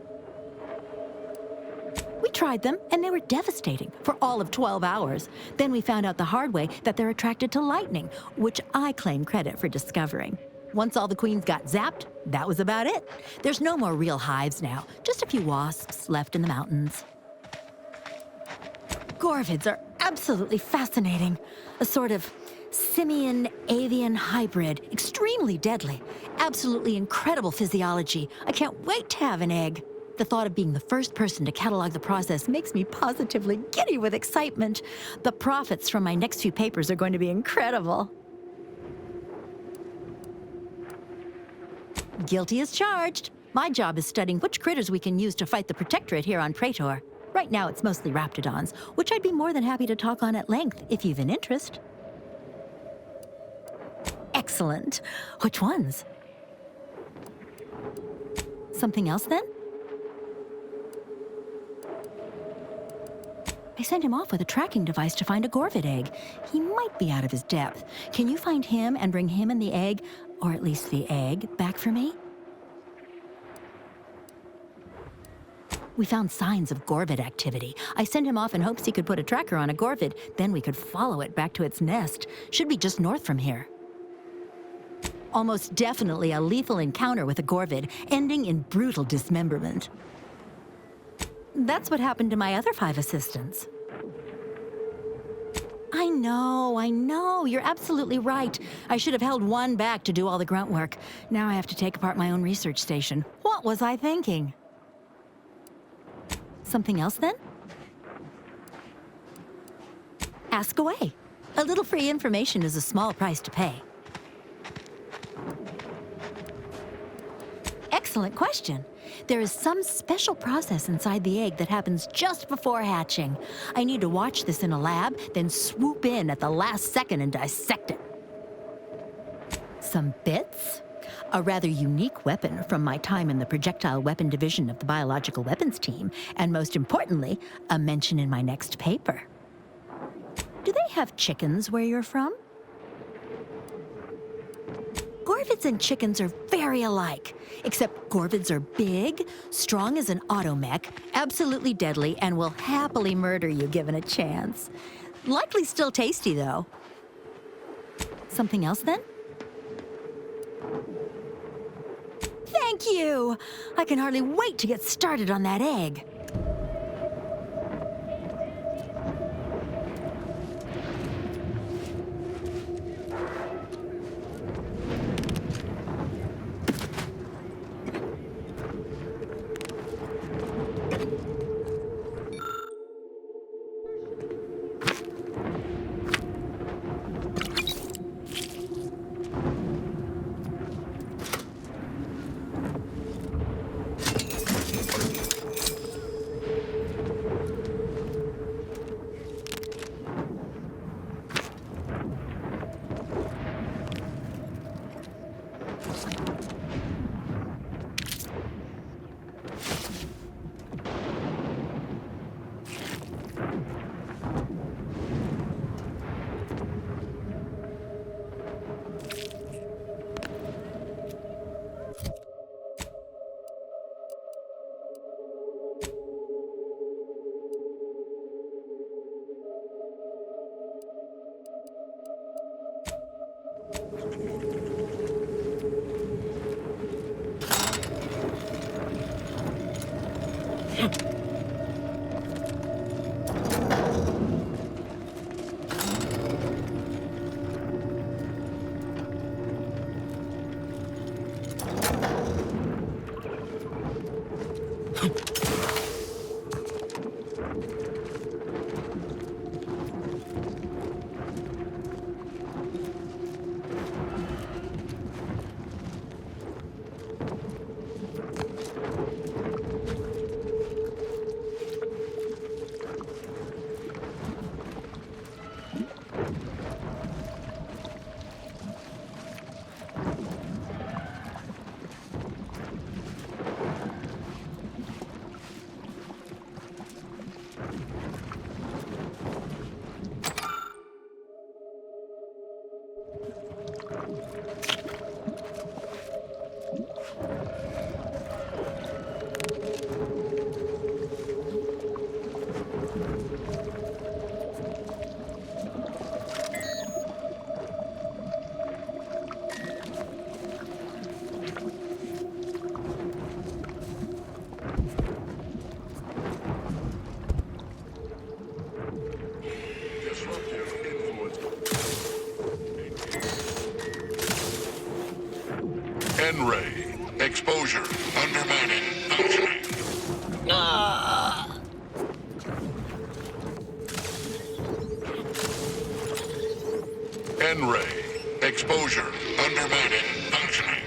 We tried them, and they were devastating for all of 12 hours. Then we found out the hard way that they're attracted to lightning, which I claim credit for discovering. Once all the queens got zapped, that was about it. There's no more real hives now, just a few wasps left in the mountains. Gorvids are absolutely fascinating. A sort of simian-avian hybrid, extremely deadly. Absolutely incredible physiology. I can't wait to have an egg. The thought of being the first person to catalog the process makes me positively giddy with excitement. The profits from my next few papers are going to be incredible. Guilty as charged. My job is studying which critters we can use to fight the Protectorate here on Praetor. Right now, it's mostly Raptidons, which I'd be more than happy to talk on at length if you've an interest. Excellent. Which ones? Something else, then? I sent him off with a tracking device to find a Gorvid egg. He might be out of his depth. Can you find him and bring him and the egg, or at least the egg, back for me? We found signs of Gorvid activity. I sent him off in hopes he could put a tracker on a Gorvid, then we could follow it back to its nest. Should be just north from here. Almost definitely a lethal encounter with a Gorvid, ending in brutal dismemberment. That's what happened to my other 5 assistants. I know. You're absolutely right. I should have held one back to do all the grunt work. Now I have to take apart my own research station. What was I thinking? Something else, then? Ask away. A little free information is a small price to pay. Excellent question. There is some special process inside the egg that happens just before hatching. I need to watch this in a lab, then swoop in at the last second and dissect it. Some bits? A rather unique weapon from my time in the projectile weapon division of the biological weapons team, and most importantly, a mention in my next paper. Do they have chickens where you're from? Gorvids and chickens are very alike, except Gorvids are big, strong as an automech, absolutely deadly, and will happily murder you given a chance. Likely still tasty, though. Something else, then? Thank you! I can hardly wait to get started on that egg. N-ray. Exposure. Undermining. Functioning. N-ray. Exposure. Undermining. Functioning.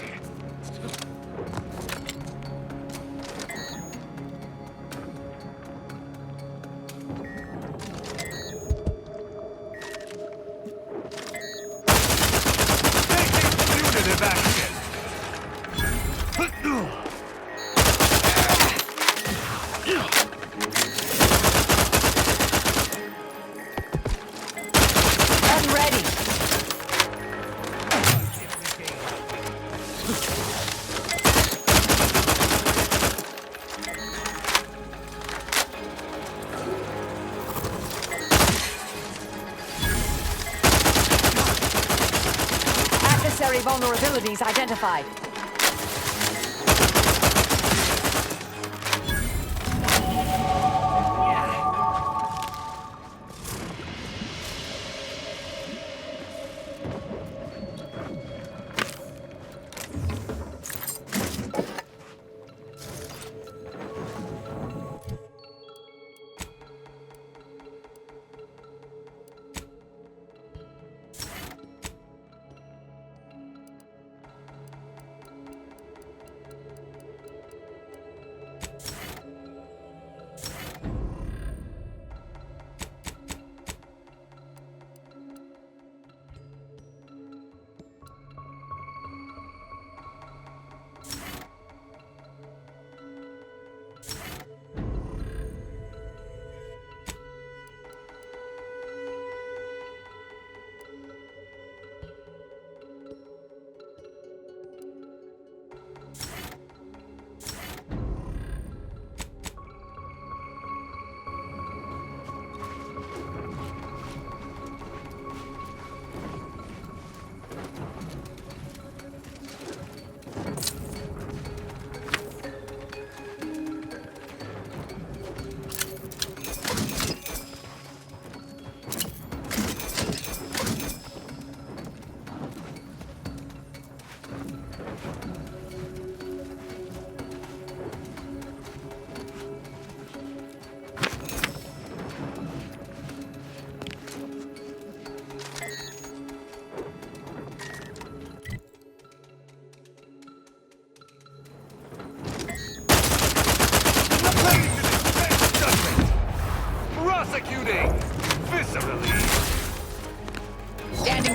Punitive action. I'm ready. Adversary vulnerabilities identified.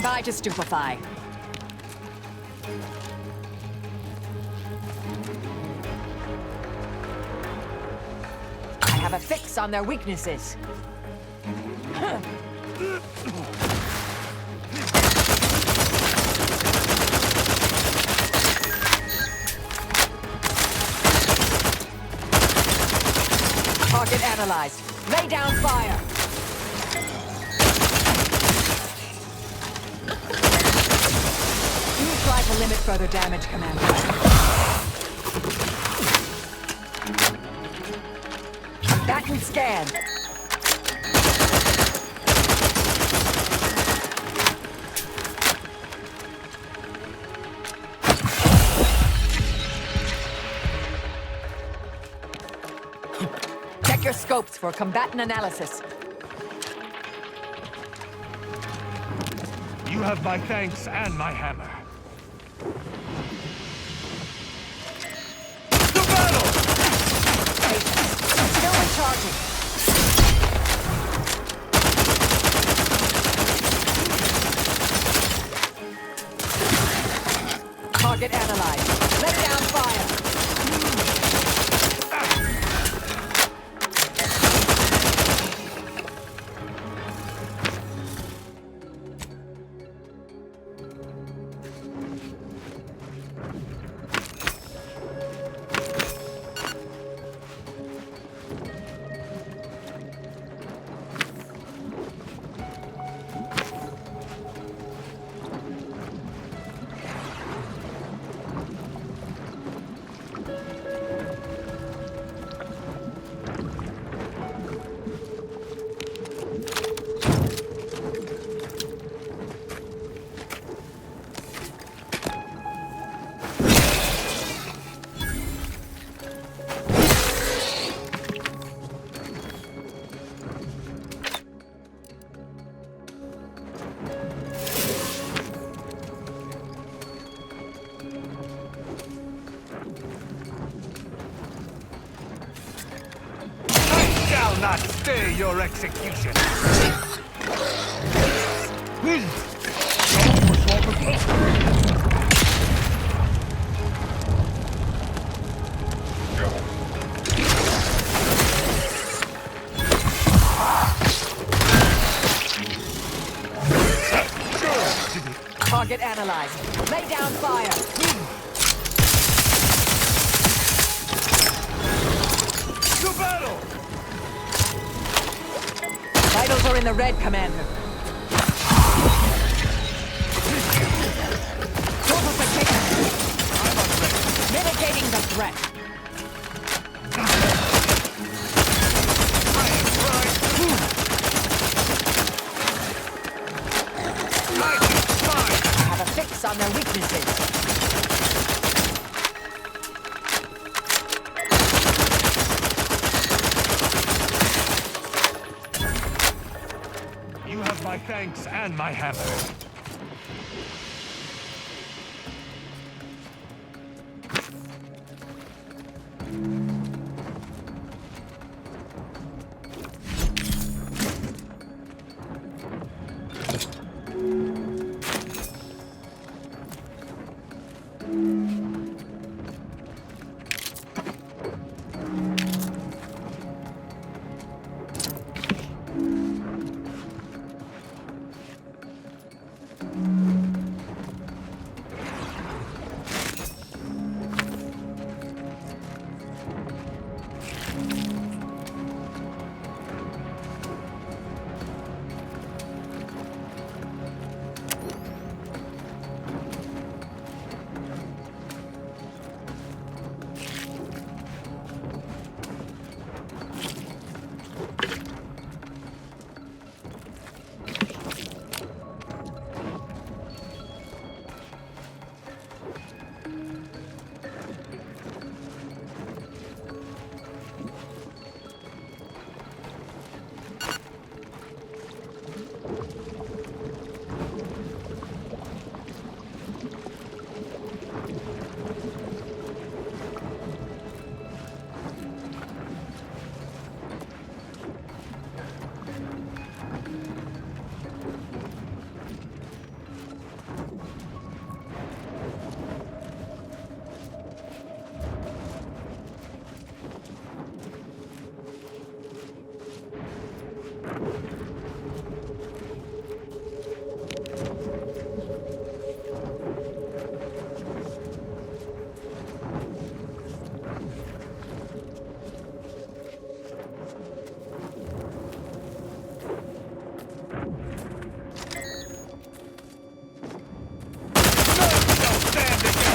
by to stupefy. I have a fix on their weaknesses. Target analyzed. Lay down fire. You try to limit further damage, Commander. That and scan. Check your scopes for combatant analysis. You have my thanks and my hammer. To battle! Still recharging. Target analyzed. Let down fire. Not stay your execution. Target analyzed. Lay down fire. To battle! Vitals are in the red, Commander. Fortification. Mitigating the threat. I have a fix on their weaknesses. My thanks and my hammer.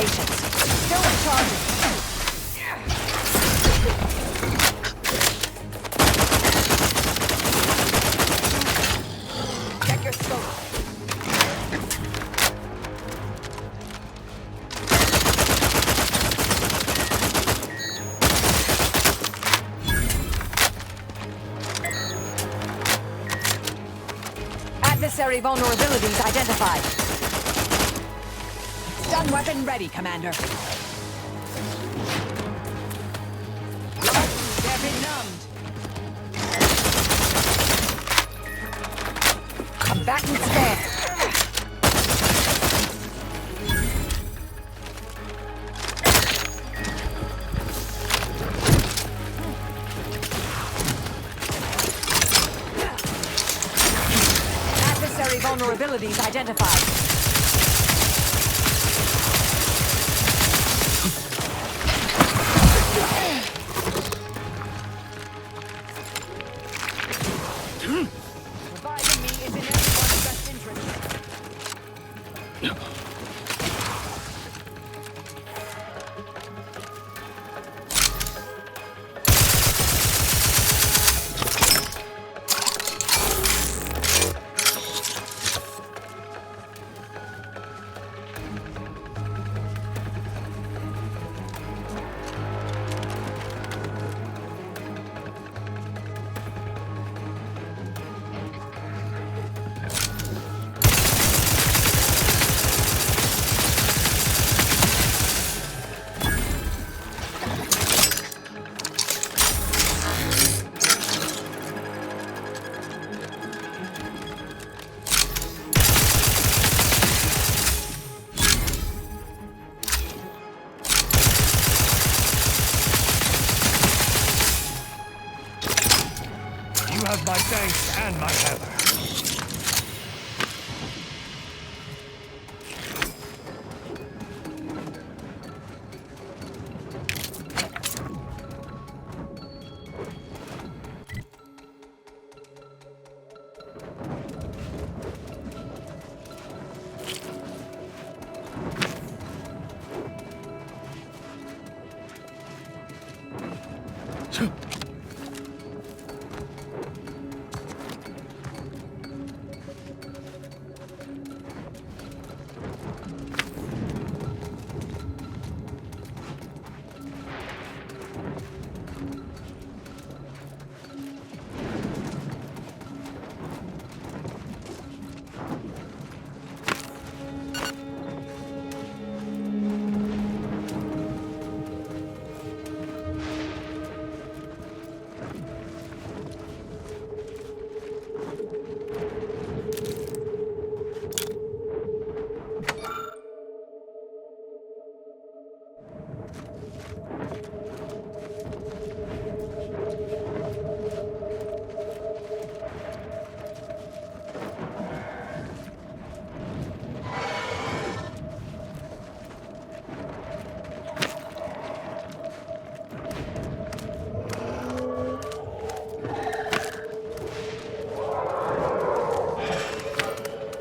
patience. Still in charge. Check your scope. Adversary vulnerabilities identified. Stun weapon ready, Commander. They're benumbed. Combatants there. Adversary vulnerabilities identified. Reviving me is in everyone's best interest. You have my thanks and my hammer.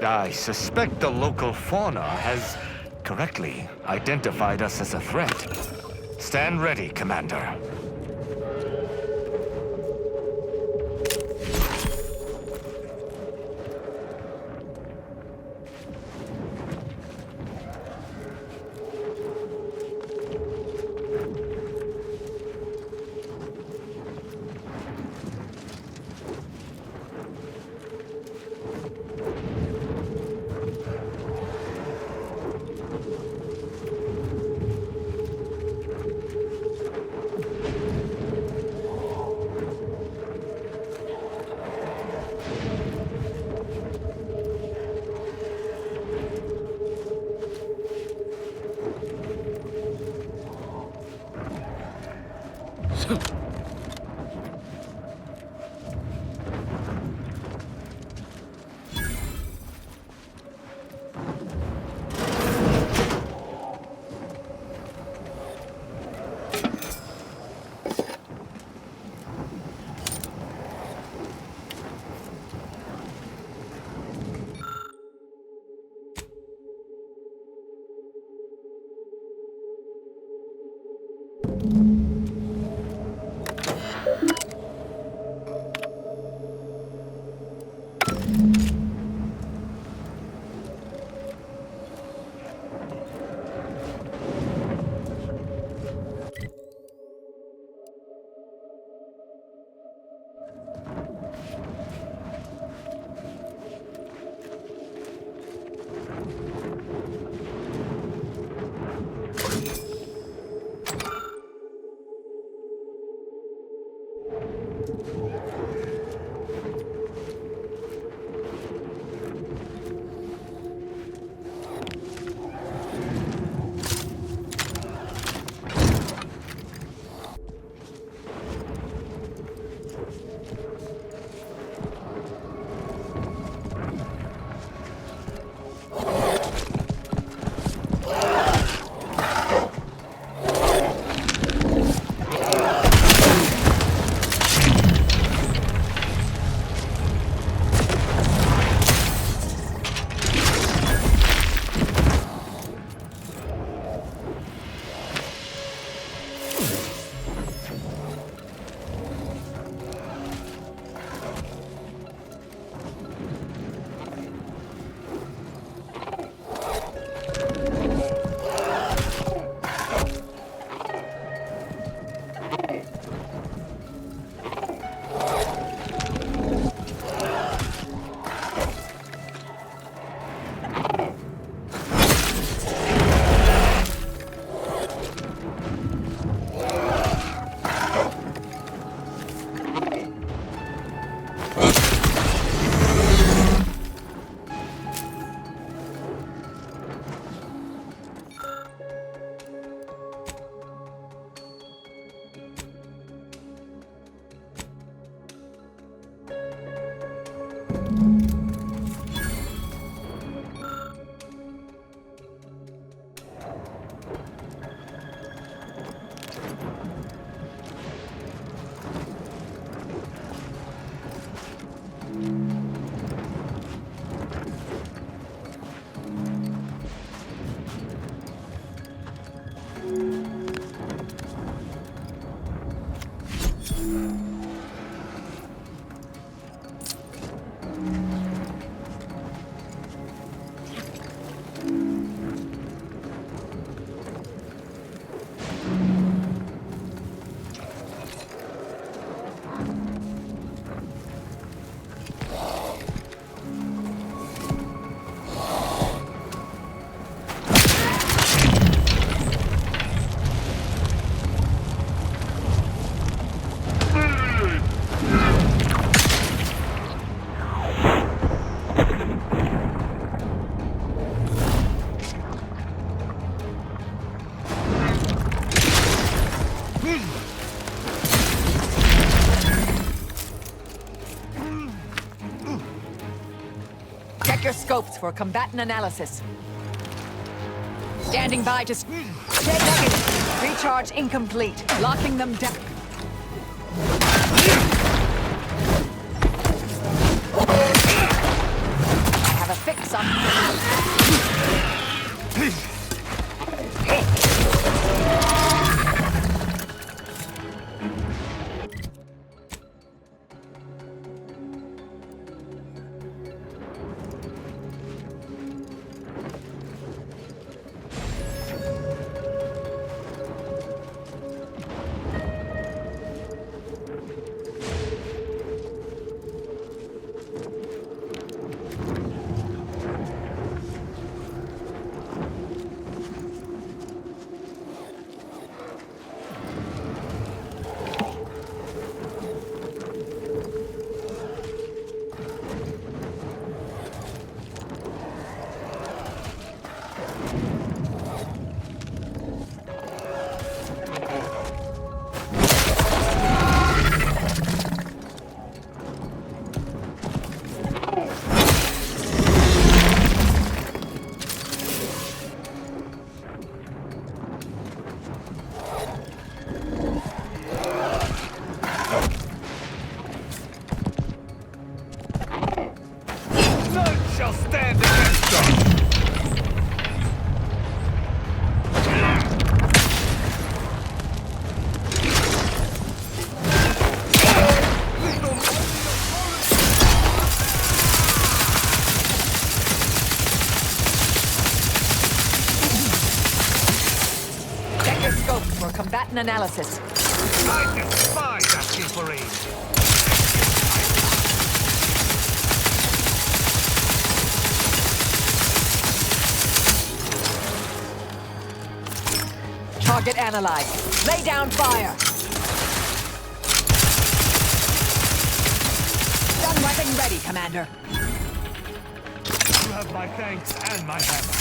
I suspect the local fauna has correctly identified us as a threat. Stand ready, Commander. scopes for combatant analysis. Standing by to... Dead negative. Recharge incomplete. Locking them down. I have a fix on... Combatant analysis. I despise asking for aid. Target analyzed. Lay down fire. Stun weapon ready, Commander. You have my thanks and my hammer.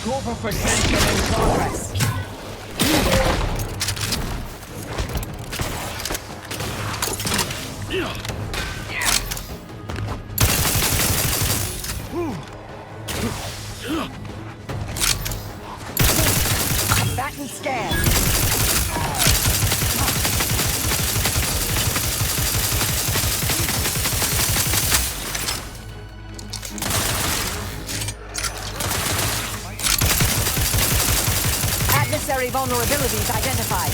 Corporatization in progress. Combatant scan. Adversary vulnerabilities identified.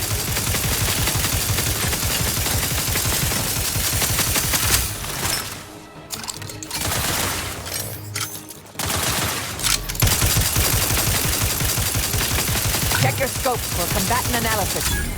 Check your scope for combatant analysis.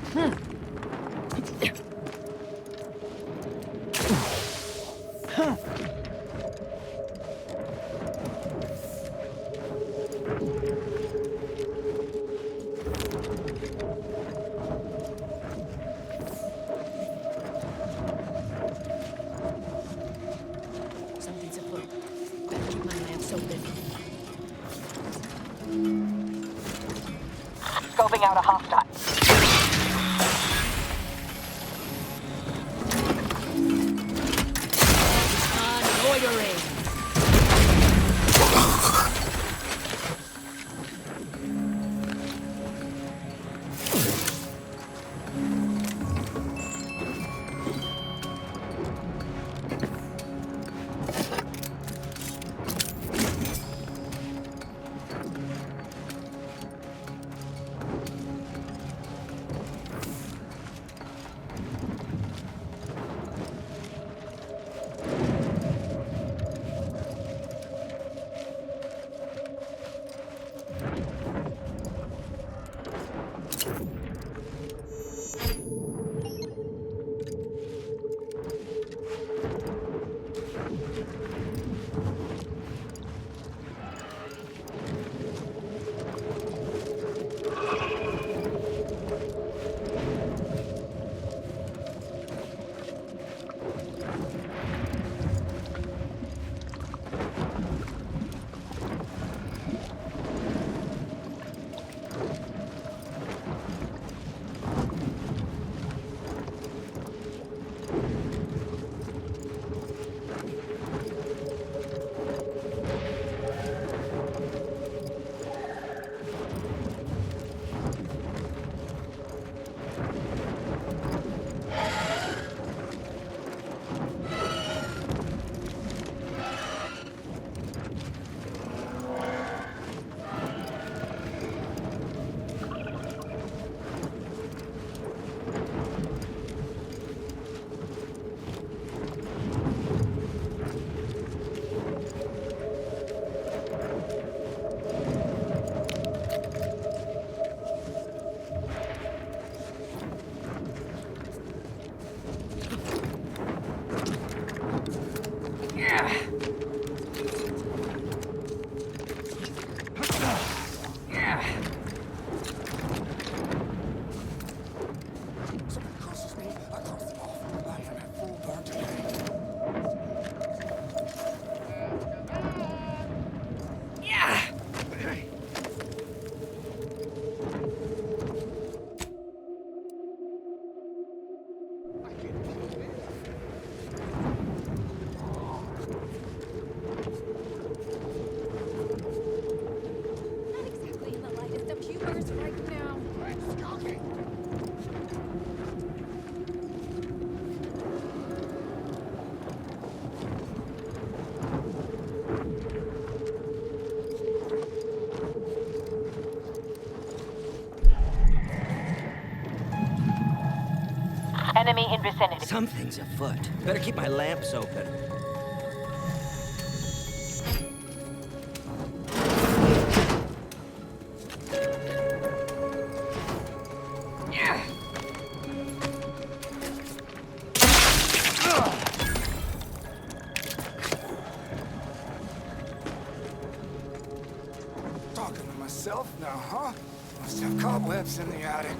Something's afloat. Better keep my lamps open. Scoping out a hostile. Loitering. Enemy in vicinity. Something's afoot. Better keep my lamps open. Talking to myself now, huh? Must have cobwebs in the attic.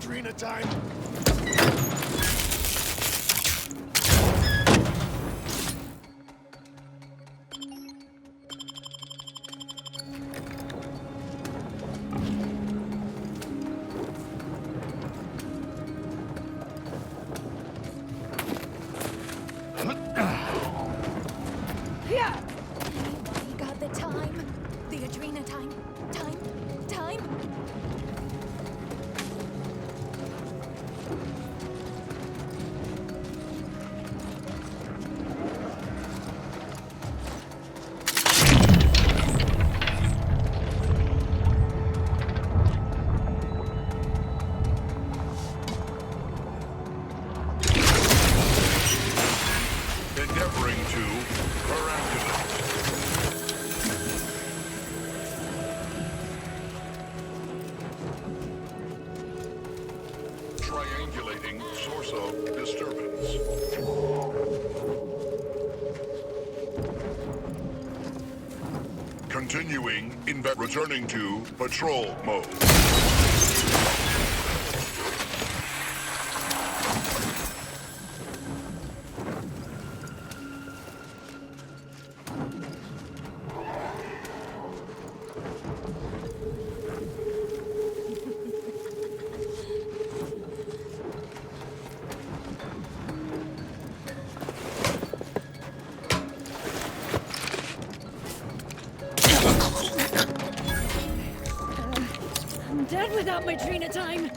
Adrena time. You got the time. The Adrena time. Time. Endeavoring to perambulate. Triangulating source of disturbance. Continuing returning to patrol mode. I'm dead without my Adrena time.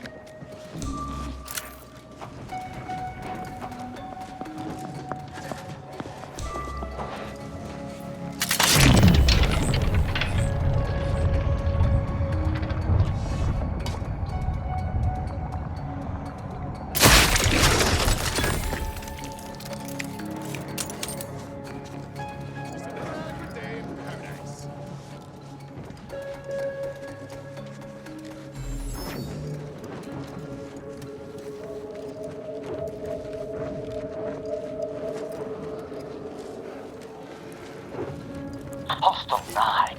Hostile 9.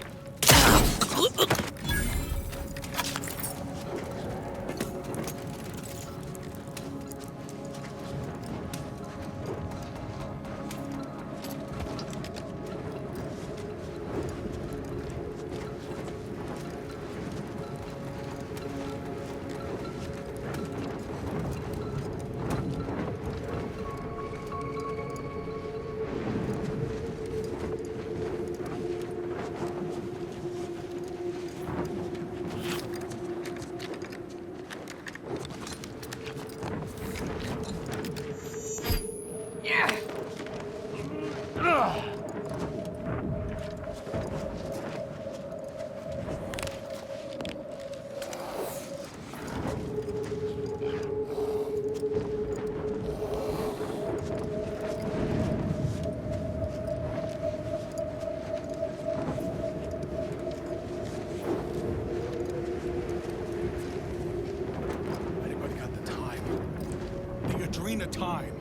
Time.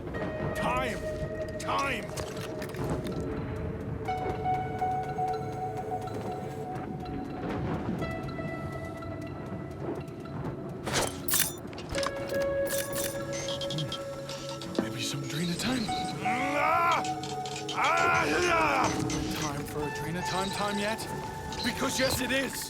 Time. Time. Maybe some Adrena time. Time for Adrena time yet? Because yes, it is.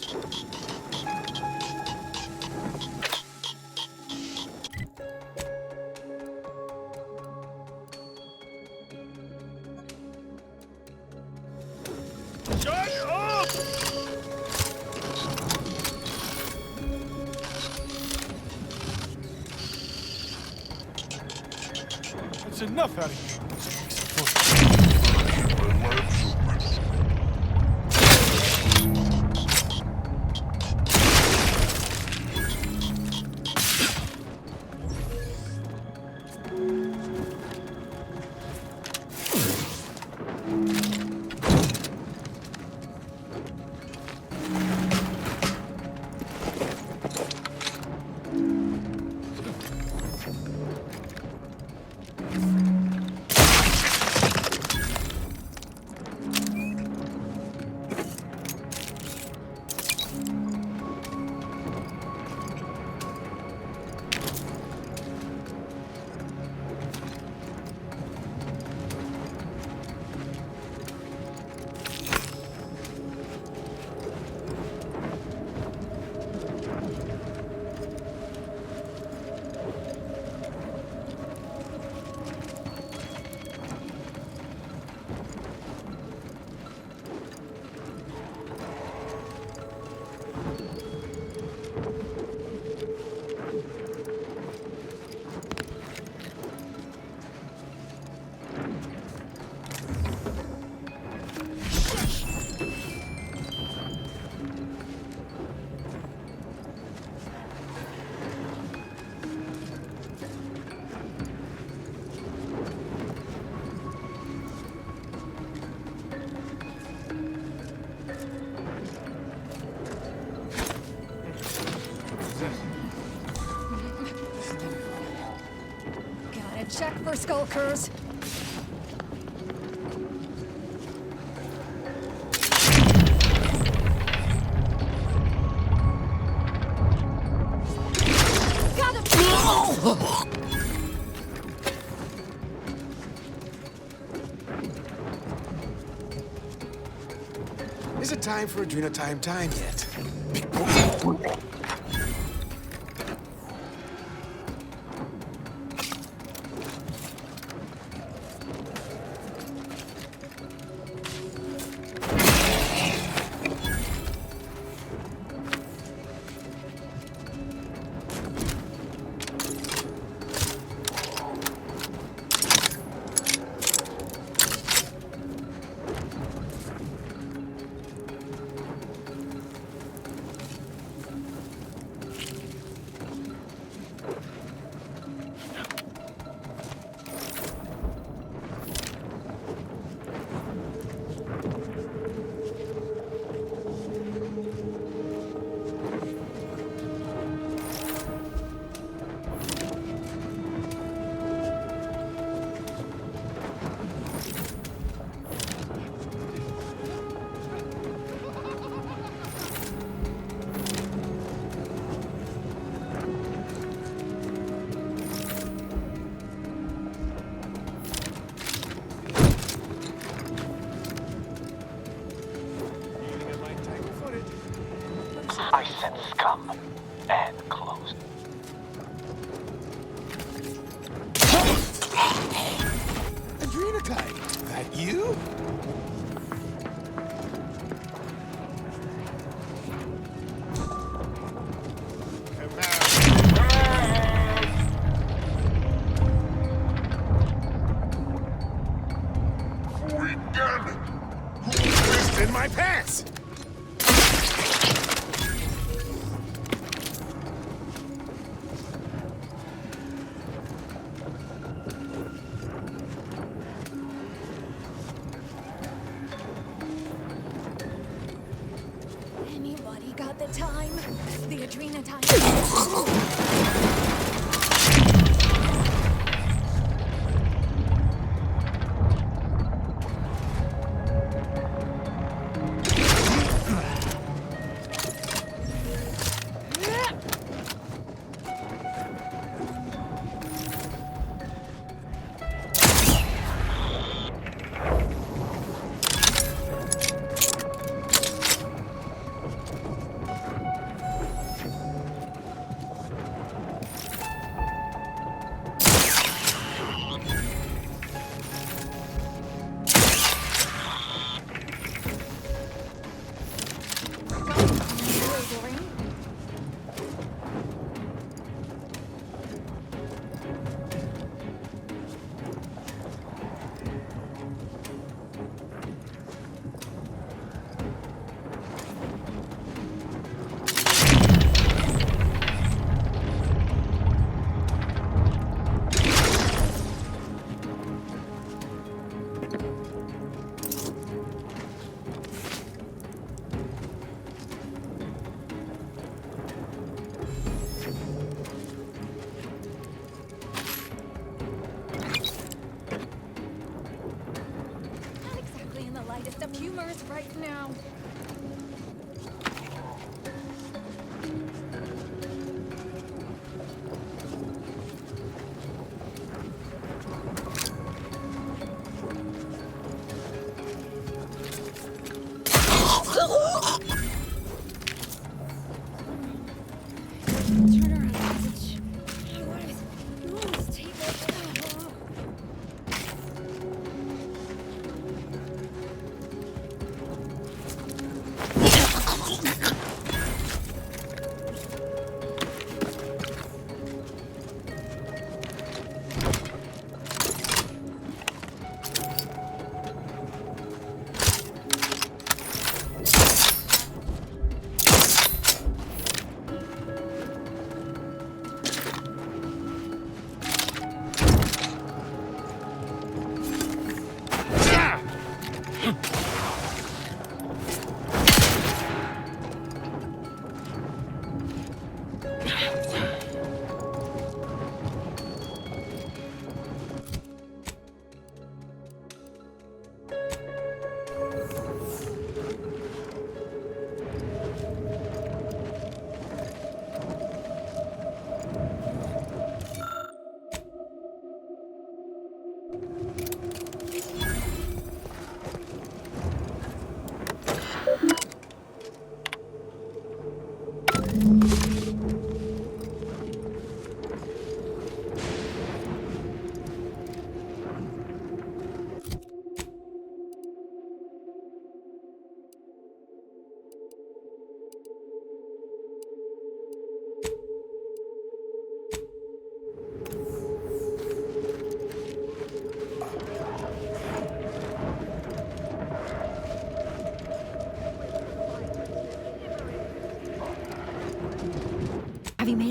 That's enough out of you. check for skulkers. Got him! Is it time for Adrena time yet? I sense scum and close. Adrena time. That you? In my pants! Anybody got the time? The Adrena time. Of humors right now. Turn around, message.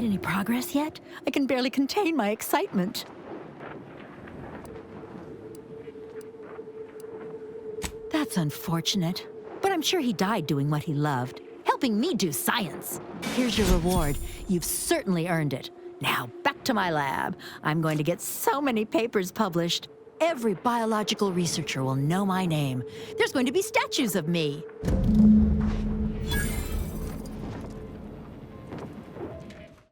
any progress yet? I can barely contain my excitement. That's unfortunate, but I'm sure he died doing what he loved, helping me do science. Here's your reward. You've certainly earned it. Now, back to my lab. I'm going to get so many papers published. Every biological researcher will know my name. There's going to be statues of me.